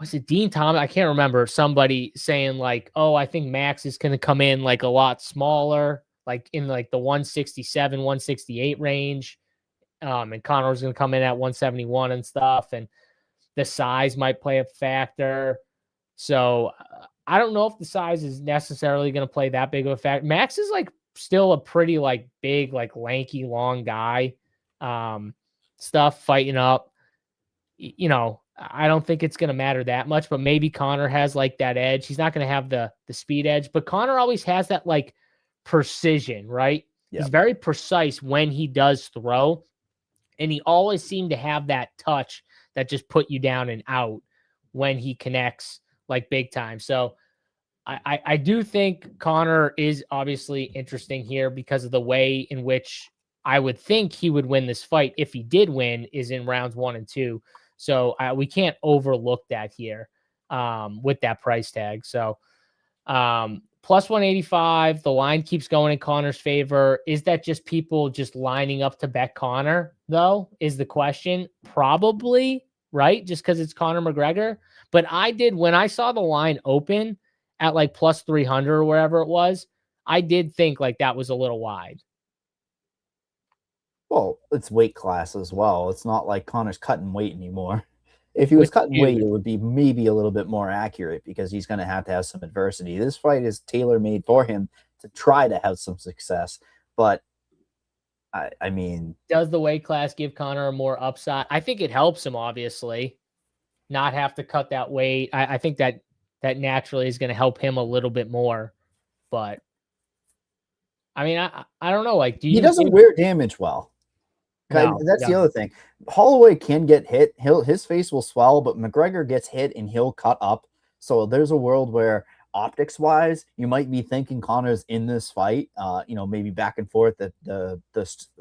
Speaker 1: was it Dean Thomas? I can't remember. Somebody saying like, "Oh, I think Max is going to come in like a lot smaller, like in like the 167, 168 range, and Conor's going to come in at 171 and stuff, and the size might play a factor." So I don't know if the size is necessarily going to play that big of a factor. Max is like still a pretty like big, like lanky, long guy. Stuff fighting up. You know, I don't think it's going to matter that much, but maybe Conor has like that edge. He's not going to have the speed edge, but Conor always has that like precision, right?
Speaker 3: Yep.
Speaker 1: He's very precise when he does throw, and he always seemed to have that touch that just put you down and out when he connects like big time. So I do think Conor is obviously interesting here because of the way in which I would think he would win this fight if he did win is in rounds 1 and 2. So we can't overlook that here with that price tag. So plus 185, the line keeps going in Conor's favor. Is that just people just lining up to bet Conor, though, is the question? Probably, right? Just because it's Conor McGregor. But when I saw the line open at like plus 300 or wherever it was, I did think like that was a little wide.
Speaker 3: Well, it's weight class as well. It's not like Conor's cutting weight anymore. If he was cutting weight, it would be maybe a little bit more accurate because he's going to have some adversity. This fight is tailor-made for him to try to have some success. But, I mean...
Speaker 1: Does the weight class give Conor a more upside? I think it helps him, obviously, not have to cut that weight. I think that naturally is going to help him a little bit more. But, I mean, I don't know. Like,
Speaker 3: he doesn't wear damage well. No, that's the other thing. Holloway can get hit. His face will swell, but McGregor gets hit and he'll cut up. So there's a world where optics-wise, you might be thinking Conor's in this fight, maybe back and forth at the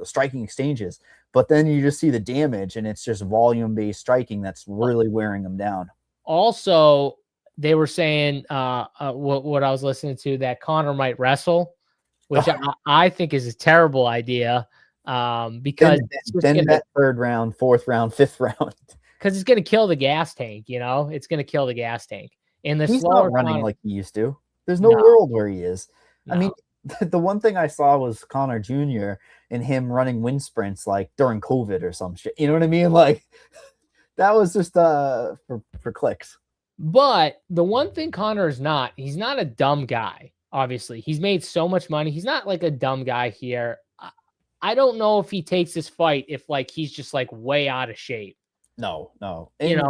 Speaker 3: striking exchanges. But then you just see the damage, and it's just volume-based striking that's really wearing him down.
Speaker 1: Also, they were saying what I was listening to, that Conor might wrestle, which I think is a terrible idea. Because
Speaker 3: then that 3rd round, 4th round, 5th round,
Speaker 1: because it's going to kill the gas tank. It's going to kill the gas tank. And
Speaker 3: he's not running like he used to. There's no world where he is. No. I mean, the one thing I saw was Conor Jr. and him running wind sprints like during COVID or some shit. You know what I mean? Like that was just for clicks.
Speaker 1: But the one thing Conor is not, he's not a dumb guy. Obviously, he's made so much money. He's not like a dumb guy here. I don't know if he takes this fight if like he's just like way out of shape.
Speaker 3: No.
Speaker 1: And,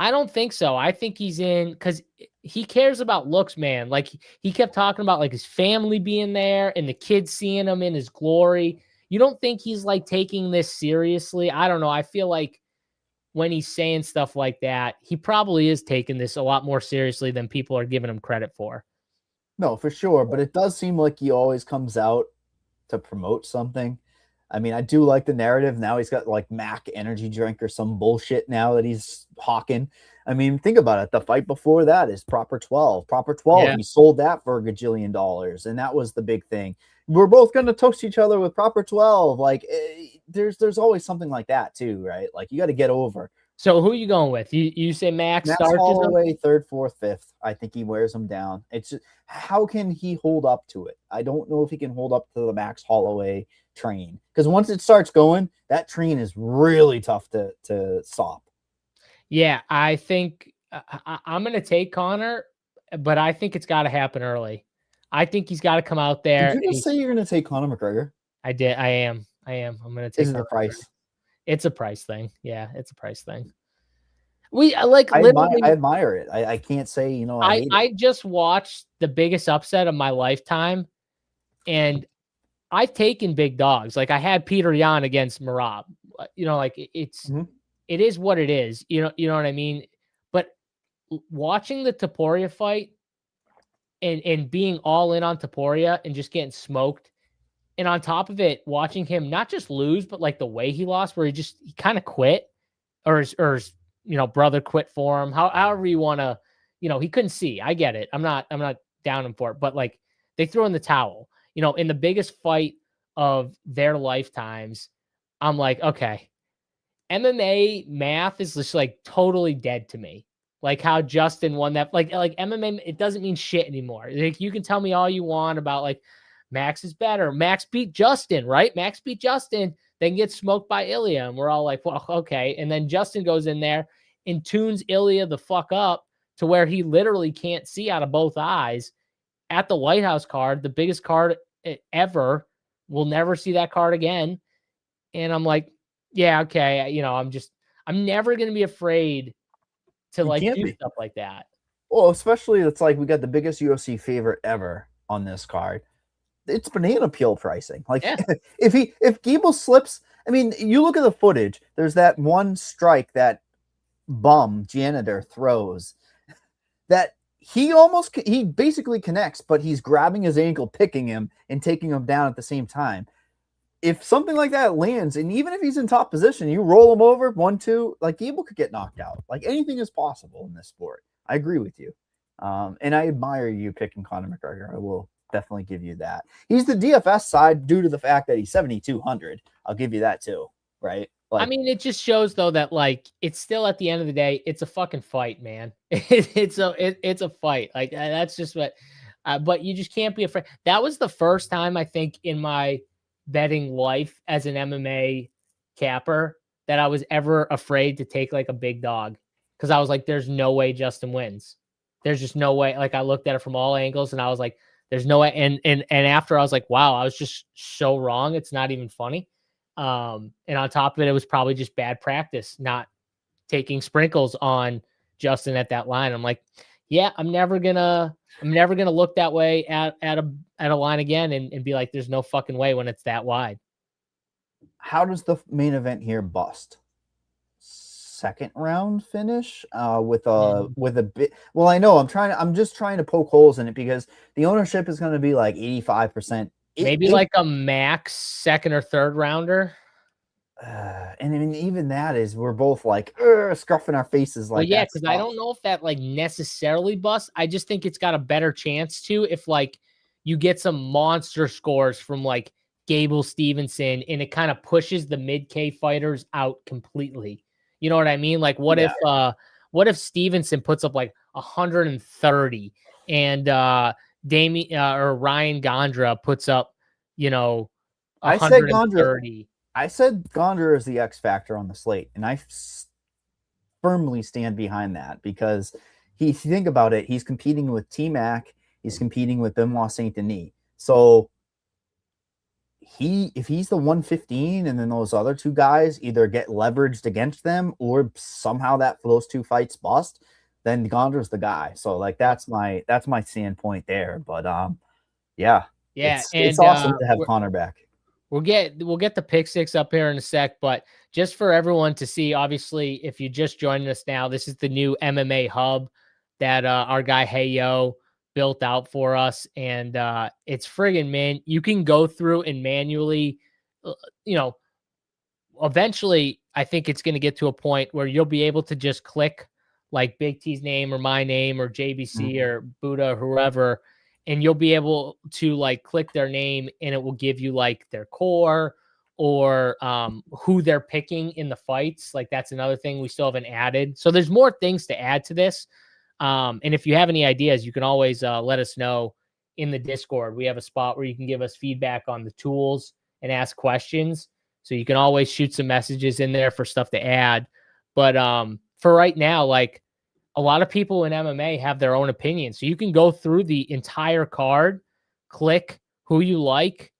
Speaker 1: I don't think so. I think he's in because he cares about looks, man. Like he kept talking about like his family being there and the kids seeing him in his glory. You don't think he's like taking this seriously? I don't know. I feel like when he's saying stuff like that, he probably is taking this a lot more seriously than people are giving him credit for.
Speaker 3: No, for sure. But it does seem like he always comes out to promote something. I mean, I do like the narrative. Now he's got like Mac energy drink or some bullshit now that he's hawking. I mean, think about it. The fight before that is Proper 12. Proper 12, yeah. He sold that for $1 gajillion. And that was the big thing. We're both going to toast each other with Proper 12. Like there's always something like that too, right? Like you got to get over.
Speaker 1: So who are you going with? You say Max starches
Speaker 3: all the way 3rd, 4th, 5th. I think he wears him down. It's just, how can he hold up to it? I don't know if he can hold up to the Max Holloway train, because once it starts going, that train is really tough to stop.
Speaker 1: Yeah, I think I'm going to take Conor, but I think it's got to happen early. I think he's got to come out there.
Speaker 3: Did you just say you're going to take Conor McGregor?
Speaker 1: I did. I am. I'm going to take.
Speaker 3: Is it a price?
Speaker 1: It's a price thing. Yeah, it's a price thing. I
Speaker 3: admire it. I can't say,
Speaker 1: I just watched the biggest upset of my lifetime, and I've taken big dogs. Like I had Peter Yan against Merab. It is what it is. You know what I mean? But watching the Topuria fight and being all in on Topuria and just getting smoked, and on top of it, watching him not just lose, but like the way he lost, where he kind of quit, or his brother quit for him. However you want to, he couldn't see. I get it. I'm not down him for it, but like they threw in the towel. In the biggest fight of their lifetimes, I'm like, okay, MMA math is just like totally dead to me. Like how Justin won that, like MMA, it doesn't mean shit anymore. Like you can tell me all you want about like Max is better. Max beat Justin, right? Max beat Justin, then gets smoked by Ilya. And we're all like, well, okay. And then Justin goes in there and tunes Ilya the fuck up to where he literally can't see out of both eyes at the White House card, the biggest card ever. We'll never see that card again. And I'm like, yeah, okay. You know, I'm never going to be afraid to do stuff like that.
Speaker 3: Well, especially it's like we got the biggest UFC favorite ever on this card. It's banana peel pricing. Like if Gable slips, I mean, you look at the footage, there's that one strike that bum janitor throws that he basically connects, but he's grabbing his ankle, picking him and taking him down at the same time. If something like that lands, and even if he's in top position, you roll him over 1-2, like Gable could get knocked out. Like anything is possible in this sport. I agree with you. And I admire you picking Conor McGregor. I will definitely give you that. He's the DFS side due to the fact that he's 7,200. I'll give you that too. Right.
Speaker 1: Like, I mean, it just shows though that like it's still at the end of the day, it's a fucking fight, man. It's a fight. Like that's just what. But you just can't be afraid. That was the first time I think in my betting life as an MMA capper that I was ever afraid to take like a big dog, because I was like, "There's no way Justin wins. There's just no way." Like I looked at it from all angles, and I was like, "There's no way." And after I was like, "Wow, I was just so wrong. It's not even funny." And on top of it, it was probably just bad practice, not taking sprinkles on Justin at that line. I'm like, yeah, I'm never gonna look that way at a line again and be like, there's no fucking way when it's that wide.
Speaker 3: How does the main event here bust? Second round finish with a bit. Well, I know I'm just trying to poke holes in it because the ownership is going to be like 85%.
Speaker 1: Maybe like a max second or third rounder.
Speaker 3: And I mean, even that is, we're both like scruffing our faces. Like,
Speaker 1: well, yeah, because I don't know if that like necessarily busts. I just think it's got a better chance to if like you get some monster scores from like Gable, Steveson, and it kind of pushes the mid-K fighters out completely. You know what I mean? Like, what if Steveson puts up like 130 and Damien or Ryan Gandra puts up, 130.
Speaker 3: I said Gandra is the X factor on the slate, and I firmly stand behind that because if you think about it, he's competing with T-Mac, he's competing with Benoit Saint Denis. So if he's the 115 and then those other two guys either get leveraged against them or somehow those two fights bust, then Gandra's the guy. So like that's my standpoint there. But it's awesome to have Conor back.
Speaker 1: We'll get the pick six up here in a sec, but just for everyone to see, obviously, if you just joined us now, this is the new MMA hub that our guy Heyo built out for us, and it's friggin' man. You can go through and manually, eventually, I think it's going to get to a point where you'll be able to just click like Big T's name or my name or JBC or Buddha or whoever, and you'll be able to like click their name and it will give you like their core or who they're picking in the fights. Like that's another thing we still haven't added. So there's more things to add to this. And if you have any ideas, you can always let us know in the Discord. We have a spot where you can give us feedback on the tools and ask questions. So you can always shoot some messages in there for stuff to add. But for right now, like, a lot of people in MMA have their own opinions. So you can go through the entire card, click who you like,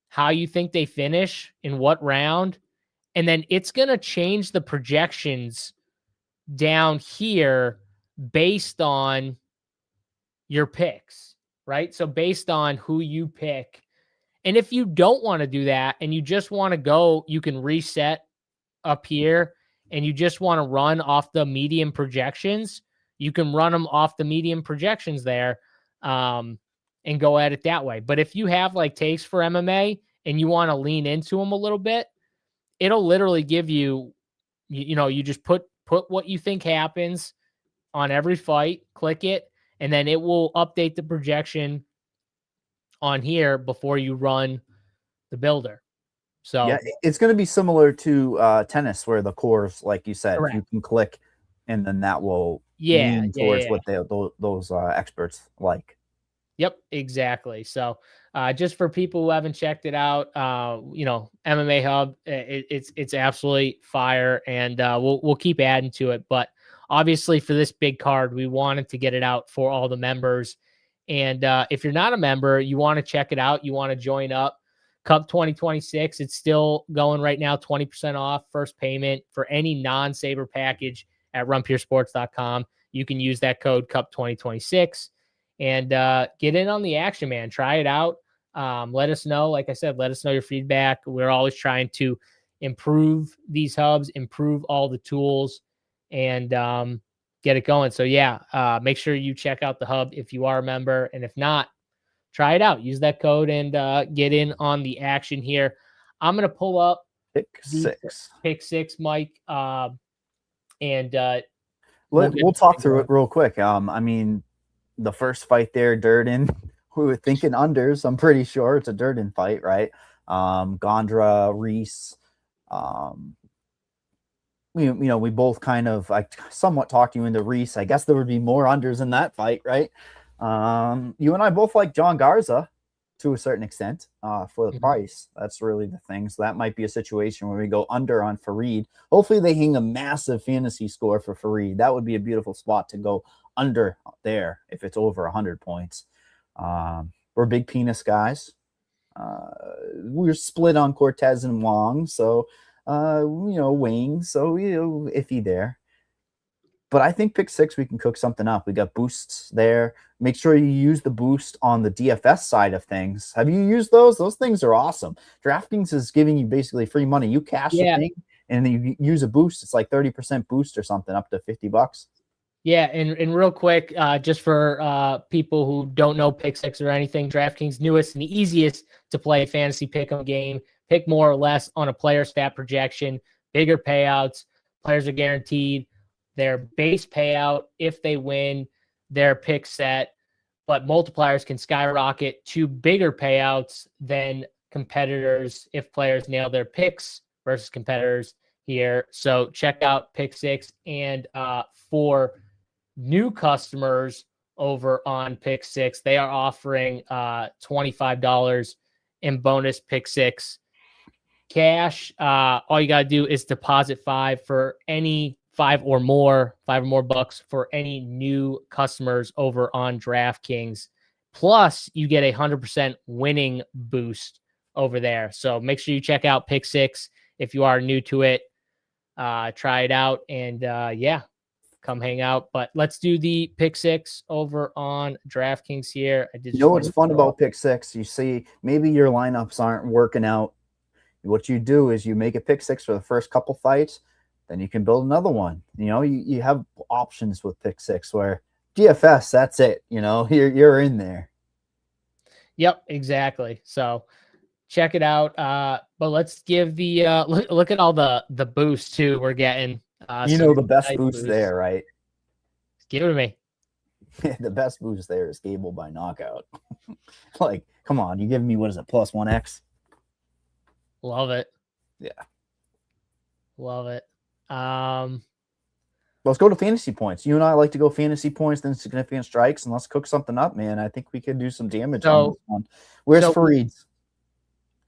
Speaker 1: how you think they finish, in what round, and then it's going to change the projections down here based on your picks, right? So based on who you pick. And if you don't want to do that and you just want to go, you can reset up here. And you just want to run off the medium projections, you can run them off the medium projections there and go at it that way. But if you have like takes for MMA and you want to lean into them a little bit, it'll literally give you, you just put what you think happens on every fight, click it, and then it will update the projection on here before you run the builder. So
Speaker 3: yeah, it's going to be similar to tennis, where the cores, like you said,
Speaker 1: correct.
Speaker 3: You can click, and then that will lean towards what those experts like.
Speaker 1: Yep, exactly. So just for people who haven't checked it out, MMA Hub, it's absolutely fire, and we'll keep adding to it. But obviously for this big card, we wanted to get it out for all the members. And if you're not a member, you want to check it out. You want to join up. Cup 2026, it's still going right now, 20% off first payment for any non-Saber package at runpuresports.com. You can use that code Cup 2026 and get in on the action, man. Try it out. Let us know. Like I said, let us know your feedback. We're always trying to improve these hubs, improve all the tools, and get it going. So yeah, make sure you check out the hub if you are a member. And if not, try it out. Use that code and get in on the action here. I'm going to pull up
Speaker 3: Pick six,
Speaker 1: Mike. And
Speaker 3: we'll talk through it real quick. I mean, the first fight there, Durden, we were thinking unders. I'm pretty sure it's a Durden fight, right? Gandra, Reese. We both kind of somewhat talked you into Reese. I guess there would be more unders in that fight, right? You and I both like John Garza to a certain extent for the price. That's really the thing. So that might be a situation where we go under on Farid. Hopefully they hang a massive fantasy score for Farid. That would be a beautiful spot to go under there if it's over 100 points. We're big penis guys. We're split on Cortez and Wong. So, Wing. So, iffy there. But I think pick six, we can cook something up. We got boosts there. Make sure you use the boost on the DFS side of things. Have you used those? Those things are awesome. DraftKings is giving you basically free money. You cash the thing, and then you use a boost. It's like 30% boost or something, up to $50.
Speaker 1: Yeah, and real quick, just for people who don't know pick six or anything, DraftKings' newest and easiest to play fantasy pick'em game. Pick more or less on a player stat projection. Bigger payouts. Players are guaranteed their base payout if they win their pick set, but multipliers can skyrocket to bigger payouts than competitors if players nail their picks versus competitors here. So check out pick six. And for new customers over on pick six, they are offering $25 in bonus pick six cash. All you got to do is deposit $5 for any $5 or more bucks for any new customers over on DraftKings. Plus, you get a 100% winning boost over there. So make sure you check out Pick Six if you are new to it. Try it out and come hang out. But let's do the Pick Six over on DraftKings here.
Speaker 3: What's fun about Pick Six? You see, maybe your lineups aren't working out. What you do is you make a Pick Six for the first couple fights. Then you can build another one. You have options with pick six where DFS, that's it. You're in there.
Speaker 1: Yep, exactly. So check it out. But let's give the look at all the boosts too we're getting.
Speaker 3: The best boost there, right?
Speaker 1: Give it to me.
Speaker 3: The best boost there is Gable by knockout. Come on, you giving me what is it, plus 1x?
Speaker 1: Love it.
Speaker 3: Yeah.
Speaker 1: Love it.
Speaker 3: Let's go to fantasy points. You and I like to go fantasy points, then significant strikes, and let's cook something up, man. I think we could do some damage on this one. Where's Farid's?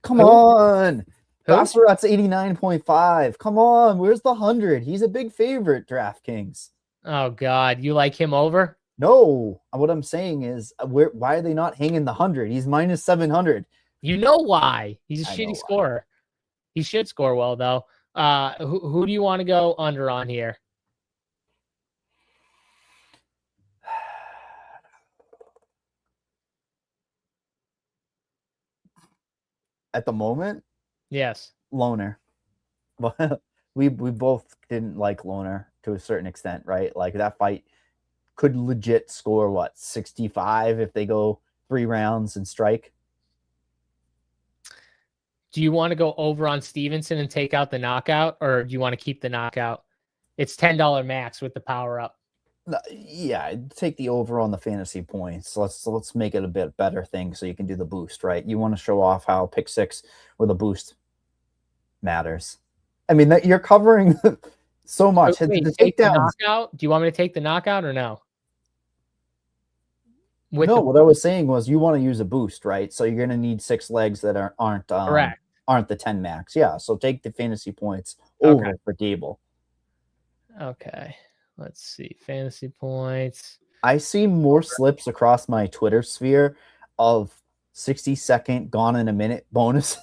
Speaker 3: Come on. Basharat's 89.5. Come on. Where's the 100? He's a big favorite, DraftKings.
Speaker 1: Oh, God. You like him over?
Speaker 3: No. What I'm saying is, why are they not hanging the 100? He's minus 700.
Speaker 1: You know why. He's a shitty scorer. He should score well, though. Who do you want to go under on here?
Speaker 3: At the moment?
Speaker 1: Yes.
Speaker 3: Loner. But we both didn't like Loner to a certain extent, right? Like that fight could legit score 65 if they go 3 rounds and strike.
Speaker 1: Do you want to go over on Steveson and take out the knockout, or do you want to keep the knockout? It's $10 max with the power up.
Speaker 3: Yeah, take the over on the fantasy points. Let's make it a bit better thing so you can do the boost, right? You want to show off how pick six with a boost matters. I mean, that you're covering so much.
Speaker 1: So wait, take the knockout? Do you want me to take the knockout or no?
Speaker 3: What I was saying was you want to use a boost, right? So you're going to need 6 legs that aren't
Speaker 1: correct.
Speaker 3: Aren't the 10 max. Yeah, so take the fantasy points over for Gable.
Speaker 1: Okay. Let's see. Fantasy points.
Speaker 3: I see more slips across my Twitter sphere of 60-second gone in a minute bonus.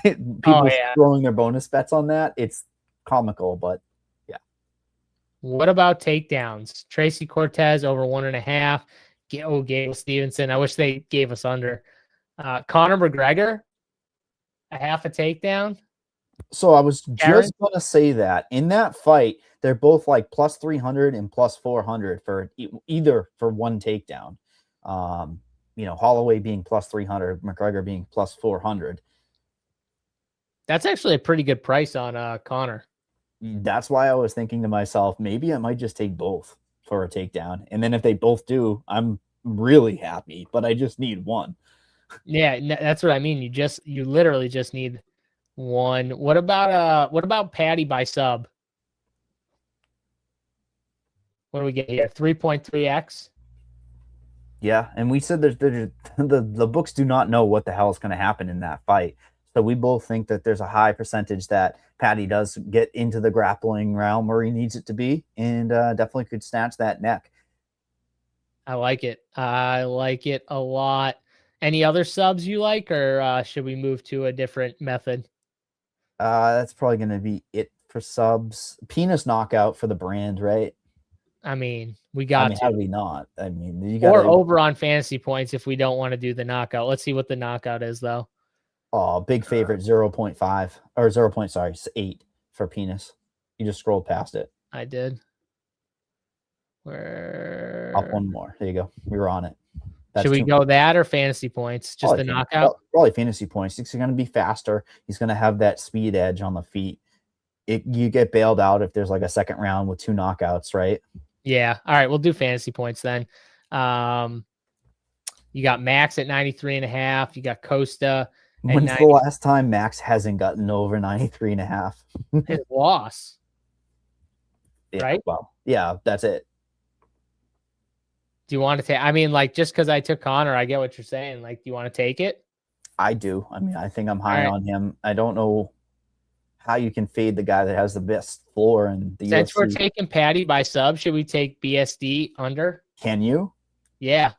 Speaker 3: People throwing their bonus bets on that. It's comical, but yeah.
Speaker 1: What about takedowns? Tracy Cortez over 1.5. Gable Steveson. I wish they gave us under. Conor McGregor, a half a takedown.
Speaker 3: So I was just going to say that in that fight, they're both like plus 300 and plus 400 for either for one takedown. Holloway being plus 300, McGregor being plus 400.
Speaker 1: That's actually a pretty good price on Conor.
Speaker 3: That's why I was thinking to myself, maybe I might just take both for a takedown. And then if they both do, I'm really happy, but I just need one.
Speaker 1: Yeah, that's what I mean. You literally just need one. What about Patty by sub? What do we get here? 3.3x.
Speaker 3: Yeah, and we said the books do not know what the hell is going to happen in that fight. So we both think that there's a high percentage that Patty does get into the grappling realm where he needs it to be, and definitely could snatch that neck.
Speaker 1: I like it. I like it a lot. Any other subs you like, or should we move to a different method?
Speaker 3: That's probably going to be it for subs. Pena's knockout for the brand, right?
Speaker 1: I mean, we got to.
Speaker 3: How do we not? I mean, you got
Speaker 1: or over on fantasy points if we don't want to do the knockout. Let's see what the knockout is, though.
Speaker 3: Oh, big favorite, 0.5 or 0.8 for Penis. You just scrolled past it.
Speaker 1: I did. Where?
Speaker 3: Up one more. There you go. We were on it.
Speaker 1: Should we go that or fantasy points? Just the knockout?
Speaker 3: Probably fantasy points. He's going to be faster. He's going to have that speed edge on the feet. You get bailed out if there's like a second round with 2 knockouts, right?
Speaker 1: Yeah. All right. We'll do fantasy points then. You got Max at 93.5. You got Costa.
Speaker 3: When's the last time Max hasn't gotten over 93.5?
Speaker 1: His loss.
Speaker 3: Yeah,
Speaker 1: right?
Speaker 3: Well, yeah, that's it.
Speaker 1: Do you want to take? I mean, like, just because I took Conor, I get what you're saying. Like, do you want to take it?
Speaker 3: I do. I mean, I think I'm high on him. I don't know how you can fade the guy that has the best floor in the
Speaker 1: Since
Speaker 3: UFC.
Speaker 1: we're taking Patty by sub, should we take BSD under?
Speaker 3: Can you?
Speaker 1: Yeah.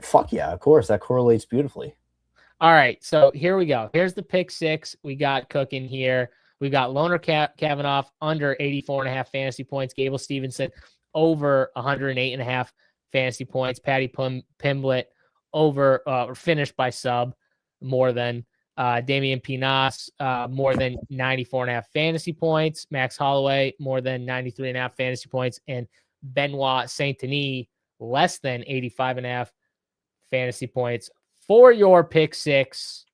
Speaker 3: Fuck yeah, of course. That correlates beautifully.
Speaker 1: All right, so here we go. Here's the pick 6 we got cooking here. We've got Loner Kavanaugh under 84.5 fantasy points. Gable Steveson over 108.5 fantasy points. Patty Pimblett over or finished by sub more than Damien Pinas more than 94.5 fantasy points. Max Holloway more than 93.5 fantasy points, and Benoit Saint-Denis less than 85.5 fantasy points. For your pick 6,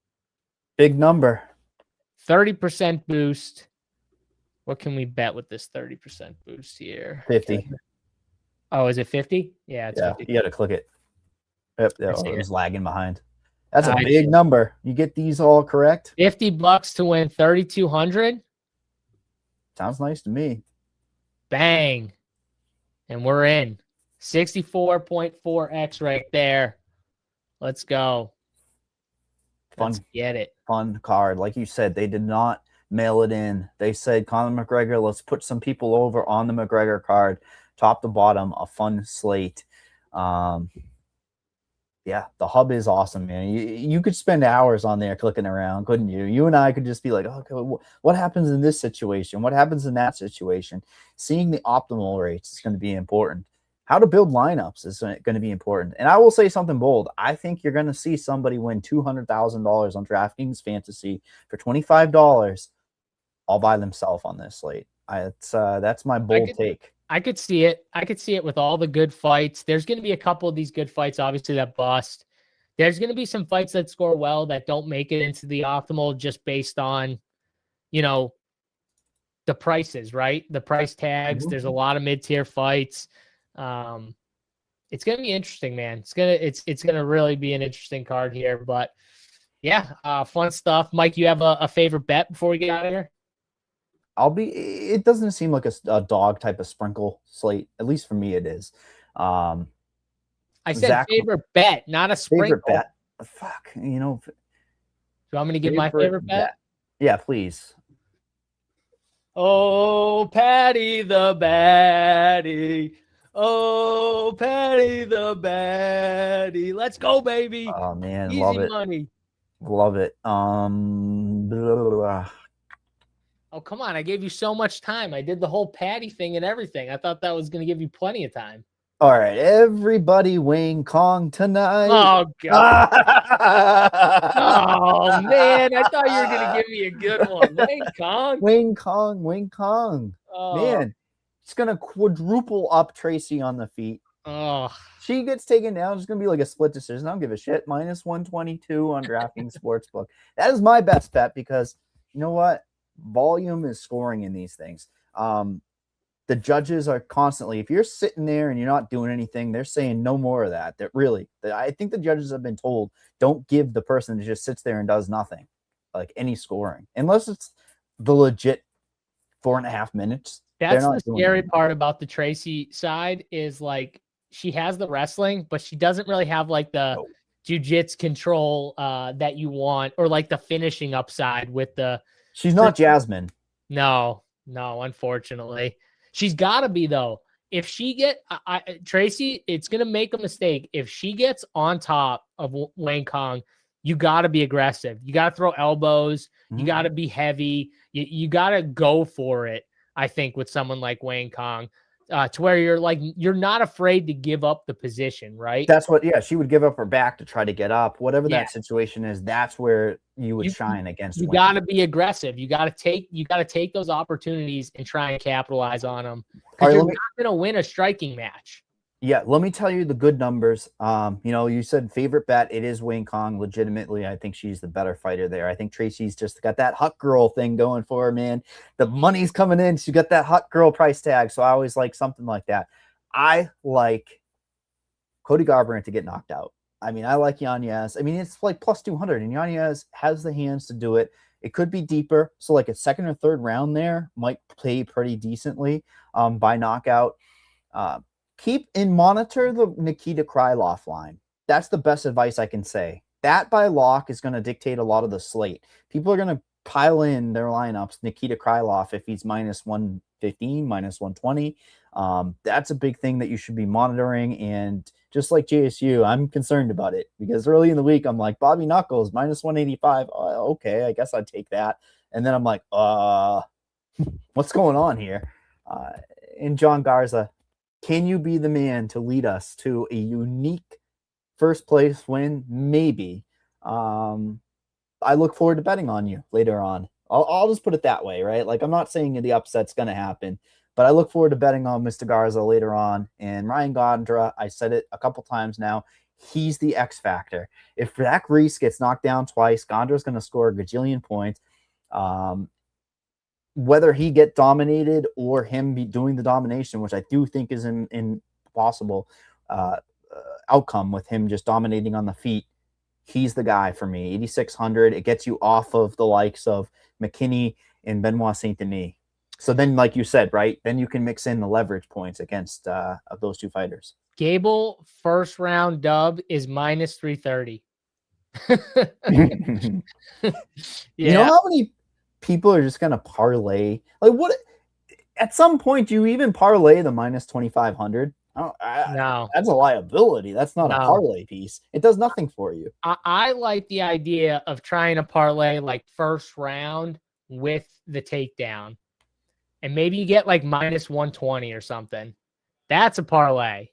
Speaker 3: big number,
Speaker 1: 30% boost. What can we bet with this 30% boost here?
Speaker 3: 50.
Speaker 1: Oh, is it 50? Yeah, it's 50.
Speaker 3: You got to click it. Yep, it was lagging behind. That's a big number. You get these all correct.
Speaker 1: $50 to win 3,200.
Speaker 3: Sounds nice to me.
Speaker 1: Bang, and we're in 64.4x right there. Let's go. Let's get it.
Speaker 3: Fun card. Like you said, they did not mail it in. They said, Conor McGregor, let's put some people over on the McGregor card. Top to bottom, a fun slate. Yeah, the hub is awesome, man. You could spend hours on there clicking around, couldn't you? You and I could just be like, okay, what happens in this situation? What happens in that situation? Seeing the optimal rates is going to be important. How to build lineups is going to be important. And I will say something bold. I think you're going to see somebody win $200,000 on DraftKings Fantasy for $25 all by themselves on this slate. That's my bold take.
Speaker 1: I could see it. I could see it with all the good fights. There's going to be a couple of these good fights, obviously, that bust. There's going to be some fights that score well that don't make it into the optimal just based on, the prices, right? The price tags. Mm-hmm. There's a lot of mid-tier fights. It's gonna be interesting, man. It's gonna really be an interesting card here. But yeah, fun stuff. Mike, you have a favorite bet before we get out of here?
Speaker 3: It doesn't seem like a dog type of sprinkle slate. At least for me, it is.
Speaker 1: I said favorite bet, not a sprinkle.
Speaker 3: Favorite bet. Fuck,
Speaker 1: Do you want me to give my favorite bet?
Speaker 3: Yeah, please.
Speaker 1: Oh, Patty the baddie. Oh, Patty the baddie. Let's go, baby.
Speaker 3: Oh man,
Speaker 1: Easy
Speaker 3: love it.
Speaker 1: money.
Speaker 3: Love it. Blah, blah, blah.
Speaker 1: Oh, come on. I gave you so much time. I did the whole Patty thing and everything. I thought that was going to give you plenty of time.
Speaker 3: All right, everybody, Wayne Kong tonight.
Speaker 1: Oh, God. Oh, man. I thought you were going to give me a good one. Wayne Kong.
Speaker 3: Wayne Kong.
Speaker 1: Oh.
Speaker 3: Man, it's going to quadruple up Tracy on the feet.
Speaker 1: Oh.
Speaker 3: She gets taken down. It's going to be like a split decision. I don't give a shit. Minus 122 on DraftKings Sportsbook. That is my best bet because you know what? Volume is scoring in these things. The judges are constantly, if you're sitting there and you're not doing anything, they're saying no more of that. I think the judges have been told, don't give the person that just sits there and does nothing, like any scoring, unless it's the legit 4.5 minutes.
Speaker 1: That's the scary part about the Tracy side is like she has the wrestling, but she doesn't really have like the jiu-jitsu control that you want, or like the finishing upside with the.
Speaker 3: She's not Jasmine.
Speaker 1: No, unfortunately. She's got to be, though. If she Tracy, it's going to make a mistake. If she gets on top of Wayne Kong, you got to be aggressive. You got to throw elbows. You got to be heavy. You got to go for it, I think, with someone like Wayne Kong, to where you're not afraid to give up the position, right?
Speaker 3: That's what, she would give up her back to try to get up. Whatever that situation is, that's where you would shine against.
Speaker 1: You got to be aggressive. You got to take those opportunities and try and capitalize on them. Because you're not going to win a striking match.
Speaker 3: Yeah, let me tell you the good numbers. You said favorite bet. It is Wayne Kong. Legitimately, I think she's the better fighter there. I think Tracy's just got that hot girl thing going for her, man. The money's coming in. She got that hot girl price tag. So I always like something like that. I like Cody Garbrandt to get knocked out. I mean, I like Yanez. I mean, it's like plus 200, and Yanez has the hands to do it. It could be deeper. So like a second or third round there might play pretty decently by knockout. Keep and monitor the Nikita Krylov line. That's the best advice I can say. That by lock is going to dictate a lot of the slate. People are going to pile in their lineups. Nikita Krylov, if he's minus 115, minus 120, that's a big thing that you should be monitoring. And just like JSU, I'm concerned about it because early in the week, I'm like, Bobby Knuckles, minus 185. Oh, okay, I guess I'd take that. And then I'm like, what's going on here? And John Garza, can you be the man to lead us to a unique first place win? Maybe. I look forward to betting on you later on. I'll just put it that way, right? Like, I'm not saying the upset's going to happen, but I look forward to betting on Mr. Garza later on. And Ryan Gandra, I said it a couple times now, he's the X factor. If Zach Reese gets knocked down twice, Gandra's going to score a gajillion points. Whether he get dominated or him be doing the domination, which I do think is in possible outcome with him just dominating on the feet, he's the guy for me. 8,600. It gets you off of the likes of McKinney and Benoit Saint-Denis. So then, like you said, right, then you can mix in the leverage points against of those two fighters.
Speaker 1: Gable first round dub is minus 330.
Speaker 3: You know how many people are just going to parlay? Like, what? At some point, do you even parlay the minus 2,500? No, that's a liability. That's not a parlay piece. It does nothing for you.
Speaker 1: I like the idea of trying to parlay like first round with the takedown, and maybe you get like minus 120 or something. That's a parlay.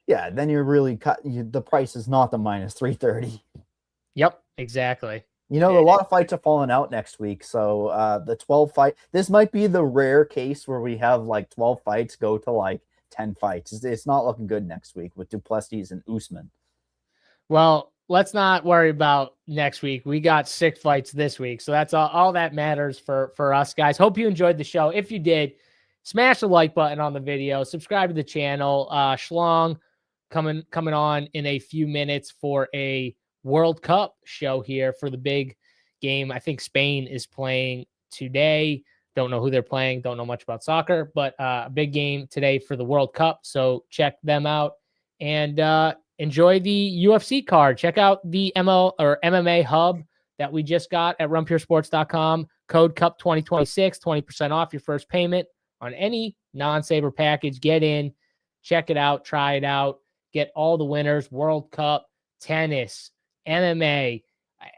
Speaker 3: Yeah, then you're really the price is not the minus 330.
Speaker 1: Yep, exactly.
Speaker 3: You know, a lot of fights are falling out next week. So the 12 fight, this might be the rare case where we have like 12 fights go to like 10 fights. It's not looking good next week with Duplessis and Usman.
Speaker 1: Well, let's not worry about next week. We got 6 fights this week. So that's all that matters for us, guys. Hope you enjoyed the show. If you did, smash the like button on the video, subscribe to the channel. Schlong coming on in a few minutes for a World Cup show here for the big game. I think Spain is playing today. Don't know who they're playing. Don't know much about soccer, but a big game today for the World Cup. So check them out and enjoy the UFC card. Check out the MMA Hub that we just got at runpuresports.com. Code CUP2026, 20% off your first payment on any non-saber package. Get in, check it out, try it out, get all the winners, World Cup, tennis, MMA,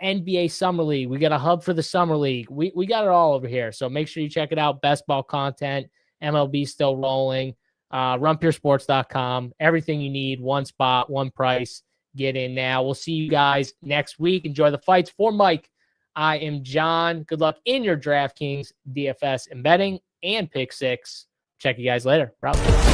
Speaker 1: NBA Summer League. We got a hub for the Summer League. We got it all over here. So make sure you check it out. Best ball content, MLB still rolling, runpuresports.com. Everything you need, one spot, one price. Get in now. We'll see you guys next week. Enjoy the fights. For Mike, I am John. Good luck in your DraftKings, DFS, and betting, and Pick 6. Check you guys later. Probably.